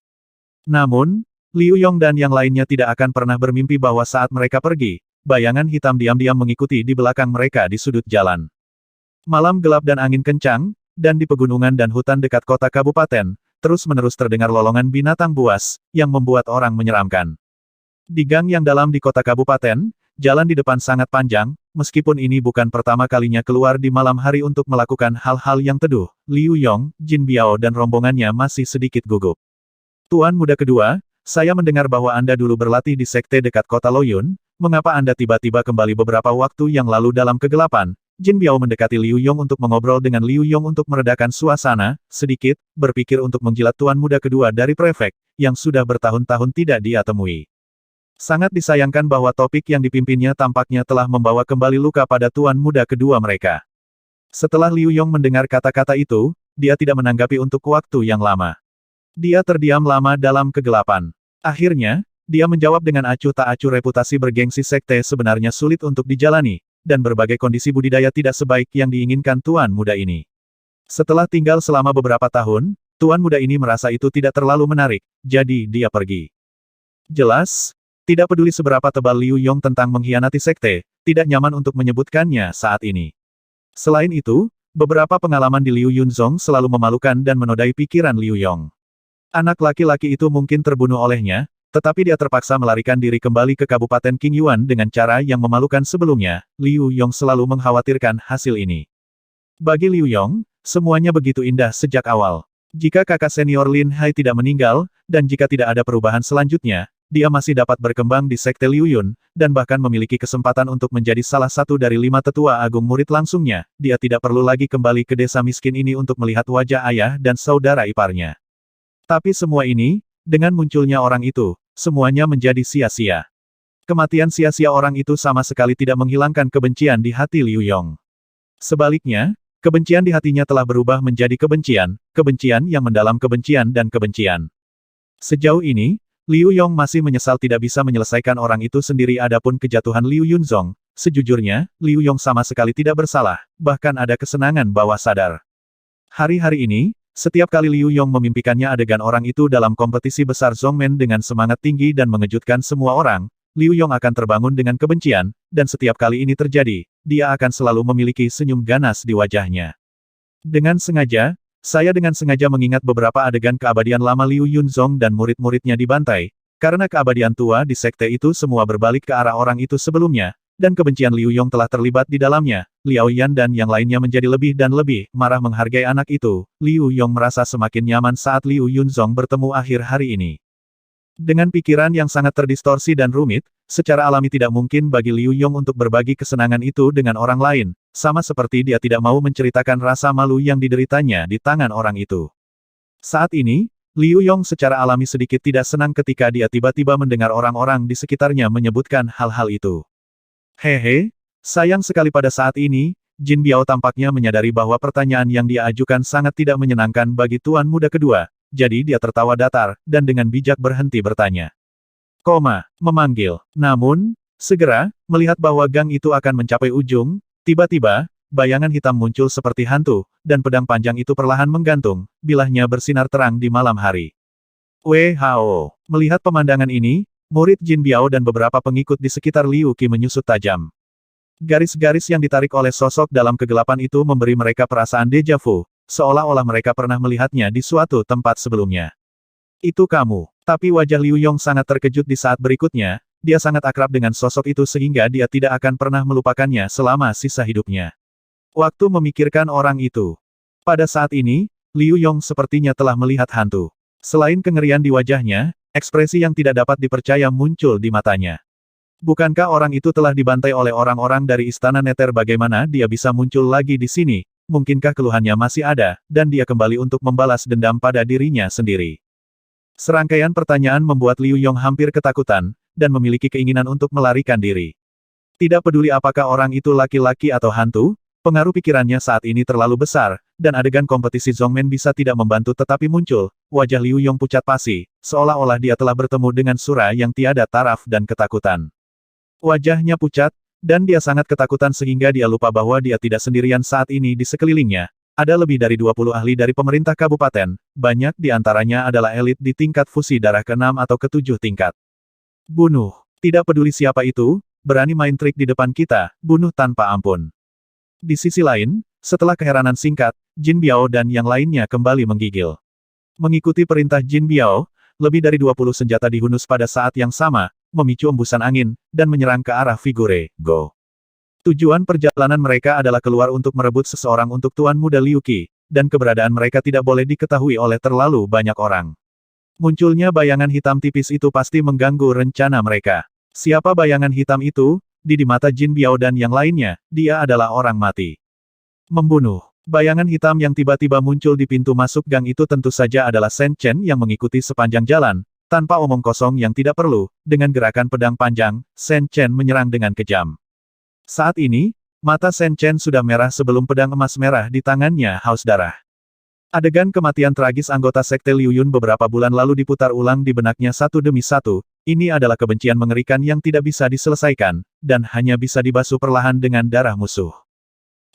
Namun, Liu Yong dan yang lainnya tidak akan pernah bermimpi bahwa saat mereka pergi, bayangan hitam diam-diam mengikuti di belakang mereka di sudut jalan. Malam gelap dan angin kencang, dan di pegunungan dan hutan dekat kota kabupaten, terus-menerus terdengar lolongan binatang buas, yang membuat orang menyeramkan. Di gang yang dalam di kota kabupaten, jalan di depan sangat panjang, meskipun ini bukan pertama kalinya keluar di malam hari untuk melakukan hal-hal yang teduh, Liu Yong, Jin Biao dan rombongannya masih sedikit gugup. Tuan muda kedua, saya mendengar bahwa Anda dulu berlatih di sekte dekat kota Loyun. Mengapa Anda tiba-tiba kembali beberapa waktu yang lalu dalam kegelapan? Jin Biao mendekati Liu Yong untuk mengobrol dengan Liu Yong untuk meredakan suasana, sedikit, berpikir untuk menjilat tuan muda kedua dari prefek, yang sudah bertahun-tahun tidak dia temui. Sangat disayangkan bahwa topik yang dipimpinnya tampaknya telah membawa kembali luka pada tuan muda kedua mereka. Setelah Liu Yong mendengar kata-kata itu, dia tidak menanggapi untuk waktu yang lama. Dia terdiam lama dalam kegelapan. Akhirnya, dia menjawab dengan acuh tak acuh reputasi bergengsi sekte sebenarnya sulit untuk dijalani, dan berbagai kondisi budidaya tidak sebaik yang diinginkan tuan muda ini. Setelah tinggal selama beberapa tahun, tuan muda ini merasa itu tidak terlalu menarik, jadi dia pergi. Jelas, tidak peduli seberapa tebal Liu Yong tentang mengkhianati sekte, tidak nyaman untuk menyebutkannya saat ini. Selain itu, beberapa pengalaman di Liu Yunzong selalu memalukan dan menodai pikiran Liu Yong. Anak laki-laki itu mungkin terbunuh olehnya, tetapi dia terpaksa melarikan diri kembali ke Kabupaten Qingyuan dengan cara yang memalukan sebelumnya. Liu Yong selalu mengkhawatirkan hasil ini. Bagi Liu Yong, semuanya begitu indah sejak awal. Jika kakak senior Lin Hai tidak meninggal, dan jika tidak ada perubahan selanjutnya, dia masih dapat berkembang di Sekte Liu Yun, dan bahkan memiliki kesempatan untuk menjadi salah satu dari 5 tetua agung murid langsungnya. Dia tidak perlu lagi kembali ke desa miskin ini untuk melihat wajah ayah dan saudara iparnya. Tapi semua ini, dengan munculnya orang itu, semuanya menjadi sia-sia. Kematian sia-sia orang itu sama sekali tidak menghilangkan kebencian di hati Liu Yong. Sebaliknya, kebencian di hatinya telah berubah menjadi kebencian, kebencian yang mendalam kebencian dan kebencian. Sejauh ini, Liu Yong masih menyesal tidak bisa menyelesaikan orang itu sendiri. Adapun kejatuhan Liu Yunzong, sejujurnya, Liu Yong sama sekali tidak bersalah, bahkan ada kesenangan bawah sadar. Hari-hari ini, setiap kali Liu Yong memimpikannya adegan orang itu dalam kompetisi besar Zongmen dengan semangat tinggi dan mengejutkan semua orang, Liu Yong akan terbangun dengan kebencian, dan setiap kali ini terjadi, dia akan selalu memiliki senyum ganas di wajahnya. Dengan sengaja mengingat beberapa adegan keabadian lama Liu Yunzong dan murid-muridnya dibantai, karena keabadian tua di sekte itu semua berbalik ke arah orang itu sebelumnya, dan kebencian Liu Yong telah terlibat di dalamnya. Liao Yan dan yang lainnya menjadi lebih dan lebih marah menghargai anak itu. Liu Yong merasa semakin nyaman saat Liu Yunzong bertemu akhir hari ini. Dengan pikiran yang sangat terdistorsi dan rumit, secara alami tidak mungkin bagi Liu Yong untuk berbagi kesenangan itu dengan orang lain, sama seperti dia tidak mau menceritakan rasa malu yang dideritanya di tangan orang itu. Saat ini, Liu Yong secara alami sedikit tidak senang ketika dia tiba-tiba mendengar orang-orang di sekitarnya menyebutkan hal-hal itu. Hehe, sayang sekali pada saat ini, Jin Biao tampaknya menyadari bahwa pertanyaan yang dia ajukan sangat tidak menyenangkan bagi tuan muda kedua, jadi dia tertawa datar, dan dengan bijak berhenti bertanya. Memanggil. Namun, segera, melihat bahwa gang itu akan mencapai ujung, tiba-tiba, bayangan hitam muncul seperti hantu, dan pedang panjang itu perlahan menggantung, bilahnya bersinar terang di malam hari. Wei Hao. Melihat pemandangan ini, murid Jin Biao dan beberapa pengikut di sekitar Liu Qi menyusut tajam. Garis-garis yang ditarik oleh sosok dalam kegelapan itu memberi mereka perasaan deja vu, seolah-olah mereka pernah melihatnya di suatu tempat sebelumnya. Itu kamu. Tapi wajah Liu Yong sangat terkejut di saat berikutnya, dia sangat akrab dengan sosok itu sehingga dia tidak akan pernah melupakannya selama sisa hidupnya. Waktu memikirkan orang itu. Pada saat ini, Liu Yong sepertinya telah melihat hantu. Selain kengerian di wajahnya, ekspresi yang tidak dapat dipercaya muncul di matanya. Bukankah orang itu telah dibantai oleh orang-orang dari Istana Neter? Bagaimana dia bisa muncul lagi di sini? Mungkinkah keluhannya masih ada, dan dia kembali untuk membalas dendam pada dirinya sendiri? Serangkaian pertanyaan membuat Liu Yong hampir ketakutan, dan memiliki keinginan untuk melarikan diri. Tidak peduli apakah orang itu laki-laki atau hantu, pengaruh pikirannya saat ini terlalu besar, dan adegan kompetisi Zongmen bisa tidak membantu tetapi muncul, wajah Liu Yong pucat pasi, seolah-olah dia telah bertemu dengan Sura yang tiada taraf dan ketakutan. Wajahnya pucat, dan dia sangat ketakutan sehingga dia lupa bahwa dia tidak sendirian saat ini di sekelilingnya. Ada lebih dari 20 ahli dari pemerintah kabupaten, banyak di antaranya adalah elit di tingkat fusi darah ke-6 atau ke-7 tingkat. Bunuh. Tidak peduli siapa itu, berani main trik di depan kita, bunuh tanpa ampun. Di sisi lain, setelah keheranan singkat, Jin Biao dan yang lainnya kembali menggigil. Mengikuti perintah Jin Biao, lebih dari 20 senjata dihunus pada saat yang sama, memicu embusan angin, dan menyerang ke arah figure Go. Tujuan perjalanan mereka adalah keluar untuk merebut seseorang untuk Tuan Muda Liu Qi, dan keberadaan mereka tidak boleh diketahui oleh terlalu banyak orang. Munculnya bayangan hitam tipis itu pasti mengganggu rencana mereka. Siapa bayangan hitam itu? di mata Jin Biao dan yang lainnya, dia adalah orang mati. Membunuh. Bayangan hitam yang tiba-tiba muncul di pintu masuk gang itu tentu saja adalah Shen Chen yang mengikuti sepanjang jalan, tanpa omong kosong yang tidak perlu, dengan gerakan pedang panjang, Shen Chen menyerang dengan kejam. Saat ini, mata Shen Chen sudah merah sebelum pedang emas merah di tangannya haus darah. Adegan kematian tragis anggota sekte Liu Yun beberapa bulan lalu diputar ulang di benaknya satu demi satu, ini adalah kebencian mengerikan yang tidak bisa diselesaikan, dan hanya bisa dibasuh perlahan dengan darah musuh.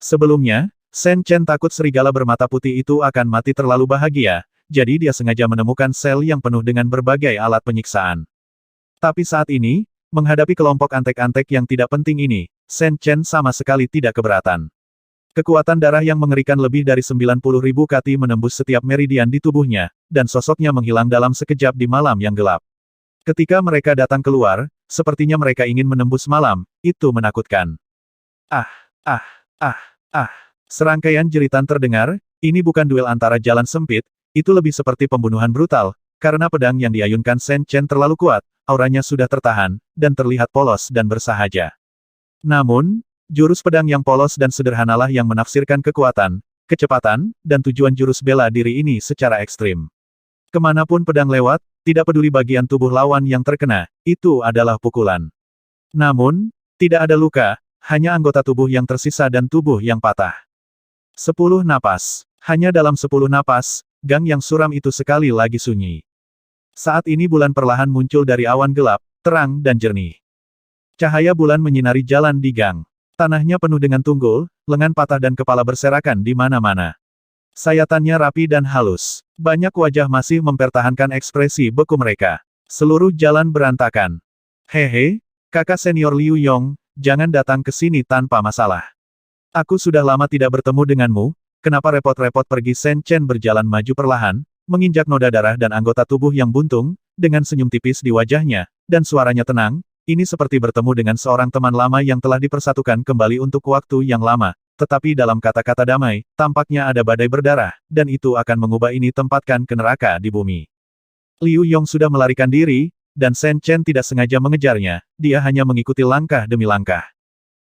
Sebelumnya, Shen Chen takut serigala bermata putih itu akan mati terlalu bahagia, jadi dia sengaja menemukan sel yang penuh dengan berbagai alat penyiksaan. Tapi saat ini, menghadapi kelompok antek-antek yang tidak penting ini, Shen Chen sama sekali tidak keberatan. Kekuatan darah yang mengerikan lebih dari 90.000 kati menembus setiap meridian di tubuhnya, dan sosoknya menghilang dalam sekejap di malam yang gelap. Ketika mereka datang keluar, sepertinya mereka ingin menembus malam, itu menakutkan. Ah, ah, ah, ah. Serangkaian jeritan terdengar, ini bukan duel antara jalan sempit, itu lebih seperti pembunuhan brutal, karena pedang yang diayunkan Shen Chen terlalu kuat, auranya sudah tertahan, dan terlihat polos dan bersahaja. Namun, jurus pedang yang polos dan sederhanalah yang menafsirkan kekuatan, kecepatan, dan tujuan jurus bela diri ini secara ekstrim. Kemanapun pedang lewat, tidak peduli bagian tubuh lawan yang terkena, itu adalah pukulan. Namun, tidak ada luka, hanya anggota tubuh yang tersisa dan tubuh yang patah. 10 napas. Hanya dalam 10 napas, gang yang suram itu sekali lagi sunyi. Saat ini bulan perlahan muncul dari awan gelap, terang dan jernih. Cahaya bulan menyinari jalan di gang. Tanahnya penuh dengan tunggul, lengan patah dan kepala berserakan di mana-mana. Sayatannya rapi dan halus. Banyak wajah masih mempertahankan ekspresi beku mereka. Seluruh jalan berantakan. Hehe, kakak senior Liu Yong, jangan datang ke sini tanpa masalah. Aku sudah lama tidak bertemu denganmu, kenapa repot-repot pergi? Shen Chen berjalan maju perlahan, menginjak noda darah dan anggota tubuh yang buntung, dengan senyum tipis di wajahnya, dan suaranya tenang. Ini seperti bertemu dengan seorang teman lama yang telah dipersatukan kembali untuk waktu yang lama, tetapi dalam kata-kata damai, tampaknya ada badai berdarah, dan itu akan mengubah ini tempatkan ke neraka di bumi. Liu Yong sudah melarikan diri, dan Shen Chen tidak sengaja mengejarnya, dia hanya mengikuti langkah demi langkah.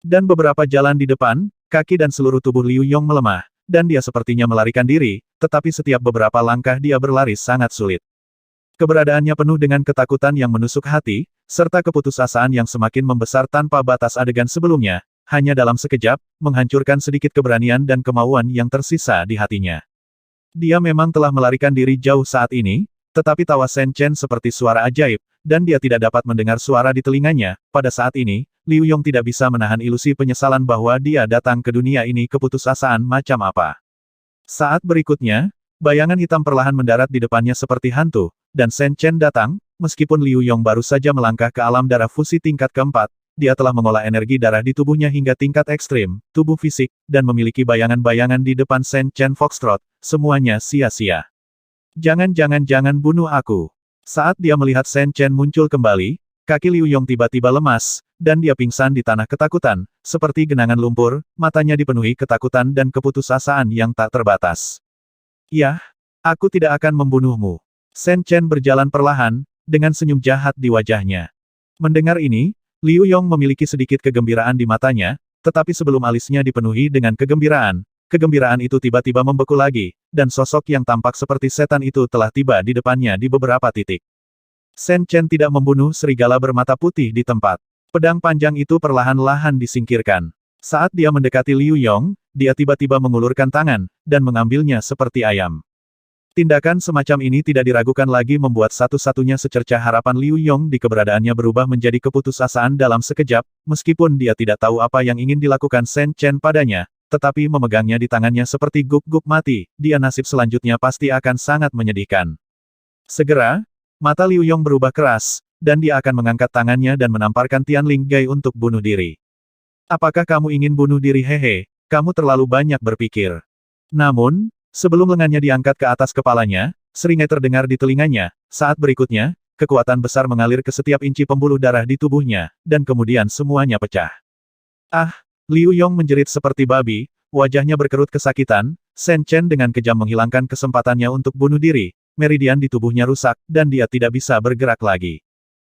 Dan beberapa jalan di depan, kaki dan seluruh tubuh Liu Yong melemah, dan dia sepertinya melarikan diri, tetapi setiap beberapa langkah dia berlari sangat sulit. Keberadaannya penuh dengan ketakutan yang menusuk hati, serta keputusasaan yang semakin membesar tanpa batas. Adegan sebelumnya, hanya dalam sekejap, menghancurkan sedikit keberanian dan kemauan yang tersisa di hatinya. Dia memang telah melarikan diri jauh saat ini, tetapi tawa Shen Chen seperti suara ajaib, dan dia tidak dapat mendengar suara di telinganya. Pada saat ini, Liu Yong tidak bisa menahan ilusi penyesalan bahwa dia datang ke dunia ini keputusasaan macam apa. Saat berikutnya, bayangan hitam perlahan mendarat di depannya seperti hantu, dan Shen Chen datang, meskipun Liu Yong baru saja melangkah ke alam darah fusi tingkat keempat, dia telah mengolah energi darah di tubuhnya hingga tingkat ekstrim, tubuh fisik, dan memiliki bayangan-bayangan di depan Shen Chen Foxtrot, semuanya sia-sia. Jangan bunuh aku. Saat dia melihat Shen Chen muncul kembali, kaki Liu Yong tiba-tiba lemas, dan dia pingsan di tanah ketakutan, seperti genangan lumpur, matanya dipenuhi ketakutan dan keputusasaan yang tak terbatas. Yah, aku tidak akan membunuhmu. Shen Chen berjalan perlahan, dengan senyum jahat di wajahnya. Mendengar ini, Liu Yong memiliki sedikit kegembiraan di matanya, tetapi sebelum alisnya dipenuhi dengan kegembiraan itu tiba-tiba membeku lagi, dan sosok yang tampak seperti setan itu telah tiba di depannya di beberapa titik. Shen Chen tidak membunuh serigala bermata putih di tempat. Pedang panjang itu perlahan-lahan disingkirkan. Saat dia mendekati Liu Yong, dia tiba-tiba mengulurkan tangan, dan mengambilnya seperti ayam. Tindakan semacam ini tidak diragukan lagi membuat satu-satunya secercah harapan Liu Yong di keberadaannya berubah menjadi keputusasaan dalam sekejap, meskipun dia tidak tahu apa yang ingin dilakukan Shen Chen padanya, tetapi memegangnya di tangannya seperti guk-guk mati, dia nasib selanjutnya pasti akan sangat menyedihkan. Segera, mata Liu Yong berubah keras, dan dia akan mengangkat tangannya dan menamparkan Tianling Gai untuk bunuh diri. Apakah kamu ingin bunuh diri? Hehe, kamu terlalu banyak berpikir. Namun, sebelum lengannya diangkat ke atas kepalanya, seringai terdengar di telinganya, saat berikutnya, kekuatan besar mengalir ke setiap inci pembuluh darah di tubuhnya, dan kemudian semuanya pecah. Ah! Liu Yong menjerit seperti babi, wajahnya berkerut kesakitan, Shen Chen dengan kejam menghilangkan kesempatannya untuk bunuh diri, meridian di tubuhnya rusak, dan dia tidak bisa bergerak lagi.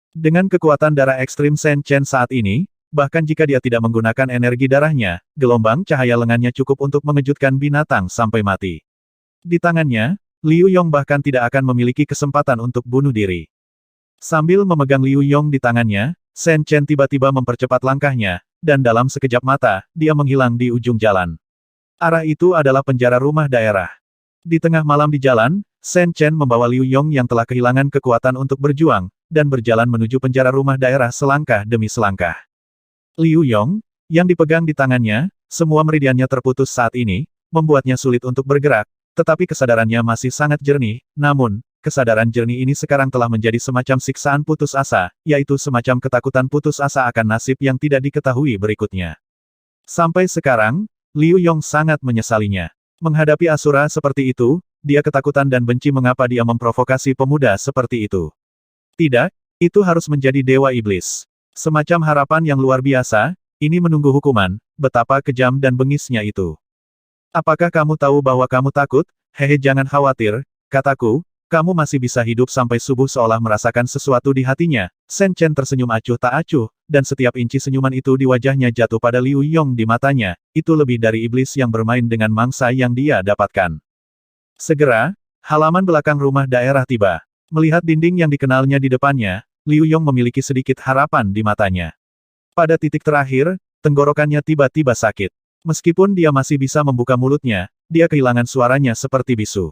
Dengan kekuatan darah ekstrim Shen Chen saat ini, Bahkan jika dia tidak menggunakan energi darahnya, gelombang cahaya lengannya cukup untuk mengejutkan binatang sampai mati. Di tangannya, Liu Yong bahkan tidak akan memiliki kesempatan untuk bunuh diri. Sambil memegang Liu Yong di tangannya, Shen Chen tiba-tiba mempercepat langkahnya, dan dalam sekejap mata, dia menghilang di ujung jalan. Arah itu adalah penjara rumah daerah. Di tengah malam di jalan, Shen Chen membawa Liu Yong yang telah kehilangan kekuatan untuk berjuang, dan berjalan menuju penjara rumah daerah selangkah demi selangkah. Liu Yong, yang dipegang di tangannya, semua meridiannya terputus saat ini, membuatnya sulit untuk bergerak, tetapi kesadarannya masih sangat jernih, namun, kesadaran jernih ini sekarang telah menjadi semacam siksaan putus asa, yaitu semacam ketakutan putus asa akan nasib yang tidak diketahui berikutnya. Sampai sekarang, Liu Yong sangat menyesalinya. Menghadapi Asura seperti itu, dia ketakutan dan benci mengapa dia memprovokasi pemuda seperti itu. Tidak, itu harus menjadi dewa iblis. Semacam harapan yang luar biasa, ini menunggu hukuman, betapa kejam dan bengisnya itu. Apakah kamu tahu bahwa kamu takut? Hehe, jangan khawatir, kataku, kamu masih bisa hidup sampai subuh seolah merasakan sesuatu di hatinya. Shen Chen tersenyum acuh tak acuh, dan setiap inci senyuman itu di wajahnya jatuh pada Liu Yong di matanya, itu lebih dari iblis yang bermain dengan mangsa yang dia dapatkan. Segera, halaman belakang rumah daerah tiba. Melihat dinding yang dikenalnya di depannya, Liu Yong memiliki sedikit harapan di matanya. Pada titik terakhir, tenggorokannya tiba-tiba sakit. Meskipun dia masih bisa membuka mulutnya, dia kehilangan suaranya seperti bisu.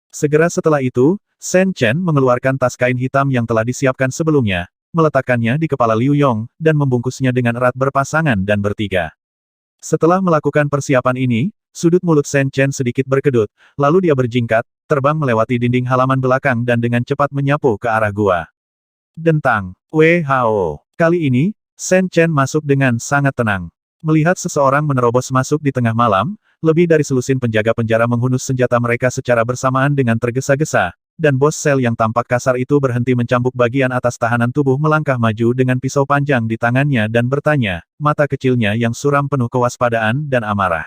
Segera setelah itu, Shen Chen mengeluarkan tas kain hitam yang telah disiapkan sebelumnya, meletakkannya di kepala Liu Yong, dan membungkusnya dengan erat berpasangan dan bertiga. Setelah melakukan persiapan ini, sudut mulut Shen Chen sedikit berkedut, lalu dia berjingkat, terbang melewati dinding halaman belakang dan dengan cepat menyapu ke arah gua. Dentang. WHO. Kali ini, Shen Chen masuk dengan sangat tenang. Melihat seseorang menerobos masuk di tengah malam, lebih dari selusin penjaga penjara menghunus senjata mereka secara bersamaan dengan tergesa-gesa, dan bos sel yang tampak kasar itu berhenti mencambuk bagian atas tahanan tubuh melangkah maju dengan pisau panjang di tangannya dan bertanya, mata kecilnya yang suram penuh kewaspadaan dan amarah.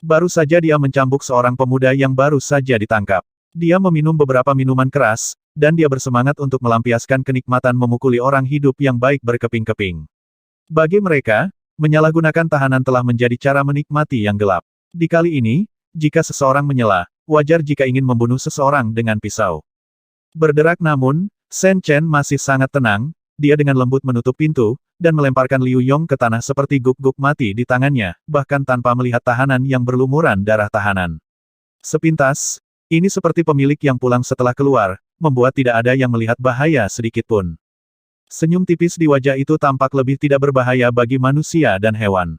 Baru saja dia mencambuk seorang pemuda yang baru saja ditangkap. Dia meminum beberapa minuman keras, dan dia bersemangat untuk melampiaskan kenikmatan memukuli orang hidup yang baik berkeping-keping. Bagi mereka, menyalahgunakan tahanan telah menjadi cara menikmati yang gelap. Di kali ini, jika seseorang menyela, wajar jika ingin membunuh seseorang dengan pisau. Berderak namun, Shen Chen masih sangat tenang, dia dengan lembut menutup pintu, dan melemparkan Liu Yong ke tanah seperti guk-guk mati di tangannya, bahkan tanpa melihat tahanan yang berlumuran darah tahanan. Sepintas, ini seperti pemilik yang pulang setelah keluar, membuat tidak ada yang melihat bahaya sedikitpun. Senyum tipis di wajah itu tampak lebih tidak berbahaya bagi manusia dan hewan.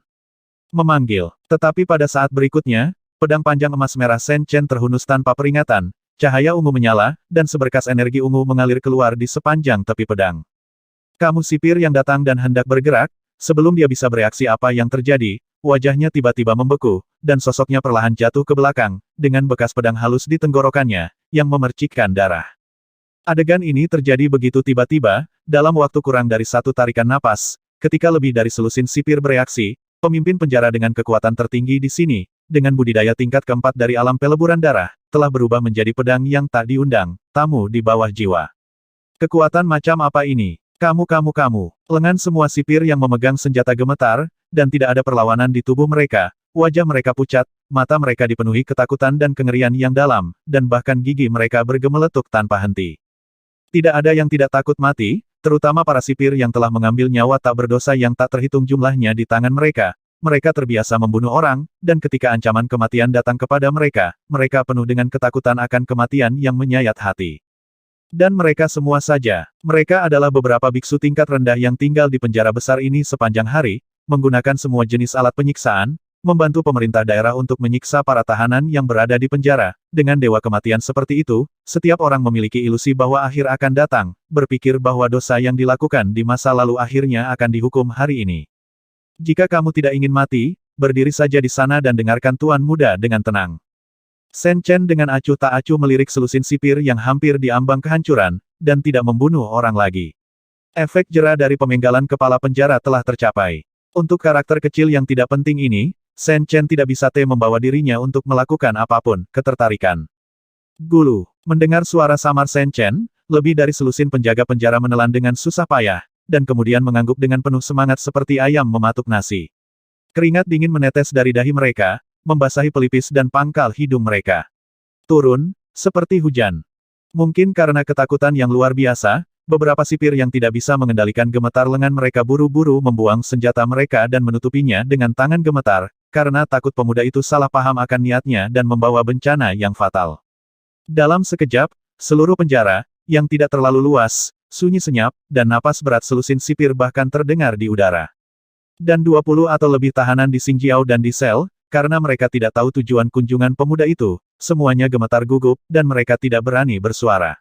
Memanggil. Tetapi pada saat berikutnya, pedang panjang emas merah Shen Chen terhunus tanpa peringatan, cahaya ungu menyala, dan seberkas energi ungu mengalir keluar di sepanjang tepi pedang. Kamu sipir yang datang dan hendak bergerak, sebelum dia bisa bereaksi apa yang terjadi, wajahnya tiba-tiba membeku, dan sosoknya perlahan jatuh ke belakang, dengan bekas pedang halus di tenggorokannya, yang memercikkan darah. Adegan ini terjadi begitu tiba-tiba, dalam waktu kurang dari satu tarikan napas, ketika lebih dari selusin sipir bereaksi, pemimpin penjara dengan kekuatan tertinggi di sini, dengan budidaya tingkat keempat dari alam peleburan darah, telah berubah menjadi pedang yang tak diundang, tamu di bawah jiwa. Kekuatan macam apa ini? Kamu. Lengan semua sipir yang memegang senjata gemetar, dan tidak ada perlawanan di tubuh mereka, wajah mereka pucat, mata mereka dipenuhi ketakutan dan kengerian yang dalam, dan bahkan gigi mereka bergemeletuk tanpa henti. Tidak ada yang tidak takut mati, terutama para sipir yang telah mengambil nyawa tak berdosa yang tak terhitung jumlahnya di tangan mereka. Mereka terbiasa membunuh orang, dan ketika ancaman kematian datang kepada mereka, mereka penuh dengan ketakutan akan kematian yang menyayat hati. Dan mereka semua saja, mereka adalah beberapa biksu tingkat rendah yang tinggal di penjara besar ini sepanjang hari, menggunakan semua jenis alat penyiksaan, membantu pemerintah daerah untuk menyiksa para tahanan yang berada di penjara. Dengan dewa kematian seperti itu, setiap orang memiliki ilusi bahwa akhir akan datang, berpikir bahwa dosa yang dilakukan di masa lalu akhirnya akan dihukum hari ini. Jika kamu tidak ingin mati, berdiri saja di sana dan dengarkan Tuan Muda dengan tenang. Shen Chen dengan acuh tak acuh melirik selusin sipir yang hampir diambang kehancuran, dan tidak membunuh orang lagi. Efek jera dari pemenggalan kepala penjara telah tercapai. Untuk karakter kecil yang tidak penting ini, Shen Chen tidak bisa membawa dirinya untuk melakukan apapun, ketertarikan. Gulu. Mendengar suara samar Shen Chen, lebih dari selusin penjaga penjara menelan dengan susah payah, dan kemudian mengangguk dengan penuh semangat seperti ayam mematuk nasi. Keringat dingin menetes dari dahi mereka, membasahi pelipis dan pangkal hidung mereka. Turun, seperti hujan. Mungkin karena ketakutan yang luar biasa, beberapa sipir yang tidak bisa mengendalikan gemetar lengan mereka buru-buru membuang senjata mereka dan menutupinya dengan tangan gemetar, karena takut pemuda itu salah paham akan niatnya dan membawa bencana yang fatal. Dalam sekejap, seluruh penjara, yang tidak terlalu luas, sunyi senyap, dan napas berat selusin sipir bahkan terdengar di udara. Dan 20 atau lebih tahanan di Xingjiao dan di sel, karena mereka tidak tahu tujuan kunjungan pemuda itu, semuanya gemetar gugup, dan mereka tidak berani bersuara.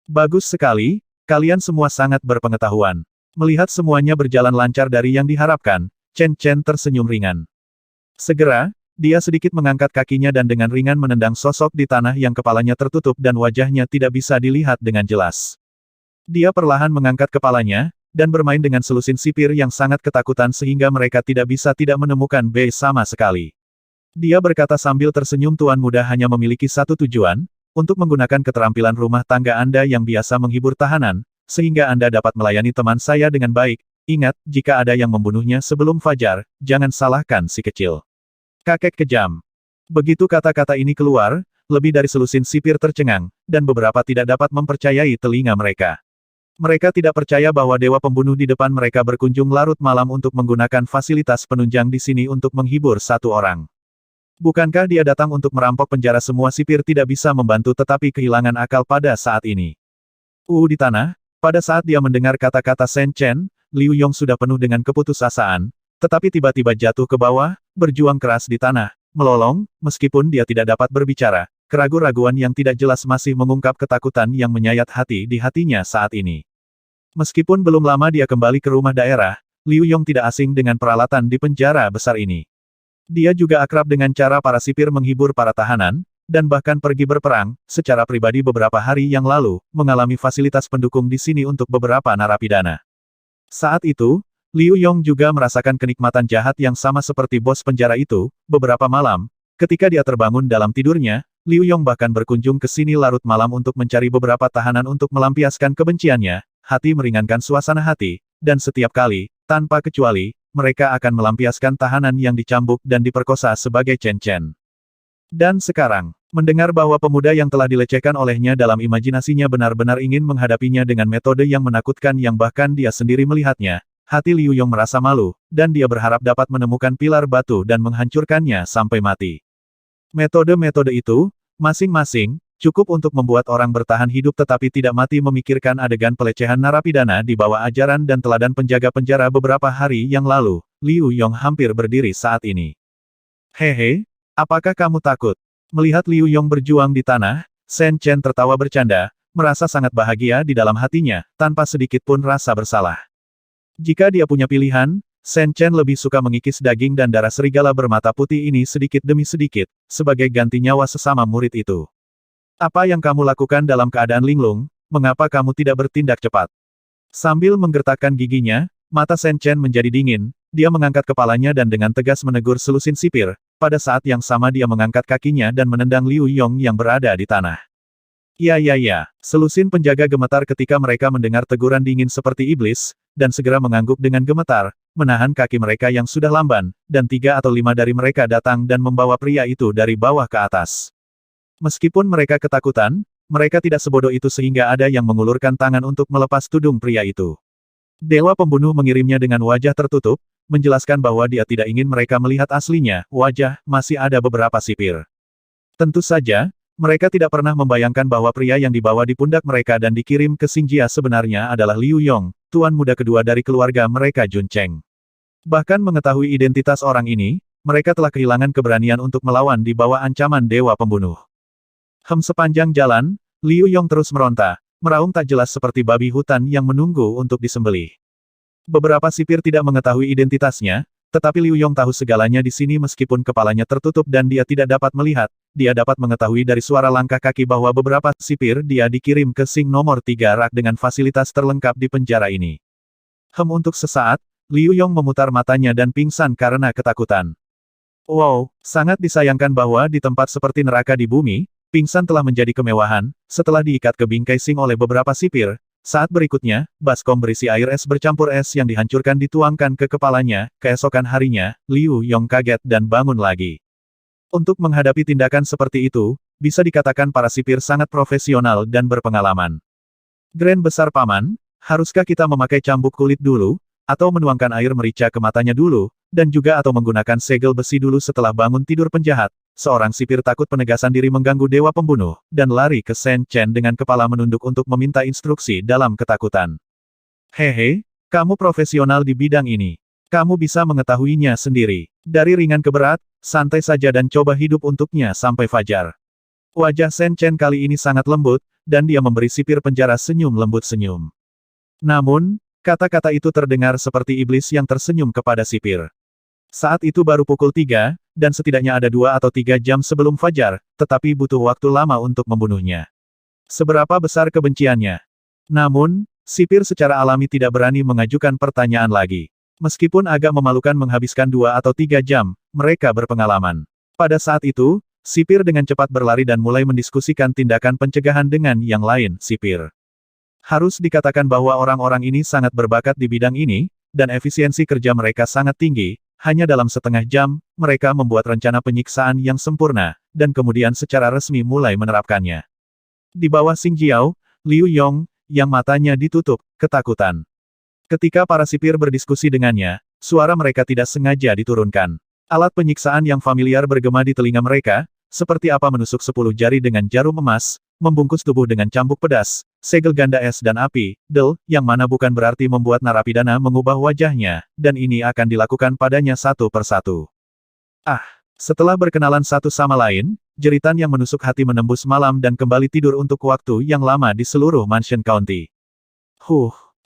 Bagus sekali, kalian semua sangat berpengetahuan. Melihat semuanya berjalan lancar dari yang diharapkan, Chen Chen tersenyum ringan. Segera, dia sedikit mengangkat kakinya dan dengan ringan menendang sosok di tanah yang kepalanya tertutup dan wajahnya tidak bisa dilihat dengan jelas. Dia perlahan mengangkat kepalanya, dan bermain dengan selusin sipir yang sangat ketakutan sehingga mereka tidak bisa tidak menemukan B sama sekali. Dia berkata sambil tersenyum, Tuan Muda hanya memiliki satu tujuan, untuk menggunakan keterampilan rumah tangga Anda yang biasa menghibur tahanan, sehingga Anda dapat melayani teman saya dengan baik. Ingat, jika ada yang membunuhnya sebelum fajar, jangan salahkan si kecil. Kakek kejam. Begitu kata-kata ini keluar, lebih dari selusin sipir tercengang, dan beberapa tidak dapat mempercayai telinga mereka. Mereka tidak percaya bahwa dewa pembunuh di depan mereka berkunjung larut malam untuk menggunakan fasilitas penunjang di sini untuk menghibur satu orang. Bukankah dia datang untuk merampok penjara? Semua sipir tidak bisa membantu tetapi kehilangan akal pada saat ini. Di tanah, pada saat dia mendengar kata-kata Shen Chen, Liu Yong sudah penuh dengan keputusasaan, tetapi tiba-tiba jatuh ke bawah, berjuang keras di tanah, melolong, meskipun dia tidak dapat berbicara, keraguan-raguan yang tidak jelas masih mengungkap ketakutan yang menyayat hati di hatinya saat ini. Meskipun belum lama dia kembali ke rumah daerah, Liu Yong tidak asing dengan peralatan di penjara besar ini. Dia juga akrab dengan cara para sipir menghibur para tahanan, dan bahkan pergi berperang, secara pribadi beberapa hari yang lalu, mengalami fasilitas pendukung di sini untuk beberapa narapidana. Saat itu, Liu Yong juga merasakan kenikmatan jahat yang sama seperti bos penjara itu, beberapa malam, ketika dia terbangun dalam tidurnya, Liu Yong bahkan berkunjung ke sini larut malam untuk mencari beberapa tahanan untuk melampiaskan kebenciannya, hati meringankan suasana hati, dan setiap kali, tanpa kecuali, mereka akan melampiaskan tahanan yang dicambuk dan diperkosa sebagai Chen Chen. Dan sekarang, mendengar bahwa pemuda yang telah dilecehkan olehnya dalam imajinasinya benar-benar ingin menghadapinya dengan metode yang menakutkan yang bahkan dia sendiri melihatnya, hati Liu Yong merasa malu, dan dia berharap dapat menemukan pilar batu dan menghancurkannya sampai mati. Metode-metode itu, masing-masing, cukup untuk membuat orang bertahan hidup tetapi tidak mati. Memikirkan adegan pelecehan narapidana di bawah ajaran dan teladan penjaga penjara beberapa hari yang lalu, Liu Yong hampir berdiri saat ini. Hehe, apakah kamu takut? Melihat Liu Yong berjuang di tanah, Shen Chen tertawa bercanda, merasa sangat bahagia di dalam hatinya, tanpa sedikit pun rasa bersalah. Jika dia punya pilihan, Shen Chen lebih suka mengikis daging dan darah serigala bermata putih ini sedikit demi sedikit, sebagai ganti nyawa sesama murid itu. Apa yang kamu lakukan dalam keadaan linglung, mengapa kamu tidak bertindak cepat? Sambil menggertakkan giginya, mata Shen Chen menjadi dingin, dia mengangkat kepalanya dan dengan tegas menegur selusin sipir, pada saat yang sama dia mengangkat kakinya dan menendang Liu Yong yang berada di tanah. Ya, selusin penjaga gemetar ketika mereka mendengar teguran dingin seperti iblis, dan segera mengangguk dengan gemetar, menahan kaki mereka yang sudah lamban, dan 3 atau 5 dari mereka datang dan membawa pria itu dari bawah ke atas. Meskipun mereka ketakutan, mereka tidak sebodoh itu sehingga ada yang mengulurkan tangan untuk melepas tudung pria itu. Dewa pembunuh mengirimnya dengan wajah tertutup, menjelaskan bahwa dia tidak ingin mereka melihat aslinya, wajah, masih ada beberapa sipir. Tentu saja, mereka tidak pernah membayangkan bahwa pria yang dibawa di pundak mereka dan dikirim ke Xinjia sebenarnya adalah Liu Yong, tuan muda kedua dari keluarga mereka Jun Cheng. Bahkan mengetahui identitas orang ini, mereka telah kehilangan keberanian untuk melawan di bawah ancaman dewa pembunuh. Sepanjang jalan, Liu Yong terus meronta, meraung tak jelas seperti babi hutan yang menunggu untuk disembelih. Beberapa sipir tidak mengetahui identitasnya, tetapi Liu Yong tahu segalanya di sini meskipun kepalanya tertutup dan dia tidak dapat melihat, dia dapat mengetahui dari suara langkah kaki bahwa beberapa sipir dia dikirim ke Sing nomor 3 rak dengan fasilitas terlengkap di penjara ini. Untuk sesaat, Liu Yong memutar matanya dan pingsan karena ketakutan. Wow, sangat disayangkan bahwa di tempat seperti neraka di bumi, pingsan telah menjadi kemewahan, setelah diikat ke bingkai Sing oleh beberapa sipir, Saat berikutnya, baskom berisi air es bercampur es yang dihancurkan dituangkan ke kepalanya. Keesokan harinya, Liu Yong kaget dan bangun lagi. Untuk menghadapi tindakan seperti itu, bisa dikatakan para sipir sangat profesional dan berpengalaman. Grand Besar Paman, haruskah kita memakai cambuk kulit dulu, atau menuangkan air merica ke matanya dulu, dan juga atau menggunakan segel besi dulu setelah bangun tidur penjahat? Seorang sipir takut penegasan diri mengganggu dewa pembunuh, dan lari ke Shen Chen dengan kepala menunduk untuk meminta instruksi dalam ketakutan. Hehe, kamu profesional di bidang ini. Kamu bisa mengetahuinya sendiri. Dari ringan ke berat, santai saja dan coba hidup untuknya sampai fajar. Wajah Shen Chen kali ini sangat lembut, dan dia memberi sipir penjara senyum lembut senyum. Namun, kata-kata itu terdengar seperti iblis yang tersenyum kepada sipir. Saat itu baru pukul 3, dan setidaknya ada 2 atau 3 jam sebelum fajar, tetapi butuh waktu lama untuk membunuhnya. Seberapa besar kebenciannya? Namun, sipir secara alami tidak berani mengajukan pertanyaan lagi. Meskipun agak memalukan menghabiskan 2 atau 3 jam, mereka berpengalaman. Pada saat itu, sipir dengan cepat berlari dan mulai mendiskusikan tindakan pencegahan dengan yang lain, sipir. Harus dikatakan bahwa orang-orang ini sangat berbakat di bidang ini, dan efisiensi kerja mereka sangat tinggi. Hanya dalam setengah jam, mereka membuat rencana penyiksaan yang sempurna, dan kemudian secara resmi mulai menerapkannya. Di bawah Xing Jiao, Liu Yong, yang matanya ditutup, ketakutan. Ketika para sipir berdiskusi dengannya, suara mereka tidak sengaja diturunkan. Alat penyiksaan yang familiar bergema di telinga mereka, seperti apa menusuk 10 jari dengan jarum emas, membungkus tubuh dengan cambuk pedas, segel ganda es dan api, yang mana bukan berarti membuat narapidana mengubah wajahnya, dan ini akan dilakukan padanya satu persatu. Setelah berkenalan satu sama lain, jeritan yang menusuk hati menembus malam dan kembali tidur untuk waktu yang lama di seluruh Mansion County.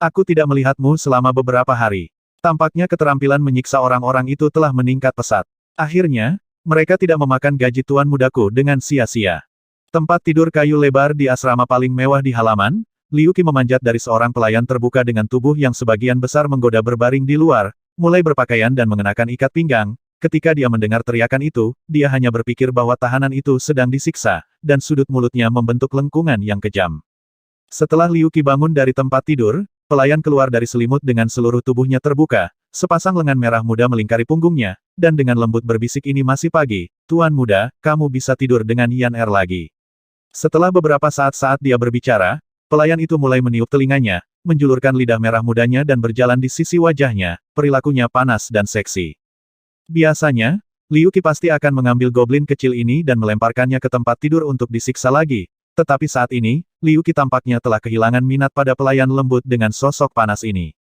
Aku tidak melihatmu selama beberapa hari. Tampaknya keterampilan menyiksa orang-orang itu telah meningkat pesat. Akhirnya, mereka tidak memakan gaji tuan mudaku dengan sia-sia. Tempat tidur kayu lebar di asrama paling mewah di halaman, Liu Qi memanjat dari seorang pelayan terbuka dengan tubuh yang sebagian besar menggoda berbaring di luar, mulai berpakaian dan mengenakan ikat pinggang. Ketika dia mendengar teriakan itu, dia hanya berpikir bahwa tahanan itu sedang disiksa, dan sudut mulutnya membentuk lengkungan yang kejam. Setelah Liu Qi bangun dari tempat tidur, pelayan keluar dari selimut dengan seluruh tubuhnya terbuka, sepasang lengan merah muda melingkari punggungnya, dan dengan lembut berbisik, ini masih pagi, Tuan Muda, kamu bisa tidur dengan Yan Er lagi. Setelah beberapa saat dia berbicara, pelayan itu mulai meniup telinganya, menjulurkan lidah merah mudanya dan berjalan di sisi wajahnya, perilakunya panas dan seksi. Biasanya, Liu Qi pasti akan mengambil goblin kecil ini dan melemparkannya ke tempat tidur untuk disiksa lagi, tetapi saat ini, Liu Qi tampaknya telah kehilangan minat pada pelayan lembut dengan sosok panas ini.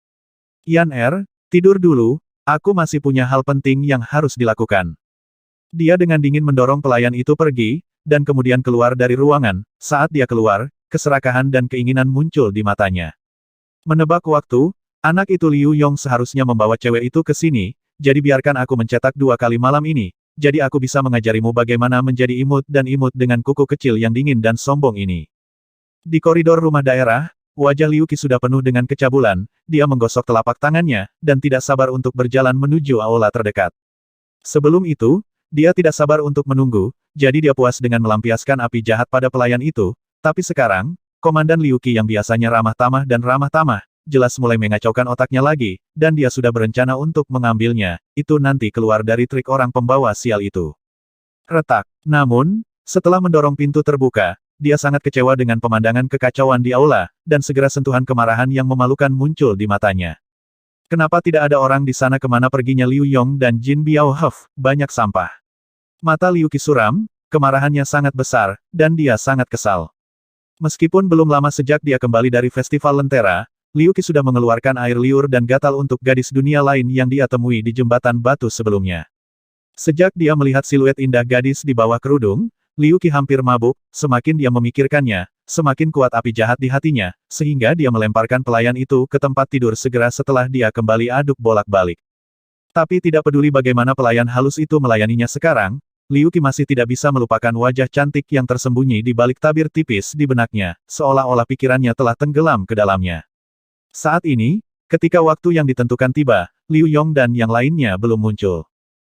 Yan Er, tidur dulu, aku masih punya hal penting yang harus dilakukan. Dia dengan dingin mendorong pelayan itu pergi, dan kemudian keluar dari ruangan. Saat dia keluar, keserakahan dan keinginan muncul di matanya. Menebak waktu, anak itu Liu Yong seharusnya membawa cewek itu ke sini, jadi biarkan aku mencetak 2 kali malam ini, jadi aku bisa mengajarimu bagaimana menjadi imut dan imut dengan kuku kecil yang dingin dan sombong ini. Di koridor rumah daerah, wajah Liu Qi sudah penuh dengan kecabulan, dia menggosok telapak tangannya, dan tidak sabar untuk berjalan menuju aula terdekat. Sebelum itu, dia tidak sabar untuk menunggu, jadi dia puas dengan melampiaskan api jahat pada pelayan itu, tapi sekarang, Komandan Liu Qi yang biasanya ramah tamah, jelas mulai mengacaukan otaknya lagi, dan dia sudah berencana untuk mengambilnya, itu nanti keluar dari trik orang pembawa sial itu. Retak. Namun, setelah mendorong pintu terbuka, dia sangat kecewa dengan pemandangan kekacauan di aula, dan segera sentuhan kemarahan yang memalukan muncul di matanya. Kenapa tidak ada orang di sana? Kemana perginya Liu Yong dan Jin Biao Hef? Banyak sampah. Mata Liu Qi suram, kemarahannya sangat besar, dan dia sangat kesal. Meskipun belum lama sejak dia kembali dari festival Lentera, Liu Qi sudah mengeluarkan air liur dan gatal untuk gadis dunia lain yang dia temui di jembatan batu sebelumnya. Sejak dia melihat siluet indah gadis di bawah kerudung, Liu Qi hampir mabuk, semakin dia memikirkannya, semakin kuat api jahat di hatinya, sehingga dia melemparkan pelayan itu ke tempat tidur segera setelah dia kembali aduk bolak-balik. Tapi tidak peduli bagaimana pelayan halus itu melayaninya sekarang, Liu Qi masih tidak bisa melupakan wajah cantik yang tersembunyi di balik tabir tipis di benaknya, seolah-olah pikirannya telah tenggelam ke dalamnya. Saat ini, ketika waktu yang ditentukan tiba, Liu Yong dan yang lainnya belum muncul.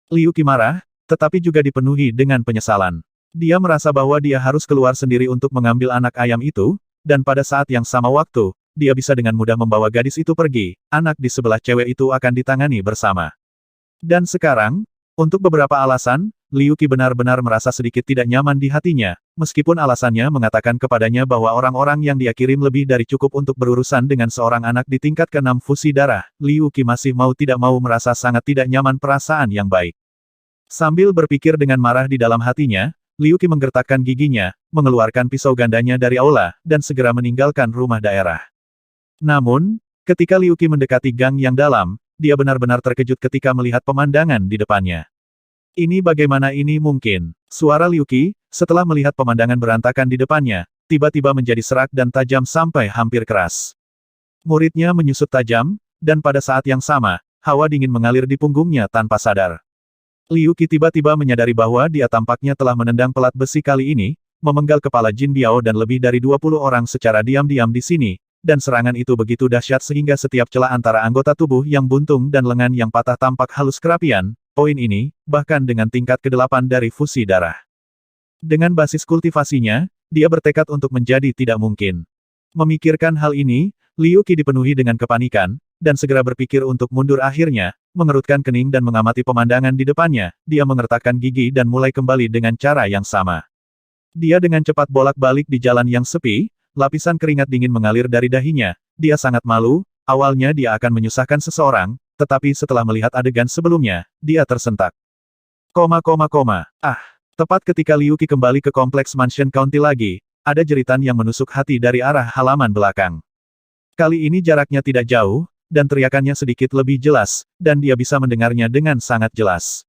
Liu Qi marah, tetapi juga dipenuhi dengan penyesalan. Dia merasa bahwa dia harus keluar sendiri untuk mengambil anak ayam itu, dan pada saat yang sama waktu, dia bisa dengan mudah membawa gadis itu pergi, anak di sebelah cewek itu akan ditangani bersama. Dan sekarang, untuk beberapa alasan, Liu Qi benar-benar merasa sedikit tidak nyaman di hatinya, meskipun alasannya mengatakan kepadanya bahwa orang-orang yang dia kirim lebih dari cukup untuk berurusan dengan seorang anak di tingkat ke-6 fusi darah, Liu Qi masih mau tidak mau merasa sangat tidak nyaman perasaan yang baik. Sambil berpikir dengan marah di dalam hatinya, Liu Qi menggertakkan giginya, mengeluarkan pisau gandanya dari aula, dan segera meninggalkan rumah daerah. Namun, ketika Liu Qi mendekati gang yang dalam, dia benar-benar terkejut ketika melihat pemandangan di depannya. Ini bagaimana ini mungkin? Suara Liu Qi, setelah melihat pemandangan berantakan di depannya, tiba-tiba menjadi serak dan tajam sampai hampir keras. Muridnya menyusut tajam, dan pada saat yang sama, hawa dingin mengalir di punggungnya tanpa sadar. Liu Qi tiba-tiba menyadari bahwa dia tampaknya telah menendang pelat besi kali ini, memenggal kepala Jin Biao dan lebih dari 20 orang secara diam-diam di sini, dan serangan itu begitu dahsyat sehingga setiap celah antara anggota tubuh yang buntung dan lengan yang patah tampak halus kerapian, poin ini, bahkan dengan tingkat ke-8 dari fusi darah. Dengan basis kultivasinya, dia bertekad untuk menjadi tidak mungkin. Memikirkan hal ini, Liu Qi dipenuhi dengan kepanikan, dan segera berpikir untuk mundur akhirnya, mengerutkan kening dan mengamati pemandangan di depannya, dia mengertakkan gigi dan mulai kembali dengan cara yang sama. Dia dengan cepat bolak-balik di jalan yang sepi, lapisan keringat dingin mengalir dari dahinya, dia sangat malu, awalnya dia akan menyusahkan seseorang, tetapi setelah melihat adegan sebelumnya, dia tersentak. Tepat ketika Liu Qi kembali ke kompleks Mansion County lagi, ada jeritan yang menusuk hati dari arah halaman belakang. Kali ini jaraknya tidak jauh, dan teriakannya sedikit lebih jelas, dan dia bisa mendengarnya dengan sangat jelas.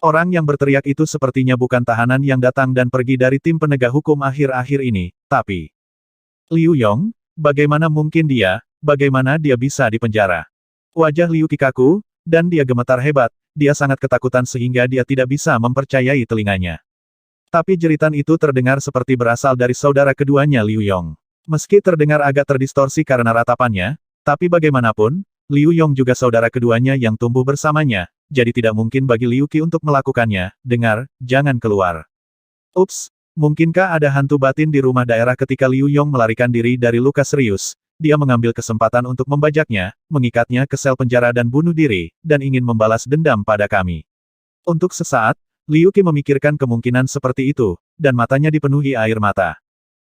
Orang yang berteriak itu sepertinya bukan tahanan yang datang dan pergi dari tim penegak hukum akhir-akhir ini, tapi Liu Yong, bagaimana mungkin bagaimana dia bisa dipenjara? Wajah Liu Qi kaku, dan dia gemetar hebat, dia sangat ketakutan sehingga dia tidak bisa mempercayai telinganya. Tapi jeritan itu terdengar seperti berasal dari saudara keduanya Liu Yong. Meski terdengar agak terdistorsi karena ratapannya, tapi bagaimanapun, Liu Yong juga saudara keduanya yang tumbuh bersamanya, jadi tidak mungkin bagi Liu Qi untuk melakukannya. Dengar, jangan keluar. Ups, mungkinkah ada hantu batin di rumah daerah ketika Liu Yong melarikan diri dari luka serius? Dia mengambil kesempatan untuk membajaknya, mengikatnya ke sel penjara dan bunuh diri, dan ingin membalas dendam pada kami. Untuk sesaat, Liu Qi memikirkan kemungkinan seperti itu, dan matanya dipenuhi air mata.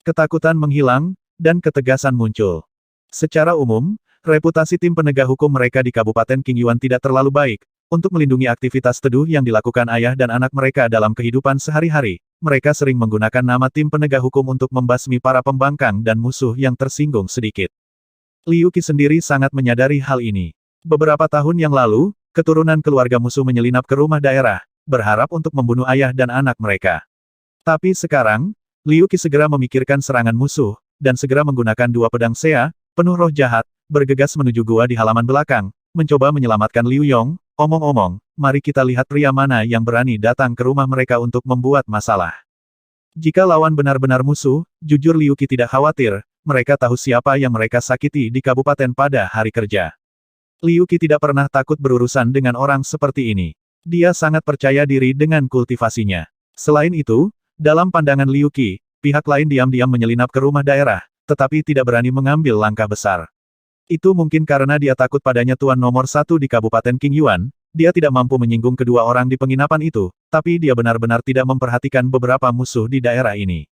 Ketakutan menghilang, dan ketegasan muncul. Secara umum, reputasi tim penegak hukum mereka di Kabupaten Qingyuan tidak terlalu baik. Untuk melindungi aktivitas teduh yang dilakukan ayah dan anak mereka dalam kehidupan sehari-hari, mereka sering menggunakan nama tim penegak hukum untuk membasmi para pembangkang dan musuh yang tersinggung sedikit. Liu Qi sendiri sangat menyadari hal ini. Beberapa tahun yang lalu, keturunan keluarga musuh menyelinap ke rumah daerah, berharap untuk membunuh ayah dan anak mereka. Tapi sekarang, Liu Qi segera memikirkan serangan musuh, dan segera menggunakan 2 pedang Sea, penuh roh jahat, bergegas menuju gua di halaman belakang, mencoba menyelamatkan Liu Yong. Omong-omong, mari kita lihat pria mana yang berani datang ke rumah mereka untuk membuat masalah. Jika lawan benar-benar musuh, jujur Liu Qi tidak khawatir, mereka tahu siapa yang mereka sakiti di kabupaten pada hari kerja. Liu Qi tidak pernah takut berurusan dengan orang seperti ini. Dia sangat percaya diri dengan kultivasinya. Selain itu, dalam pandangan Liu Qi, pihak lain diam-diam menyelinap ke rumah daerah, tetapi tidak berani mengambil langkah besar. Itu mungkin karena dia takut padanya tuan nomor 1 di Kabupaten Qingyuan, dia tidak mampu menyinggung kedua orang di penginapan itu, tapi dia benar-benar tidak memperhatikan beberapa musuh di daerah ini.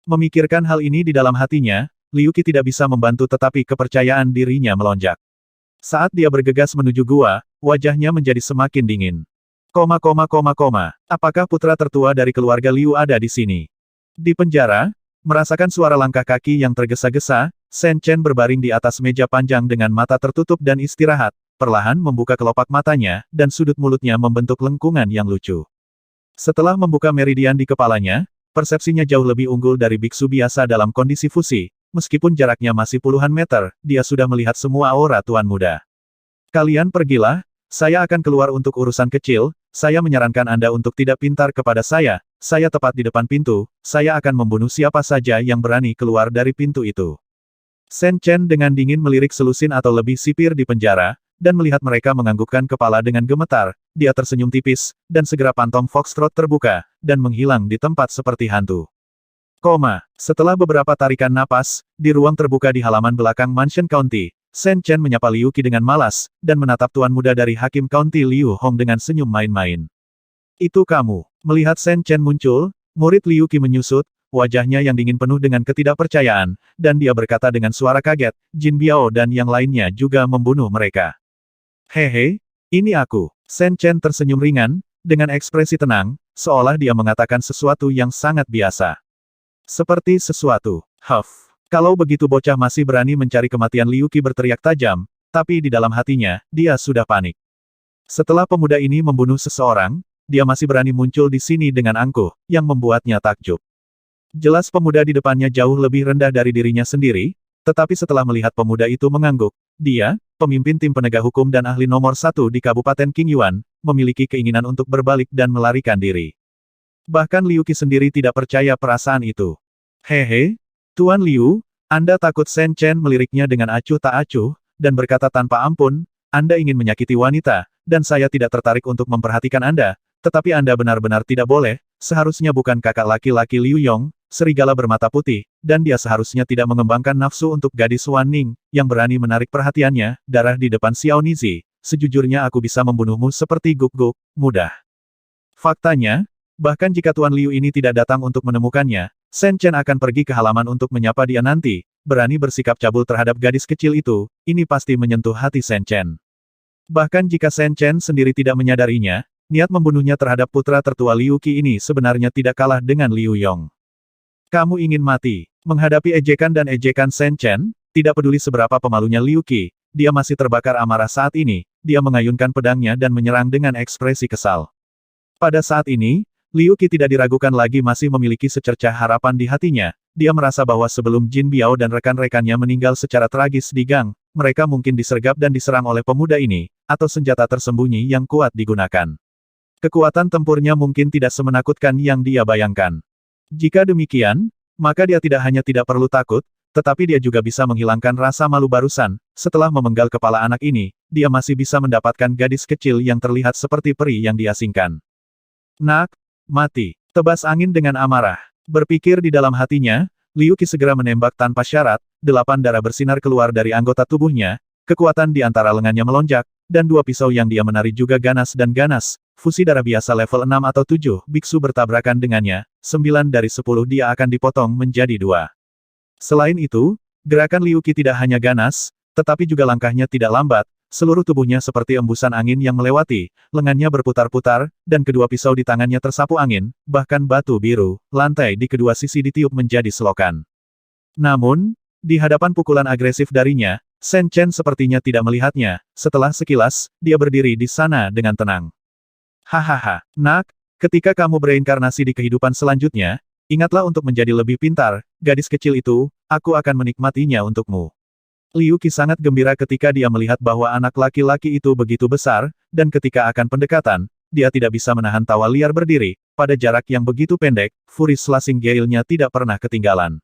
Memikirkan hal ini di dalam hatinya, Liu Qi tidak bisa membantu tetapi kepercayaan dirinya melonjak. Saat dia bergegas menuju gua, wajahnya menjadi semakin dingin. Apakah putra tertua dari keluarga Liu ada di sini? Di penjara, merasakan suara langkah kaki yang tergesa-gesa, Shen Chen berbaring di atas meja panjang dengan mata tertutup dan istirahat, perlahan membuka kelopak matanya, dan sudut mulutnya membentuk lengkungan yang lucu. Setelah membuka meridian di kepalanya, persepsinya jauh lebih unggul dari biksu biasa dalam kondisi fusi, meskipun jaraknya masih puluhan meter, dia sudah melihat semua aura tuan muda. Kalian pergilah, saya akan keluar untuk urusan kecil, saya menyarankan Anda untuk tidak pintar kepada saya tepat di depan pintu, saya akan membunuh siapa saja yang berani keluar dari pintu itu. Shen Chen dengan dingin melirik selusin atau lebih sipir di penjara, dan melihat mereka menganggukkan kepala dengan gemetar, dia tersenyum tipis, dan segera pantong Foxtrot terbuka, dan menghilang di tempat seperti hantu. Setelah beberapa tarikan napas, di ruang terbuka di halaman belakang Mansion County, Shen Chen menyapa Liu Qi dengan malas, dan menatap tuan muda dari Hakim County Liu Hong dengan senyum main-main. Itu kamu. Melihat Shen Chen muncul, murid Liu Qi menyusut, wajahnya yang dingin penuh dengan ketidakpercayaan, dan dia berkata dengan suara kaget, Jin Biao dan yang lainnya juga membunuh mereka. Hehe, ini aku. Shen Chen tersenyum ringan, dengan ekspresi tenang, seolah dia mengatakan sesuatu yang sangat biasa. Seperti sesuatu. Kalau begitu bocah masih berani mencari kematian, Liu Qi berteriak tajam, tapi di dalam hatinya, dia sudah panik. Setelah pemuda ini membunuh seseorang, dia masih berani muncul di sini dengan angkuh, yang membuatnya takjub. Jelas pemuda di depannya jauh lebih rendah dari dirinya sendiri, tetapi setelah melihat pemuda itu mengangguk, dia, pemimpin tim penegak hukum dan ahli nomor 1 di Kabupaten Qingyuan, memiliki keinginan untuk berbalik dan melarikan diri. Bahkan Liu Qi sendiri tidak percaya perasaan itu. Hehe, Tuan Liu, Anda takut? Shen Chen meliriknya dengan acuh tak acuh, dan berkata tanpa ampun, Anda ingin menyakiti wanita, dan saya tidak tertarik untuk memperhatikan Anda, tetapi Anda benar-benar tidak boleh, seharusnya bukan kakak laki-laki Liu Yong, serigala bermata putih, dan dia seharusnya tidak mengembangkan nafsu untuk gadis Wan Ning, yang berani menarik perhatiannya, darah di depan Xiao Nizi. Sejujurnya aku bisa membunuhmu seperti guk-guk, mudah. Faktanya, bahkan jika Tuan Liu ini tidak datang untuk menemukannya, Shen Chen akan pergi ke halaman untuk menyapa dia nanti, berani bersikap cabul terhadap gadis kecil itu, ini pasti menyentuh hati Shen Chen. Bahkan jika Shen Chen sendiri tidak menyadarinya, niat membunuhnya terhadap putra tertua Liu Qi ini sebenarnya tidak kalah dengan Liu Yong. Kamu ingin mati. Menghadapi ejekan dan ejekan Shen Chen, tidak peduli seberapa pemalunya Liu Qi, dia masih terbakar amarah saat ini, dia mengayunkan pedangnya dan menyerang dengan ekspresi kesal. Pada saat ini, Liu Qi tidak diragukan lagi masih memiliki secercah harapan di hatinya, dia merasa bahwa sebelum Jin Biao dan rekan-rekannya meninggal secara tragis di gang, mereka mungkin disergap dan diserang oleh pemuda ini, atau senjata tersembunyi yang kuat digunakan. Kekuatan tempurnya mungkin tidak semenakutkan yang dia bayangkan. Jika demikian, maka dia tidak hanya tidak perlu takut, tetapi dia juga bisa menghilangkan rasa malu barusan. Setelah memenggal kepala anak ini, dia masih bisa mendapatkan gadis kecil yang terlihat seperti peri yang diasingkan. Nak, mati. Tebas angin dengan amarah. Berpikir di dalam hatinya, Liu Qi segera menembak tanpa syarat, 8 darah bersinar keluar dari anggota tubuhnya, kekuatan di antara lengannya melonjak, dan 2 pisau yang dia menari juga ganas dan ganas. Fusi darah biasa level 6 atau 7, biksu bertabrakan dengannya, 9 dari 10 dia akan dipotong menjadi 2. Selain itu, gerakan Liu Qi tidak hanya ganas, tetapi juga langkahnya tidak lambat, seluruh tubuhnya seperti embusan angin yang melewati, lengannya berputar-putar, dan kedua pisau di tangannya tersapu angin, bahkan batu biru, lantai di kedua sisi ditiup menjadi selokan. Namun, di hadapan pukulan agresif darinya, Shen Chen sepertinya tidak melihatnya, setelah sekilas, dia berdiri di sana dengan tenang. Hahaha, nak, ketika kamu bereinkarnasi di kehidupan selanjutnya, ingatlah untuk menjadi lebih pintar, gadis kecil itu, aku akan menikmatinya untukmu. Liu Qi sangat gembira ketika dia melihat bahwa anak laki-laki itu begitu besar, dan ketika akan pendekatan, dia tidak bisa menahan tawa liar berdiri, pada jarak yang begitu pendek, Fury Slashing Gale-nya tidak pernah ketinggalan.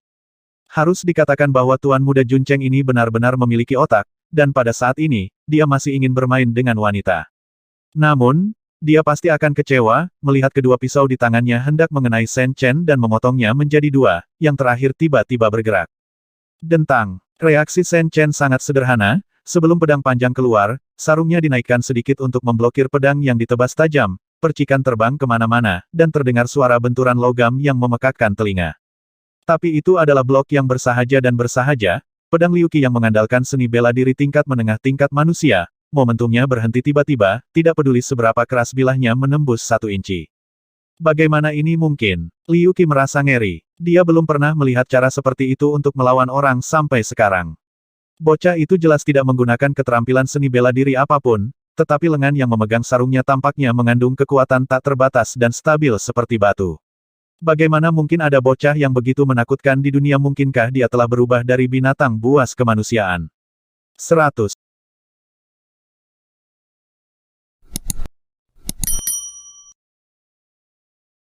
Harus dikatakan bahwa Tuan Muda Jun Cheng ini benar-benar memiliki otak, dan pada saat ini, dia masih ingin bermain dengan wanita. Namun, dia pasti akan kecewa, melihat kedua pisau di tangannya hendak mengenai Shen Chen dan memotongnya menjadi 2, yang terakhir tiba-tiba bergerak. Dentang. Reaksi Shen Chen sangat sederhana, sebelum pedang panjang keluar, sarungnya dinaikkan sedikit untuk memblokir pedang yang ditebas tajam, percikan terbang kemana-mana, dan terdengar suara benturan logam yang memekakkan telinga. Tapi itu adalah blok yang bersahaja dan bersahaja, pedang Liu Qi yang mengandalkan seni bela diri tingkat menengah tingkat manusia, momentumnya berhenti tiba-tiba, tidak peduli seberapa keras bilahnya menembus 1 inci. Bagaimana ini mungkin? Liu Qi merasa ngeri. Dia belum pernah melihat cara seperti itu untuk melawan orang sampai sekarang. Bocah itu jelas tidak menggunakan keterampilan seni bela diri apapun, tetapi lengan yang memegang sarungnya tampaknya mengandung kekuatan tak terbatas dan stabil seperti batu. Bagaimana mungkin ada bocah yang begitu menakutkan di dunia? Mungkinkah dia telah berubah dari binatang buas kemanusiaan? 100.